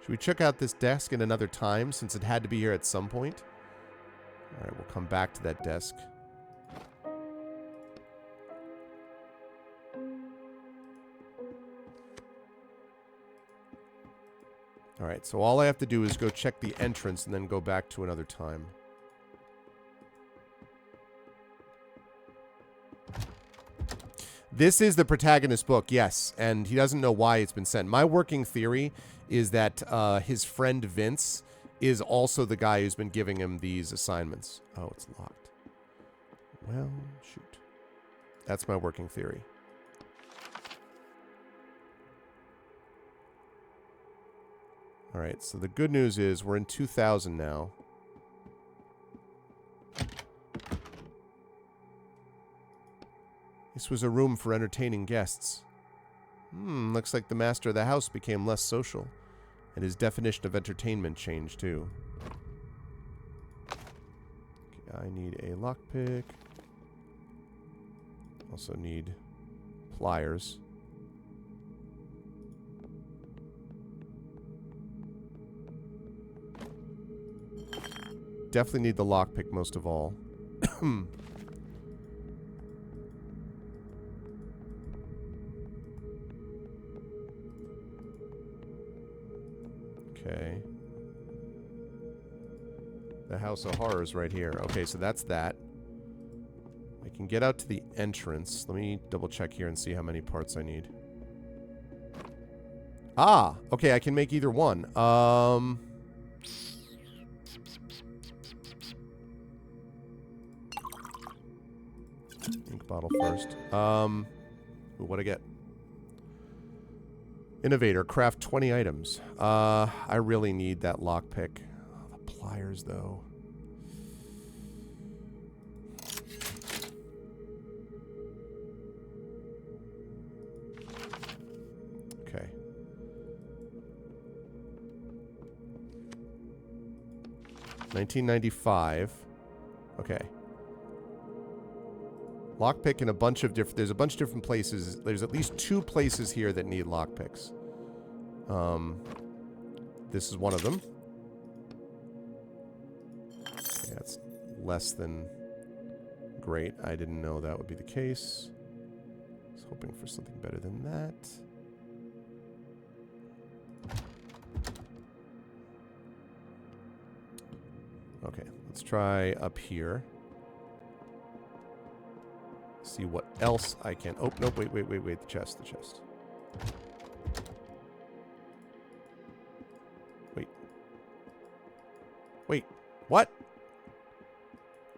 Should we check out this desk in another time since it had to be here at some point? All right, we'll come back to that desk. All right, so all I have to do is go check the entrance and then go back to another time. This is the protagonist's book, yes, and he doesn't know why it's been sent. My working theory is that his friend Vince is also the guy who's been giving him these assignments. Oh, it's locked. Well, shoot. That's my working theory. All right, so the good news is we're in 2000 now. This was a room for entertaining guests. Looks like the master of the house became less social, and his definition of entertainment changed too. Okay, I need a lockpick. Also need pliers. Definitely need the lockpick most of all. Okay. The House of Horrors right here. Okay, so that's that. I can get out to the entrance. Let me double check here and see how many parts I need. Ah! Okay, I can make either one. Ink bottle first. What'd I get? Innovator, craft 20 items. I really need that lockpick. Oh, the pliers, though. Okay. $19.95. Okay. Lockpick in a bunch of different... There's a bunch of different places. There's at least 2 places here that need lockpicks. This is one of them. Okay, that's less than great. I didn't know that would be the case. I was hoping for something better than that. Okay, let's try up here. See what else I can... Oh, no, wait. The chest. Wait, what?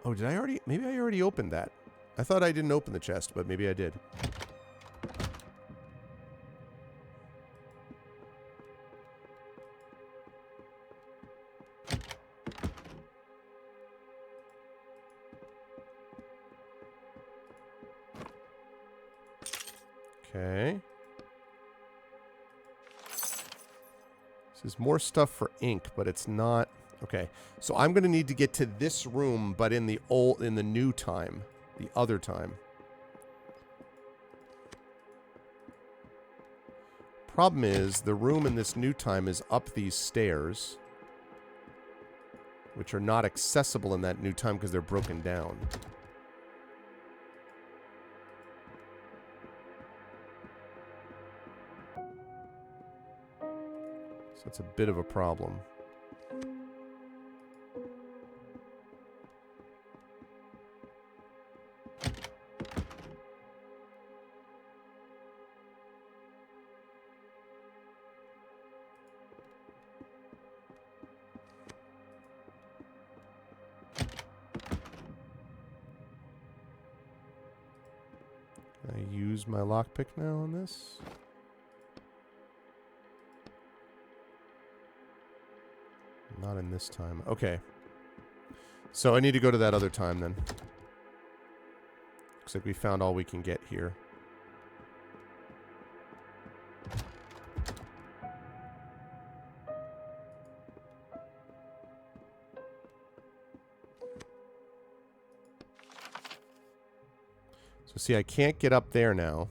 Oh, did I already... Maybe I already opened that. I thought I didn't open the chest, but maybe I did. Okay. This is more stuff for ink, but it's not... Okay. So I'm going to need to get to this room, but in the new time. The other time. Problem is, the room in this new time is up these stairs, which are not accessible in that new time because they're broken down. So it's a bit of a problem. Can I use my lockpick now on this? Not in this time. Okay. So I need to go to that other time then. Looks like we found all we can get here. So see, I can't get up there now.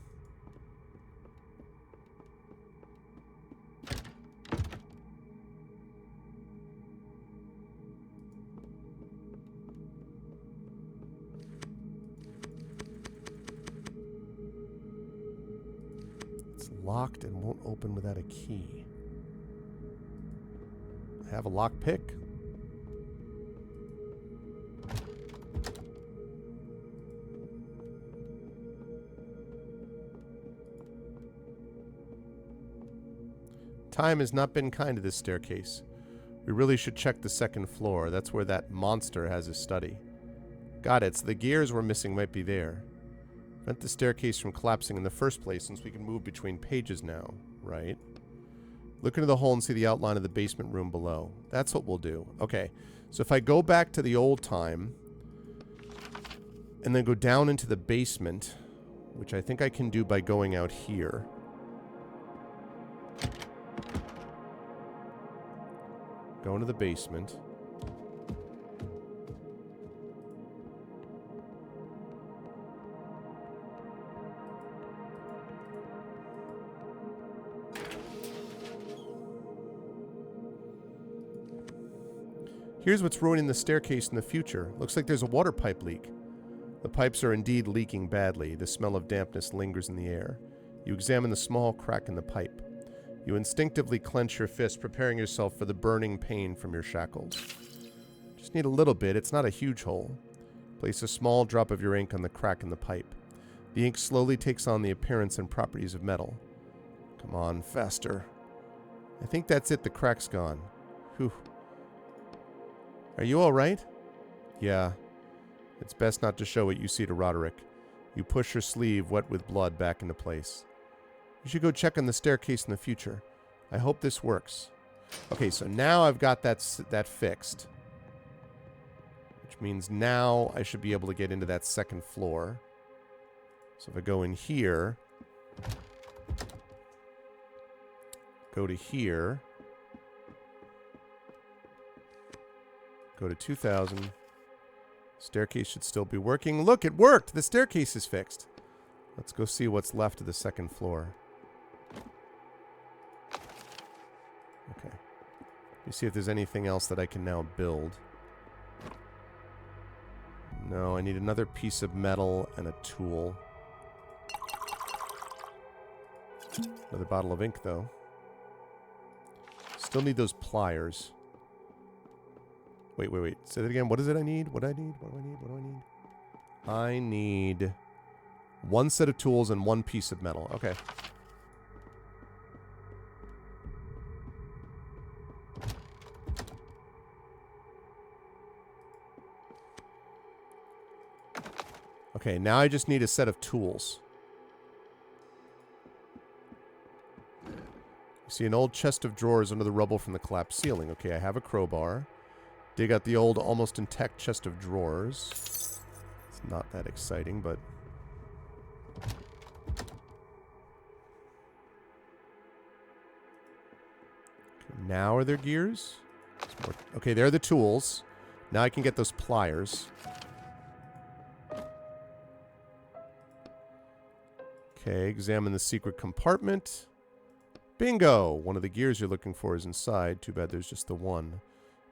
Locked and won't open without a key. I have a lock pick. Time has not been kind to this staircase. We really should check the second floor. That's where that monster has his study. Got it. So the gears we're missing might be there. Prevent the staircase from collapsing in the first place since we can move between pages now, right? Look into the hole and see the outline of the basement room below. That's what we'll do. Okay. So if I go back to the old time and then go down into the basement, which I think I can do by going out here. Go into the basement. Here's what's ruining the staircase in the future. Looks like there's a water pipe leak. The pipes are indeed leaking badly. The smell of dampness lingers in the air. You examine the small crack in the pipe. You instinctively clench your fist, preparing yourself for the burning pain from your shackles. Just need a little bit. It's not a huge hole. Place a small drop of your ink on the crack in the pipe. The ink slowly takes on the appearance and properties of metal. Come on, faster. I think that's it. The crack's gone. Whew. Are you all right? Yeah. It's best not to show what you see to Roderick. You push your sleeve, wet with blood, back into place. You should go check on the staircase in the future. I hope this works. Okay, so now I've got that fixed. Which means now I should be able to get into that second floor. So if I go in here, go to here, go to 2000. Staircase should still be working. Look, it worked! The staircase is fixed. Let's go see what's left of the second floor. Okay. Let me see if there's anything else that I can now build. No, I need another piece of metal and a tool. Another bottle of ink, though. Still need those pliers. Wait. Say that again. What is it I need? What do I need? What do I need? What do I need? I need one set of tools and one piece of metal. Okay. Okay, now I just need a set of tools. You see an old chest of drawers under the rubble from the collapsed ceiling. Okay, I have a crowbar. Dig out the old, almost intact chest of drawers. It's not that exciting, but... Okay, now are there gears? Okay, there are the tools. Now I can get those pliers. Okay, examine the secret compartment. Bingo! One of the gears you're looking for is inside. Too bad there's just the one.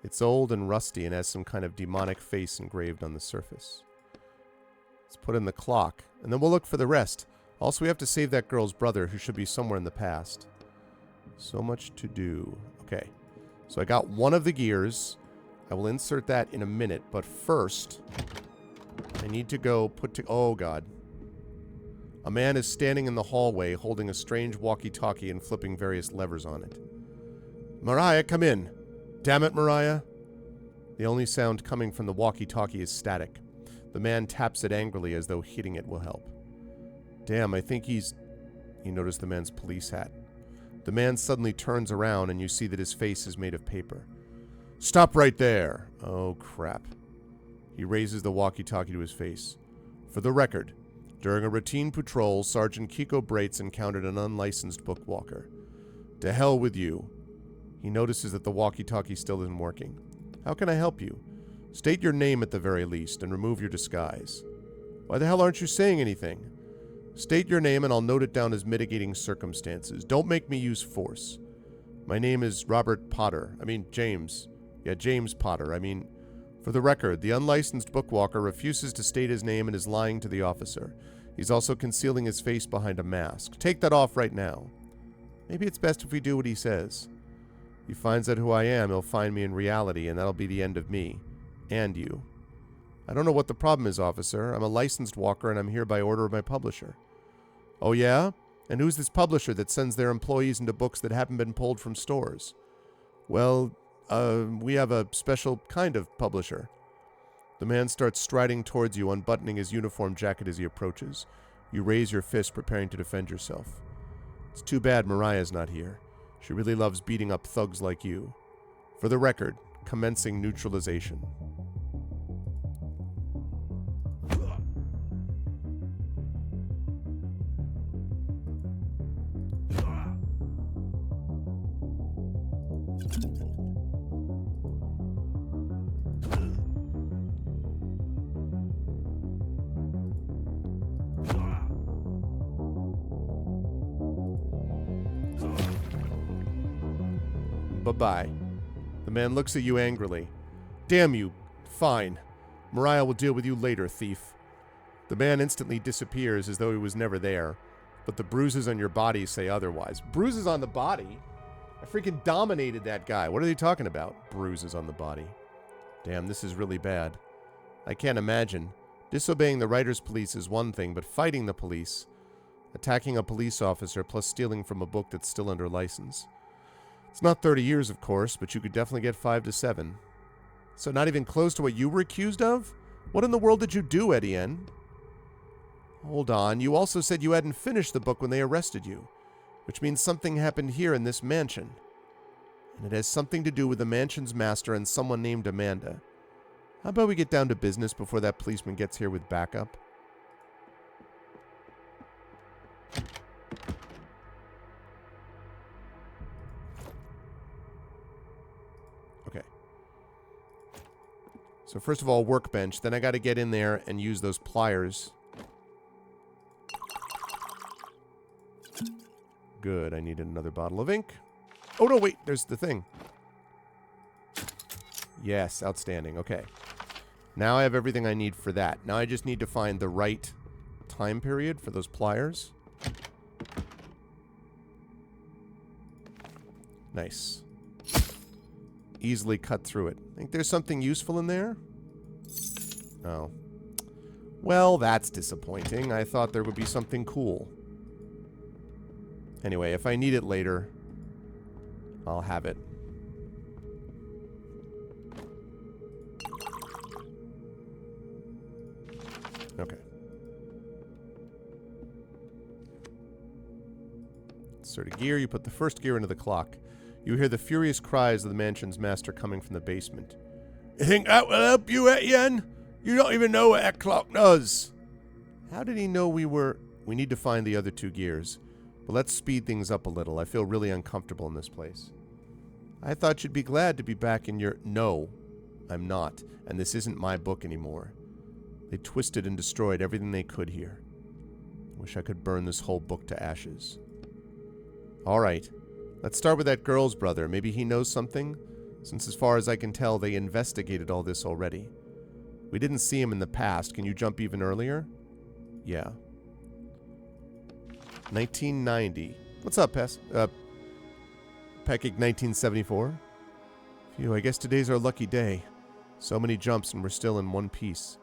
It's old and rusty and has some kind of demonic face engraved on the surface. Let's put in the clock, and then we'll look for the rest. Also, we have to save that girl's brother, who should be somewhere in the past. So much to do. Okay, so I got one of the gears. I will insert that in a minute, but first, I need to go put to... Oh, God. A man is standing in the hallway holding a strange walkie-talkie and flipping various levers on it. Mariah, come in. Damn it, Mariah. The only sound coming from the walkie-talkie is static. The man taps it angrily as though hitting it will help. Damn, I think he's... You notice the man's police hat. The man suddenly turns around and you see that his face is made of paper. Stop right there. Oh, crap. He raises the walkie-talkie to his face. For the record, during a routine patrol, Sergeant Kiko Braitz encountered an unlicensed bookwalker. To hell with you. He notices that the walkie-talkie still isn't working. How can I help you? State your name at the very least and remove your disguise. Why the hell aren't you saying anything? State your name and I'll note it down as mitigating circumstances. Don't make me use force. My name is Robert Potter. James. Yeah, James Potter. For the record, the unlicensed bookwalker refuses to state his name and is lying to the officer. He's also concealing his face behind a mask. Take that off right now. Maybe it's best if we do what he says. If he finds out who I am, he'll find me in reality, and that'll be the end of me. And you. I don't know what the problem is, officer. I'm a licensed walker, and I'm here by order of my publisher. Oh, yeah? And who's this publisher that sends their employees into books that haven't been pulled from stores? Well, we have a special kind of publisher. The man starts striding towards you, unbuttoning his uniform jacket as he approaches. You raise your fist, preparing to defend yourself. It's too bad Mariah's not here. She really loves beating up thugs like you. For the record, commencing neutralization. Bye-bye. The man looks at you angrily. Damn you. Fine. Mariah will deal with you later, thief. The man instantly disappears as though he was never there, but the bruises on your body say otherwise. Bruises on the body? I freaking dominated that guy. What are they talking about? Bruises on the body. Damn, this is really bad. I can't imagine. Disobeying the writer's police is one thing, but fighting the police, attacking a police officer plus stealing from a book that's still under license. It's not 30 years, of course, but you could definitely get 5 to 7. So not even close to what you were accused of? What in the world did you do, Etienne? Hold on, you also said you hadn't finished the book when they arrested you, which means something happened here in this mansion. And it has something to do with the mansion's master and someone named Amanda. How about we get down to business before that policeman gets here with backup? Okay. So first of all, workbench. Then I got to get in there and use those pliers. Good. I needed another bottle of ink. Oh, no, wait. There's the thing. Yes. Outstanding. Okay. Now I have everything I need for that. Now I just need to find the right time period for those pliers. Nice. Easily cut through it. Think there's something useful in there? Oh. Well, that's disappointing. I thought there would be something cool. Anyway, if I need it later, I'll have it. Okay. Insert a gear. You put the first gear into the clock. You hear the furious cries of the mansion's master coming from the basement. You think that will help you, Etienne? You don't even know what that clock does. How did he know we were... We need to find the other 2 gears. But let's speed things up a little. I feel really uncomfortable in this place. I thought you'd be glad to be back in your... No, I'm not. And this isn't my book anymore. They twisted and destroyed everything they could here. I wish I could burn this whole book to ashes. All right. Let's start with that girl's brother. Maybe he knows something, since as far as I can tell, they investigated all this already. We didn't see him in the past. Can you jump even earlier? Yeah. 1990. What's up, Pekig 1974? Phew, I guess today's our lucky day. So many jumps and we're still in one piece.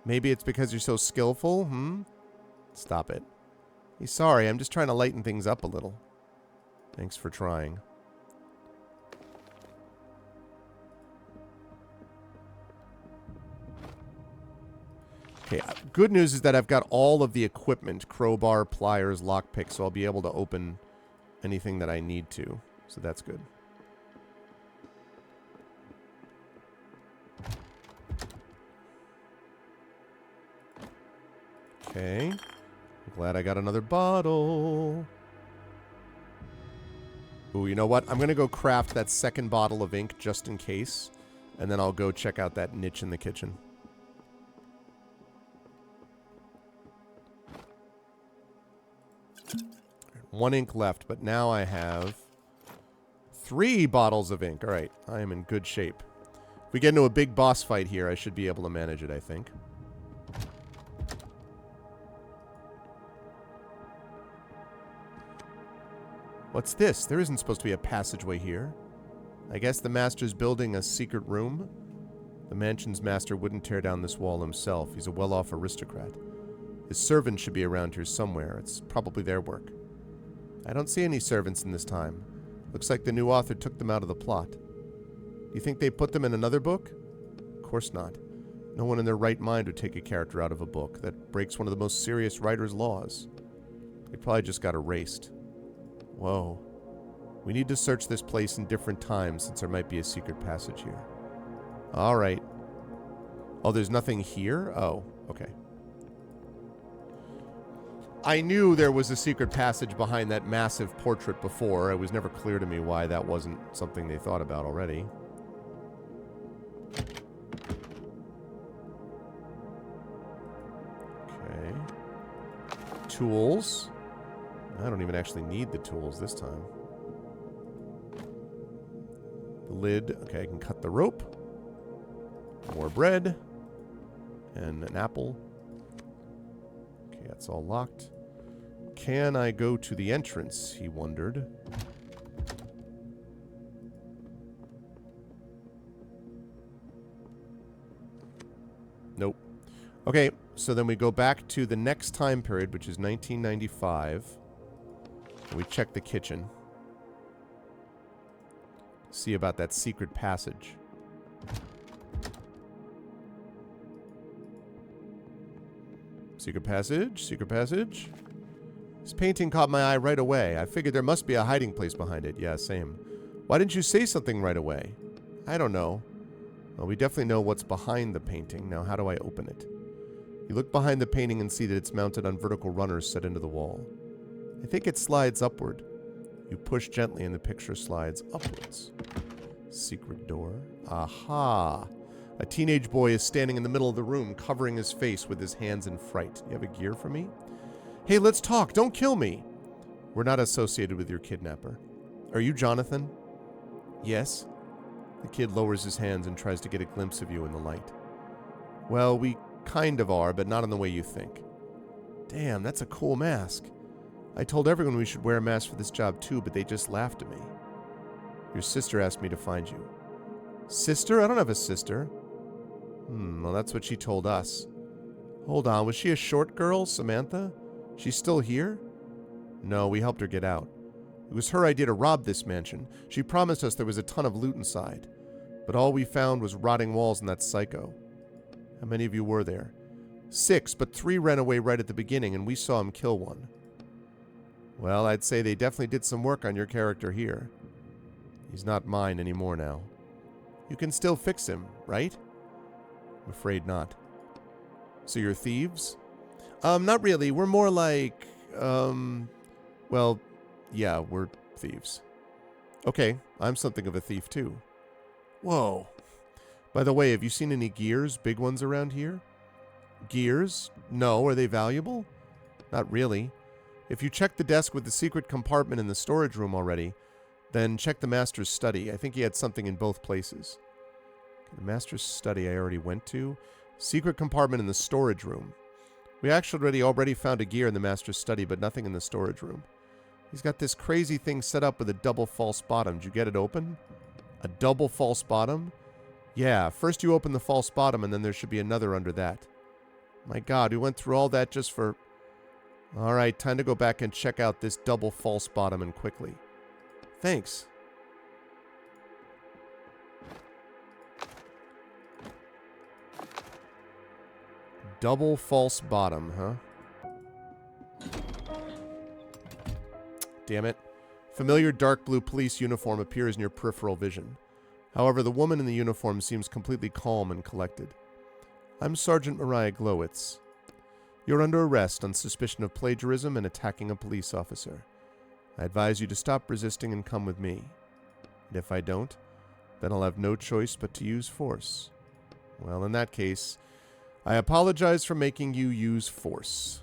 Maybe it's because you're so skillful, hmm? Stop it. Hey, sorry, I'm just trying to lighten things up a little. Thanks for trying. Okay, good news is that I've got all of the equipment. Crowbar, pliers, lockpick, so I'll be able to open anything that I need to. So that's good. Okay. I'm glad I got another bottle. Ooh, you know what? I'm going to go craft that second bottle of ink just in case. And then I'll go check out that niche in the kitchen. One ink left, but now I have 3 bottles of ink. All right, I am in good shape. If we get into a big boss fight here, I should be able to manage it, I think. What's this? There isn't supposed to be a passageway here. I guess the master's building a secret room? The mansion's master wouldn't tear down this wall himself. He's a well-off aristocrat. His servants should be around here somewhere. It's probably their work. I don't see any servants in this time. Looks like the new author took them out of the plot. Do you think they put them in another book? Of course not. No one in their right mind would take a character out of a book. That breaks one of the most serious writer's laws. They probably just got erased. Whoa. We need to search this place in different times since there might be a secret passage here. Alright. Oh, there's nothing here? Oh, okay. I knew there was a secret passage behind that massive portrait before. It was never clear to me why that wasn't something they thought about already. Okay. Tools. I don't even actually need the tools this time. The lid. Okay, I can cut the rope. More bread. And an apple. Okay, that's all locked. Can I go to the entrance? He wondered. Nope. Okay, so then we go back to the next time period, which is 1995. We check the kitchen. See about that secret passage. Secret passage, secret passage. This painting caught my eye right away. I figured there must be a hiding place behind it. Yeah, same. Why didn't you say something right away? I don't know. Well, we definitely know what's behind the painting. Now, how do I open it? You look behind the painting and see that it's mounted on vertical runners set into the wall. I think it slides upward. You push gently and the picture slides upwards. Secret door. Aha! A teenage boy is standing in the middle of the room, covering his face with his hands in fright. You have a gear for me? Hey, let's talk. Don't kill me. We're not associated with your kidnapper. Are you Jonathan? Yes. The kid lowers his hands and tries to get a glimpse of you in the light. Well, we kind of are, but not in the way you think. Damn, that's a cool mask. I told everyone we should wear a mask for this job too, but they just laughed at me. Your sister asked me to find you. Sister? I don't have a sister. Well, that's what she told us. Hold on, was she a short girl, Samantha? She's still here? No, we helped her get out. It was her idea to rob this mansion. She promised us there was a ton of loot inside. But all we found was rotting walls and that psycho. How many of you were there? 6, but 3 ran away right at the beginning, and we saw him kill one. Well, I'd say they definitely did some work on your character here. He's not mine anymore now. You can still fix him, right? I'm afraid not. So you're thieves? Not really. We're more like, well, yeah, we're thieves. Okay, I'm something of a thief too. Whoa. By the way, have you seen any gears, big ones around here? Gears? No. Are they valuable? Not really. If you checked the desk with the secret compartment in the storage room already, then check the master's study. I think he had something in both places. The master's study I already went to. Secret compartment in the storage room. We actually already found a gear in the master's study, but nothing in the storage room. He's got this crazy thing set up with a double false bottom. Did you get it open? A double false bottom? Yeah, first you open the false bottom, and then there should be another under that. My God, we went through all that just for... Alright, time to go back and check out this double false bottom and quickly. Thanks. Double false bottom, huh? Damn it. Familiar dark blue police uniform appears in your peripheral vision. However, the woman in the uniform seems completely calm and collected. I'm Sergeant Mariah Glowitz. You're under arrest on suspicion of plagiarism and attacking a police officer. I advise you to stop resisting and come with me. And if I don't, then I'll have no choice but to use force. Well, in that case, I apologize for making you use force.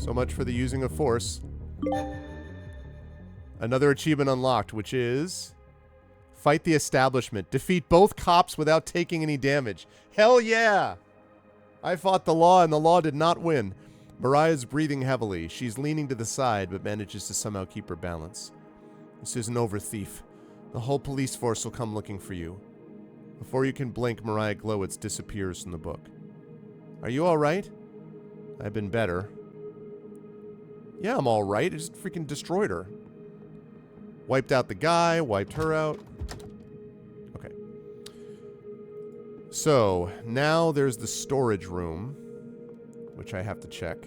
So much for the using of force. Another achievement unlocked, which is... Fight the establishment. Defeat both cops without taking any damage. Hell yeah! I fought the law, and the law did not win. Mariah's breathing heavily. She's leaning to the side, but manages to somehow keep her balance. This isn't over, thief. The whole police force will come looking for you. Before you can blink, Mariah Glowitz disappears from the book. Are you alright? I've been better. Yeah, I'm alright. I just freaking destroyed her. Wiped out the guy, wiped her out. Okay. So, now there's the storage room, which I have to check.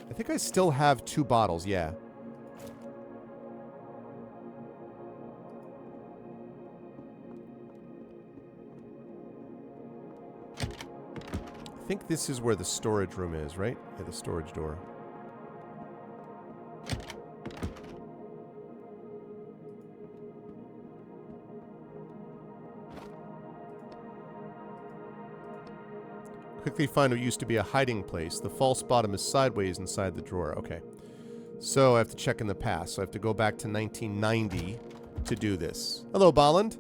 I think I still have 2 bottles, yeah. I think this is where the storage room is, right? Yeah, the storage door. Quickly find what used to be a hiding place. The false bottom is sideways inside the drawer. Okay. So I have to check in the past. So I have to go back to 1990 to do this. Hello, Bolland.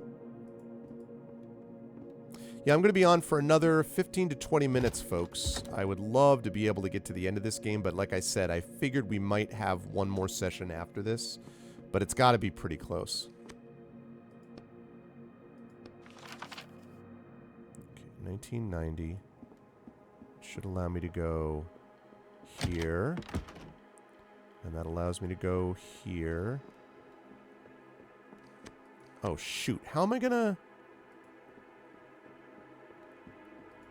Yeah, I'm going to be on for another 15 to 20 minutes, folks. I would love to be able to get to the end of this game, but like I said, I figured we might have one more session after this, but it's got to be pretty close. Okay, 1990. Should allow me to go here. And that allows me to go here. Oh, shoot. How am I going to...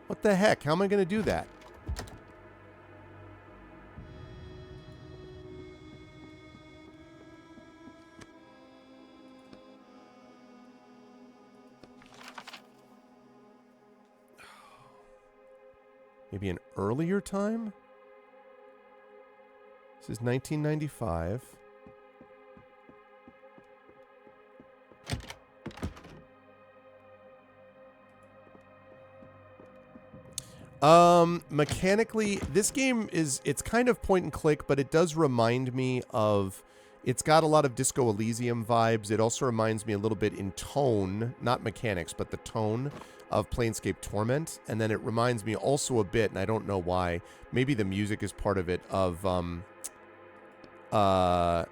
What the heck? How am I going to do that? Maybe an earlier time? This is 1995. Mechanically, this game is, it's kind of point and click, but it does remind me of, it's got a lot of Disco Elysium vibes. It also reminds me a little bit in tone, not mechanics, but the tone of Planescape Torment. And then it reminds me also a bit, and I don't know why, maybe the music is part of it, of, The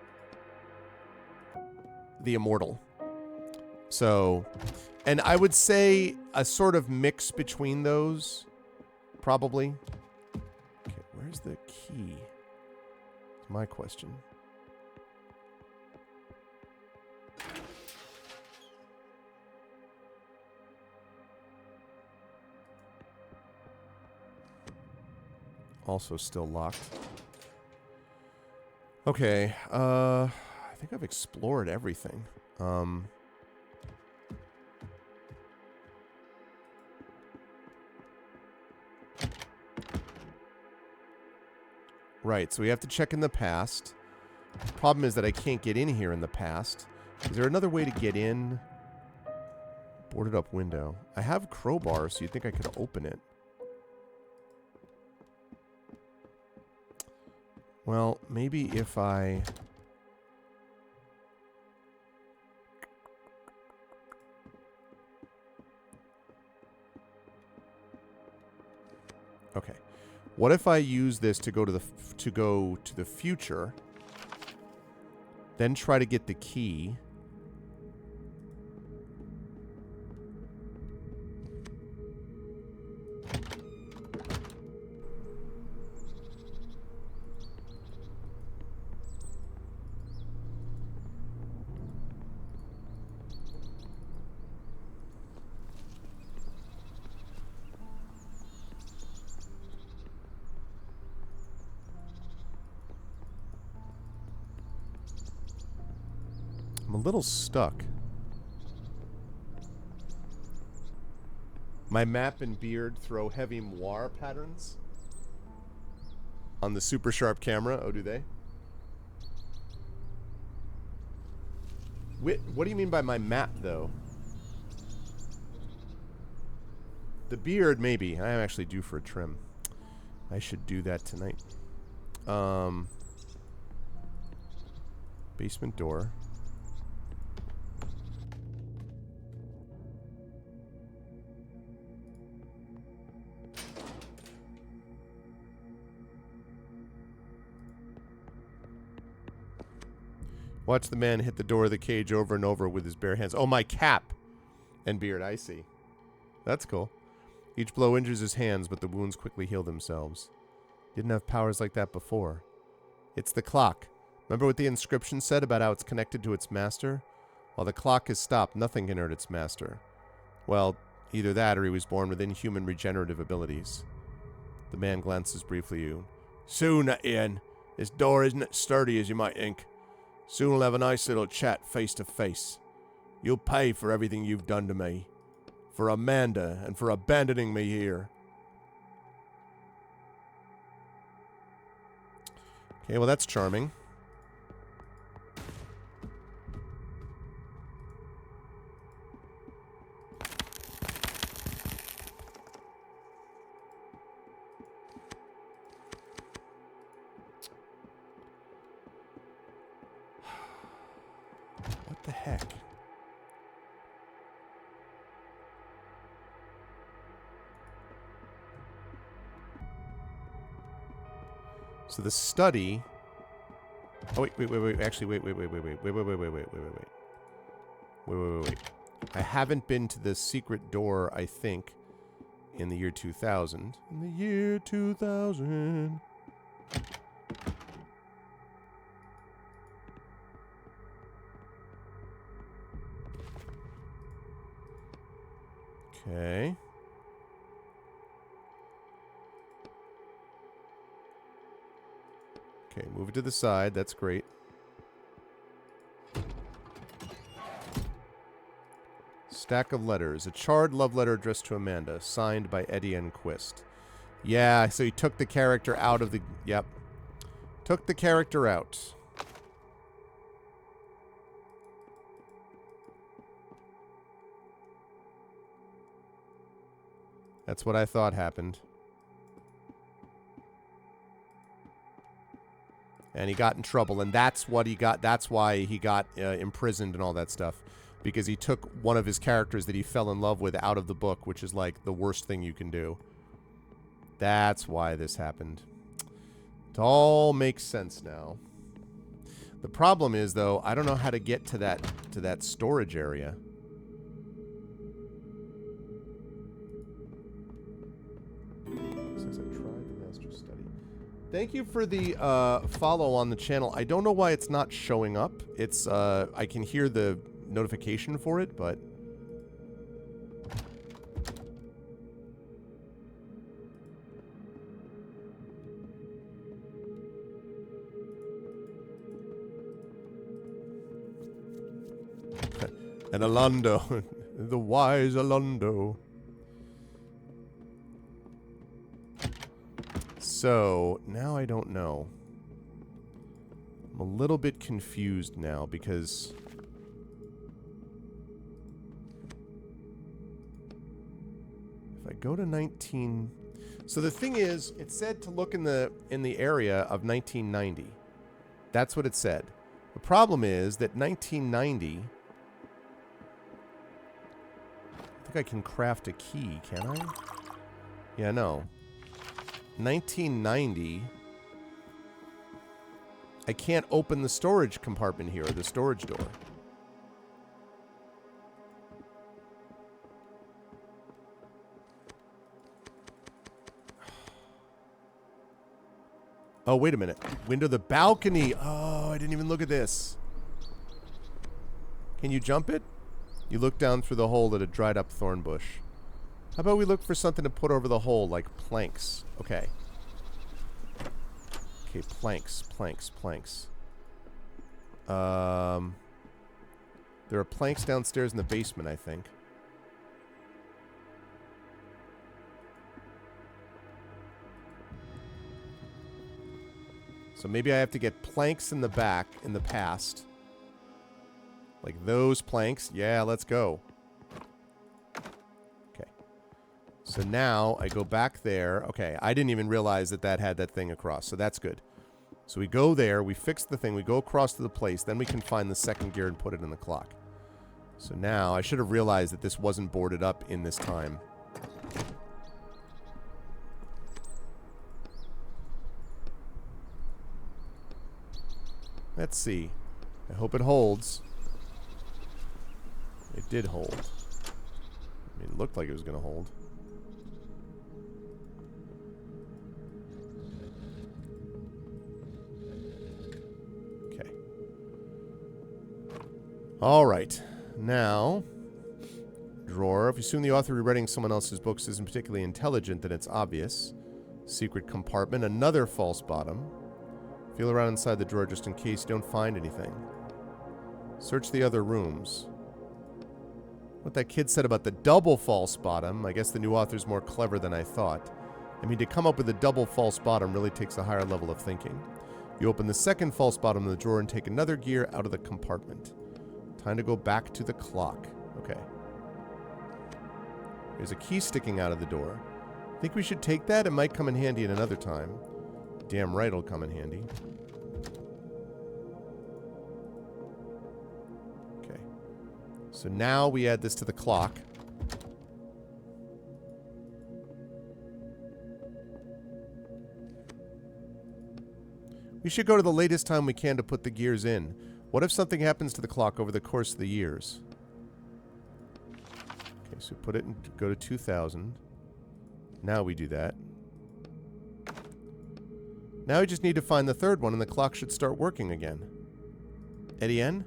Immortal. So, and I would say a sort of mix between those. Probably. Okay, where's the key? That's my question. Also still locked. Okay, I think I've explored everything. Right, so we have to check in the past. The problem is that I can't get in here in the past. Is there another way to get in? Boarded up window. I have crowbar, so you'd think I could open it. Well, maybe if I... Okay. What if I use this to go to the future, then try to get the key? I'm a little stuck. My map and beard throw heavy moire patterns on the super sharp camera. Oh, do they? What do you mean by my map, though? The beard, maybe. I am actually due for a trim. I should do that tonight. Basement door. Watch the man hit the door of the cage over and over with his bare hands. Oh, my cap and beard, I see. That's cool. Each blow injures his hands, but the wounds quickly heal themselves. Didn't have powers like that before. It's the clock. Remember what the inscription said about how it's connected to its master? While the clock is stopped, nothing can hurt its master. Well, either that or he was born with inhuman regenerative abilities. The man glances briefly at you. Soon, Ian. This door isn't as sturdy as you might think. Soon we'll have a nice little chat face to face. You'll pay for everything you've done to me. For Amanda and for abandoning me here. Okay, well that's charming. What the heck? So the study. Oh wait. Actually, wait. I haven't been to the secret door, I think, in the year 2000. In the year 2000. Okay. Okay, move it to the side. That's great. Stack of letters. A charred love letter addressed to Amanda, signed by Eddie N. Quist. Yeah, so he took the character out of the... Yep. Took the character out. That's what I thought happened. And he got in trouble, and that's what he got. That's why he got imprisoned and all that stuff, because he took one of his characters that he fell in love with out of the book, which is like the worst thing you can do. That's why this happened. It all makes sense now. The problem is, though, I don't know how to get to that storage area. Says I tried the master study. Thank you for the follow on the channel. I don't know why it's not showing up. It's I can hear the notification for it, but and Alondo, the wise Alondo. So, now I don't know. I'm a little bit confused now because... If I go to 19... So the thing is, it said to look in the area of 1990. That's what it said. The problem is that 1990... I think I can craft a key, can I? Yeah, no. 1990, I can't open the storage compartment here, or the storage door. Oh, wait a minute. Window the balcony. Oh, I didn't even look at this. Can you jump it? You look down through the hole at a dried up thorn bush. How about we look for something to put over the hole, like planks? Okay. Okay, planks. There are planks downstairs in the basement, I think. So maybe I have to get planks in the back, in the past. Like those planks. Yeah, let's go. So now I go back there. Okay, I didn't even realize that that had that thing across, so that's good. So we go there, we fix the thing, we go across to the place, then we can find the second gear and put it in the clock. So now, I should have realized that this wasn't boarded up in this time. Let's see. I hope it holds. It did hold. I mean, it looked like it was going to hold. Okay. All right. Now, drawer. If you assume the author rewriting someone else's books isn't particularly intelligent, then it's obvious. Secret compartment. Another false bottom. Feel around inside the drawer just in case you don't find anything. Search the other rooms. What that kid said about the double false bottom, I guess the new author's more clever than I thought. I mean, to come up with a double false bottom really takes a higher level of thinking. You open the second false bottom of the drawer and take another gear out of the compartment. Time to go back to the clock. Okay. There's a key sticking out of the door. Think we should take that? It might come in handy in another time. Damn right it'll come in handy. Okay. So now we add this to the clock. We should go to the latest time we can to put the gears in. What if something happens to the clock over the course of the years? Okay, so put it in, go to 2000. Now we do that. Now we just need to find the third one and the clock should start working again. Etienne?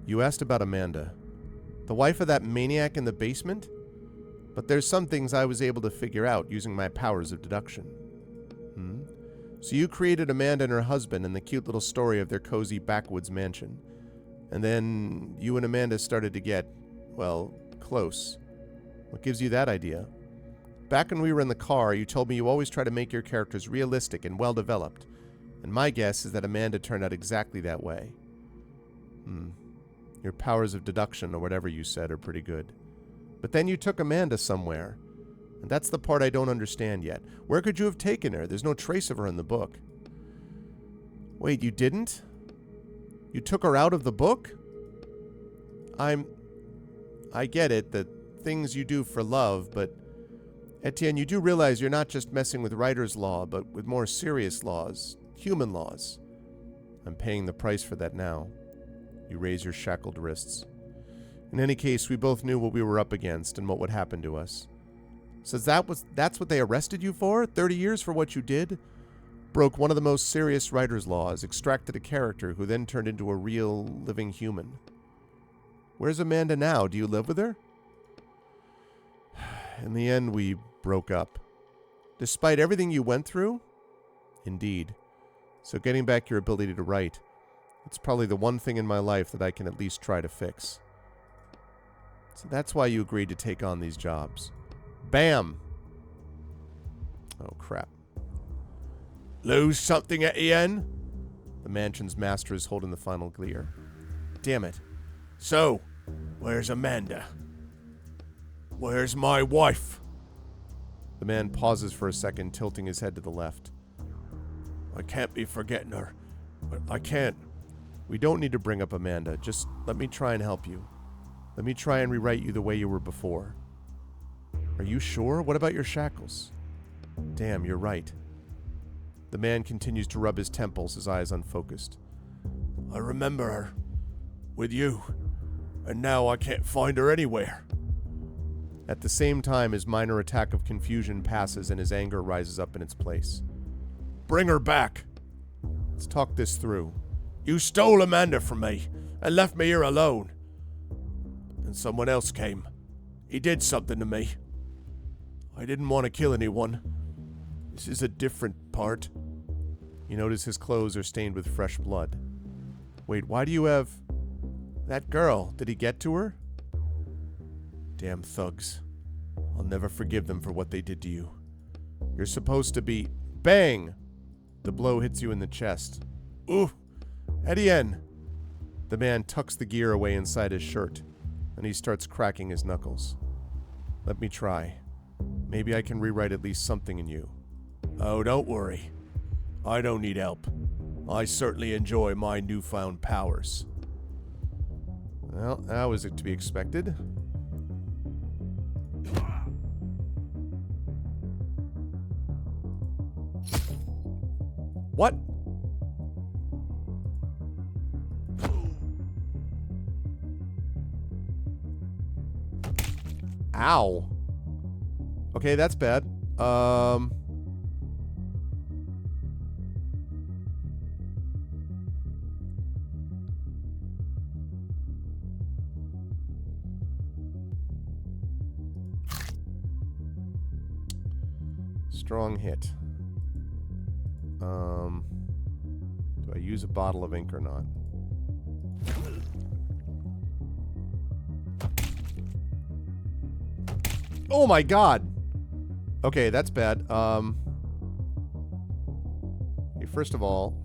You asked about Amanda. The wife of that maniac in the basement? But there's some things I was able to figure out using my powers of deduction. So you created Amanda and her husband and the cute little story of their cozy backwoods mansion. And then you and Amanda started to get, well, close. What gives you that idea? Back when we were in the car, you told me you always try to make your characters realistic and well-developed. And my guess is that Amanda turned out exactly that way. Your powers of deduction, or whatever you said, are pretty good. But then you took Amanda somewhere. And that's the part I don't understand yet. Where could you have taken her? There's no trace of her in the book. Wait, you didn't? You took her out of the book? I get it, the things you do for love, but Etienne, you do realize you're not just messing with writer's law, but with more serious laws, human laws. I'm paying the price for that now. You raise your shackled wrists. In any case, we both knew what we were up against and what would happen to us. So that's what they arrested you for? 30 years for what you did? Broke one of the most serious writer's laws, extracted a character who then turned into a real, living human. Where's Amanda now? Do you live with her? In the end, we broke up. Despite everything you went through? Indeed. So getting back your ability to write, it's probably the one thing in my life that I can at least try to fix. So that's why you agreed to take on these jobs. Bam! Oh, crap. Lose something, Etienne? The mansion's master is holding the final gear. Damn it. So, where's Amanda? Where's my wife? The man pauses for a second, tilting his head to the left. I can't be forgetting her. I can't. We don't need to bring up Amanda. Just let me try and help you. Let me try and rewrite you the way you were before. Are you sure? What about your shackles? Damn, you're right. The man continues to rub his temples, his eyes unfocused. I remember her. With you. And now I can't find her anywhere. At the same time, his minor attack of confusion passes and his anger rises up in its place. Bring her back. Let's talk this through. You stole Amanda from me and left me here alone. And someone else came. He did something to me. I didn't want to kill anyone. This is a different part. You notice his clothes are stained with fresh blood. Wait, why do you have... that girl? Did he get to her? Damn thugs. I'll never forgive them for what they did to you. You're supposed to be... Bang! The blow hits you in the chest. Ooh! Etienne! The man tucks the gear away inside his shirt, and he starts cracking his knuckles. Let me try. Maybe I can rewrite at least something in you. Oh, don't worry. I don't need help. I certainly enjoy my newfound powers. Well, that was to be expected. What? Ow. Okay, that's bad. Strong hit. Do I use a bottle of ink or not? Oh my god! Okay, that's bad. Okay, first of all...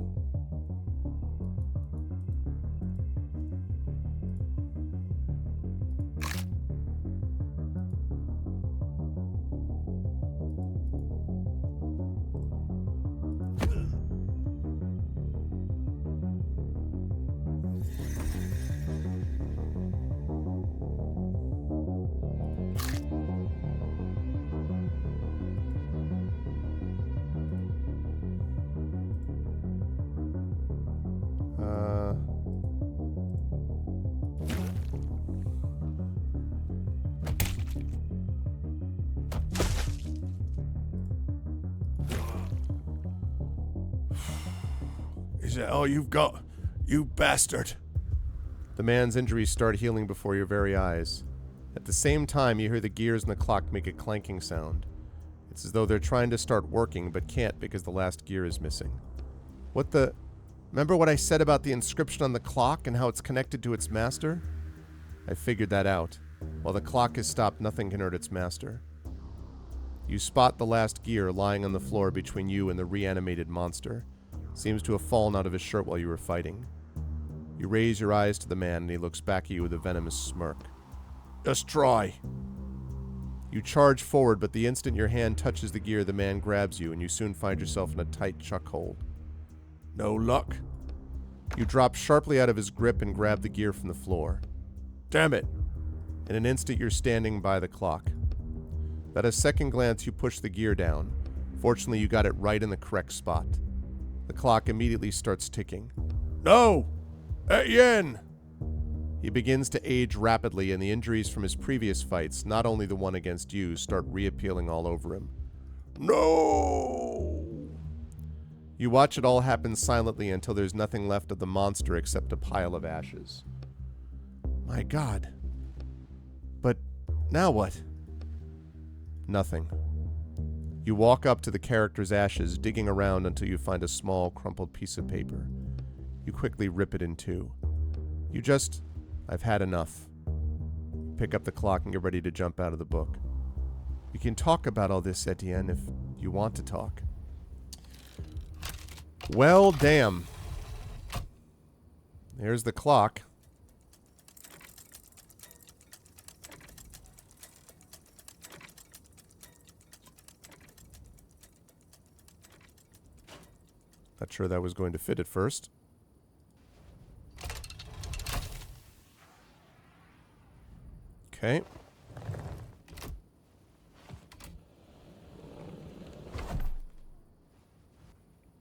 Is that all you've got, you bastard? The man's injuries start healing before your very eyes. At the same time, you hear the gears in the clock make a clanking sound. It's as though they're trying to start working, but can't because the last gear is missing. What the... Remember what I said about the inscription on the clock and how it's connected to its master? I figured that out. While the clock is stopped, nothing can hurt its master. You spot the last gear lying on the floor between you and the reanimated monster. Seems to have fallen out of his shirt while you were fighting. You raise your eyes to the man and he looks back at you with a venomous smirk. Just try. You charge forward, but the instant your hand touches the gear, the man grabs you and you soon find yourself in a tight chuck hold. No luck. You drop sharply out of his grip and grab the gear from the floor. Damn it! In an instant, you're standing by the clock. At a second glance, you push the gear down. Fortunately, you got it right in the correct spot. The clock immediately starts ticking. No! Etienne! He begins to age rapidly, and the injuries from his previous fights, not only the one against you, start reappealing all over him. No! You watch it all happen silently until there's nothing left of the monster except a pile of ashes. My God. But now what? Nothing. You walk up to the character's ashes, digging around until you find a small, crumpled piece of paper. You quickly rip it in two. I've had enough. Pick up the clock and get ready to jump out of the book. We can talk about all this, Etienne, if you want to talk. Well, damn. There's the clock. Not sure that was going to fit at first. Okay.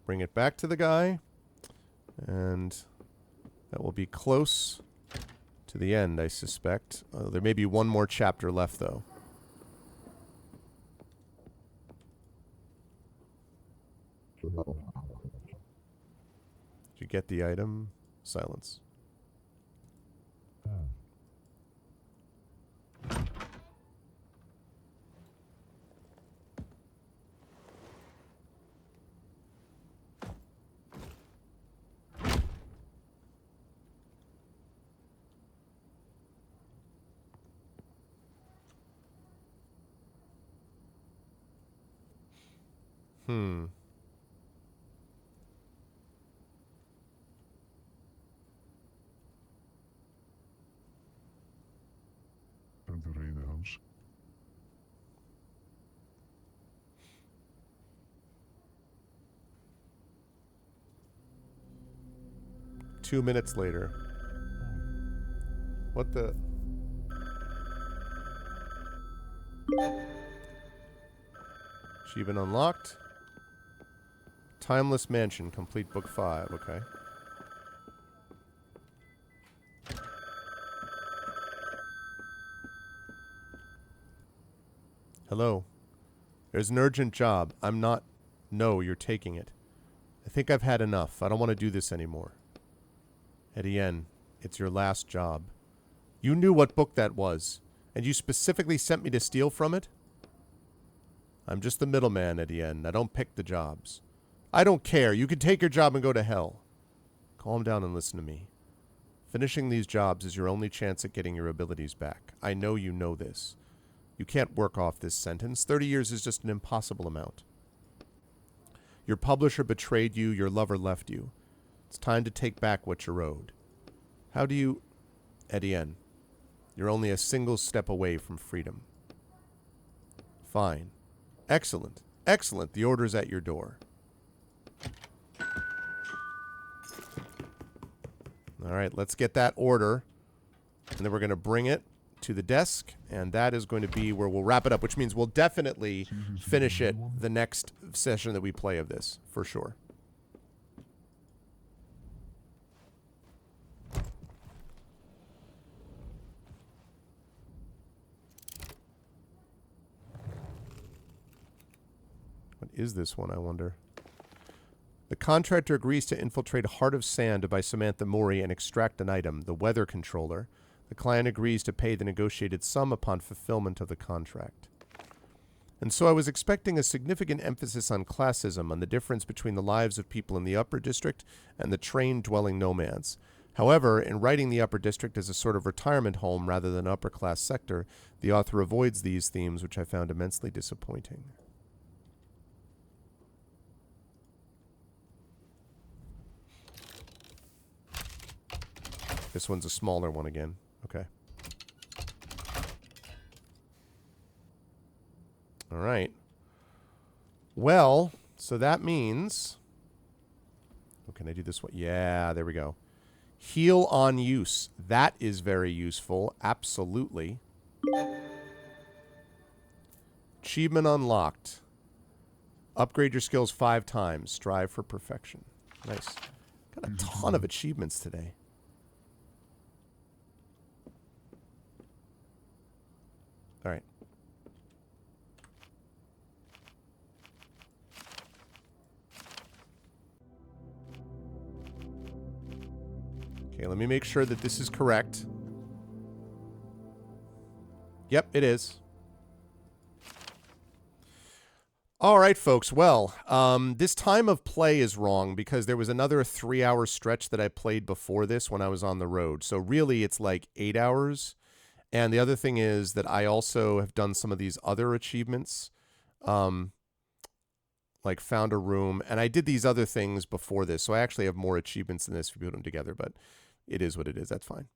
Bring it back to the guy. And that will be close to the end, I suspect. There may be one more chapter left, though. Did you get the item? Silence. Dank de reden, Hans. 2 minutes later. What the? Achievement unlocked. Timeless Mansion, complete book 5. Okay. Hello. There's an urgent job. I'm not... No, you're taking it. I think I've had enough. I don't want to do this anymore. Etienne, it's your last job. You knew what book that was, and you specifically sent me to steal from it? I'm just the middleman, Etienne. I don't pick the jobs. I don't care. You can take your job and go to hell. Calm down and listen to me. Finishing these jobs is your only chance at getting your abilities back. I know you know this. You can't work off this sentence. 30 years is just an impossible amount. Your publisher betrayed you. Your lover left you. It's time to take back what you're owed. How do you... Etienne, you're only a single step away from freedom. Fine. Excellent. Excellent. The order's at your door. All right, let's get that order. And then we're going to bring it to the desk, and that is going to be where we'll wrap it up, which means we'll definitely finish it the next session that we play of this, for sure. What is this one, I wonder? The contractor agrees to infiltrate Heart of Sand by Samantha Mori and extract an item, the weather controller. The client agrees to pay the negotiated sum upon fulfillment of the contract. And so I was expecting a significant emphasis on classism, on the difference between the lives of people in the upper district and the train-dwelling nomads. However, in writing the upper district as a sort of retirement home rather than upper-class sector, the author avoids these themes, which I found immensely disappointing. This one's a smaller one again. Okay. All right. Well, so that means... Oh, can I do this one? Yeah, there we go. Heal on use. That is very useful. Absolutely. Achievement unlocked. Upgrade your skills 5 times. Strive for perfection. Nice. Got a ton of achievements today. All right. Okay, let me make sure that this is correct. Yep, it is. All right, folks. Well, this time of play is wrong because there was another 3-hour stretch that I played before this when I was on the road. So really, it's like 8 hours. And the other thing is that I also have done some of these other achievements, like found a room. And I did these other things before this. So I actually have more achievements than this if you put them together. But it is what it is. That's fine.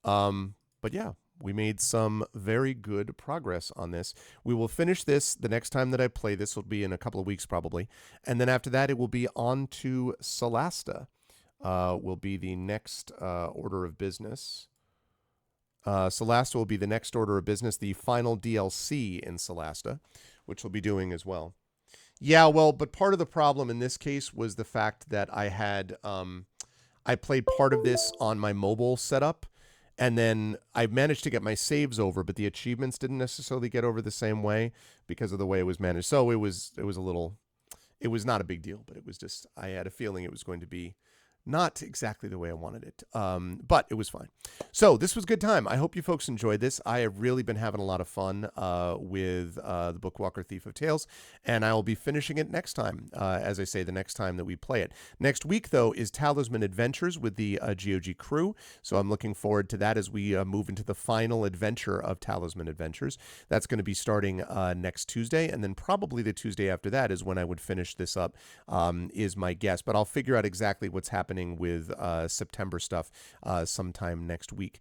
But yeah, we made some very good progress on this. We will finish this the next time that I play. This will be in a couple of weeks probably. And then after that, it will be on to Solasta. Will be the next order of business. Solasta will be the next order of business, the final DLC in Solasta, which we'll be doing as well. Yeah, well, but part of the problem in this case was the fact that I had, I played part of this on my mobile setup, and then I managed to get my saves over, but the achievements didn't necessarily get over the same way because of the way it was managed. So it was a little, it was not a big deal, but it was just, I had a feeling it was going to be not exactly the way I wanted it, but it was fine. So this was a good time. I hope you folks enjoyed this. I have really been having a lot of fun with the Bookwalker Thief of Tales, and I will be finishing it next time, as I say, the next time that we play it. Next week, though, is Talisman Adventures with the GOG crew, so I'm looking forward to that as we move into the final adventure of Talisman Adventures. That's going to be starting next Tuesday, and then probably the Tuesday after that is when I would finish this up, is my guess. But I'll figure out exactly what's happening with September stuff sometime next week.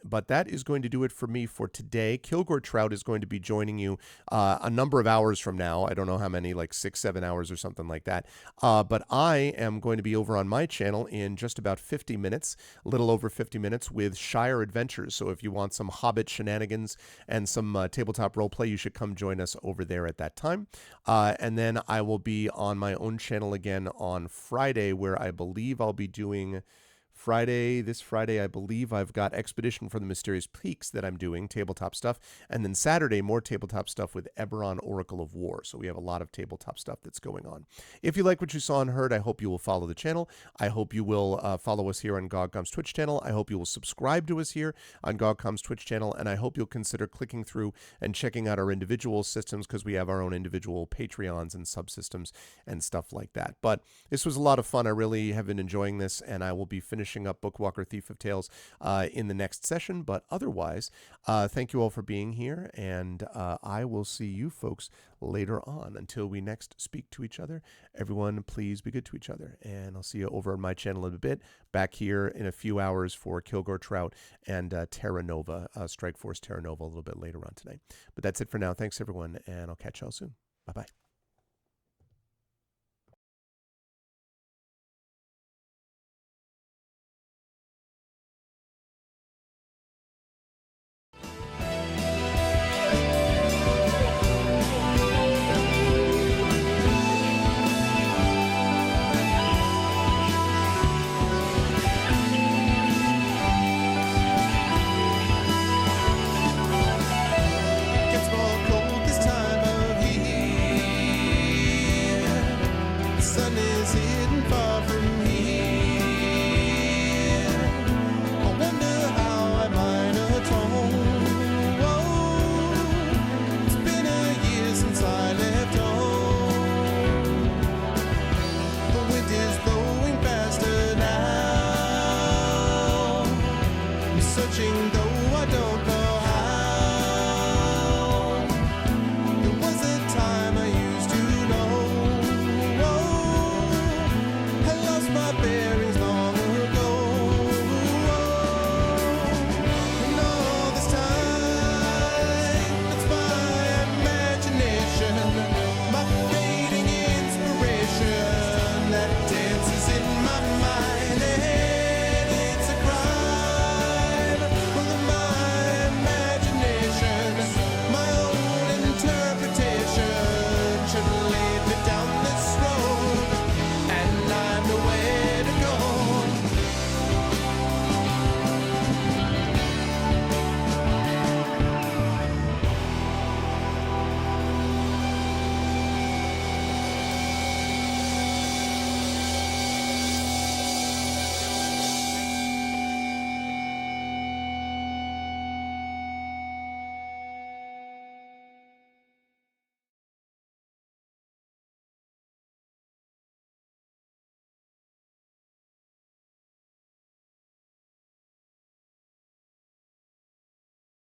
But that is going to do it for me for today. Kilgore Trout is going to be joining you a number of hours from now. I don't know how many, like 6-7 hours or something like that. But I am going to be over on my channel in just about 50 minutes, a little over 50 minutes, with Shire Adventures. So if you want some Hobbit shenanigans and some tabletop roleplay, you should come join us over there at that time. And then I will be on my own channel again on Friday, where I believe I'll be doing this Friday, I believe I've got Expedition for the Mysterious Peaks that I'm doing, tabletop stuff. And then Saturday, more tabletop stuff with Eberron, Oracle of War. So we have a lot of tabletop stuff that's going on. If you like what you saw and heard, I hope you will follow the channel. I hope you will follow us here on GogCom's Twitch channel. I hope you will subscribe to us here on GogCom's Twitch channel. And I hope you'll consider clicking through and checking out our individual systems, because we have our own individual Patreons and subsystems and stuff like that. But this was a lot of fun. I really have been enjoying this, and I will be finishing up Bookwalker Thief of Tales in the next session. But otherwise, thank you all for being here, and I will see you folks later on. Until we next speak to each other, everyone, please be good to each other, and I'll see you over on my channel in a bit, back here in a few hours for Kilgore Trout and Terra Nova, Strike Force Terra Nova, a little bit later on tonight. But that's it for now. Thanks, everyone, and I'll catch y'all soon. Bye-bye.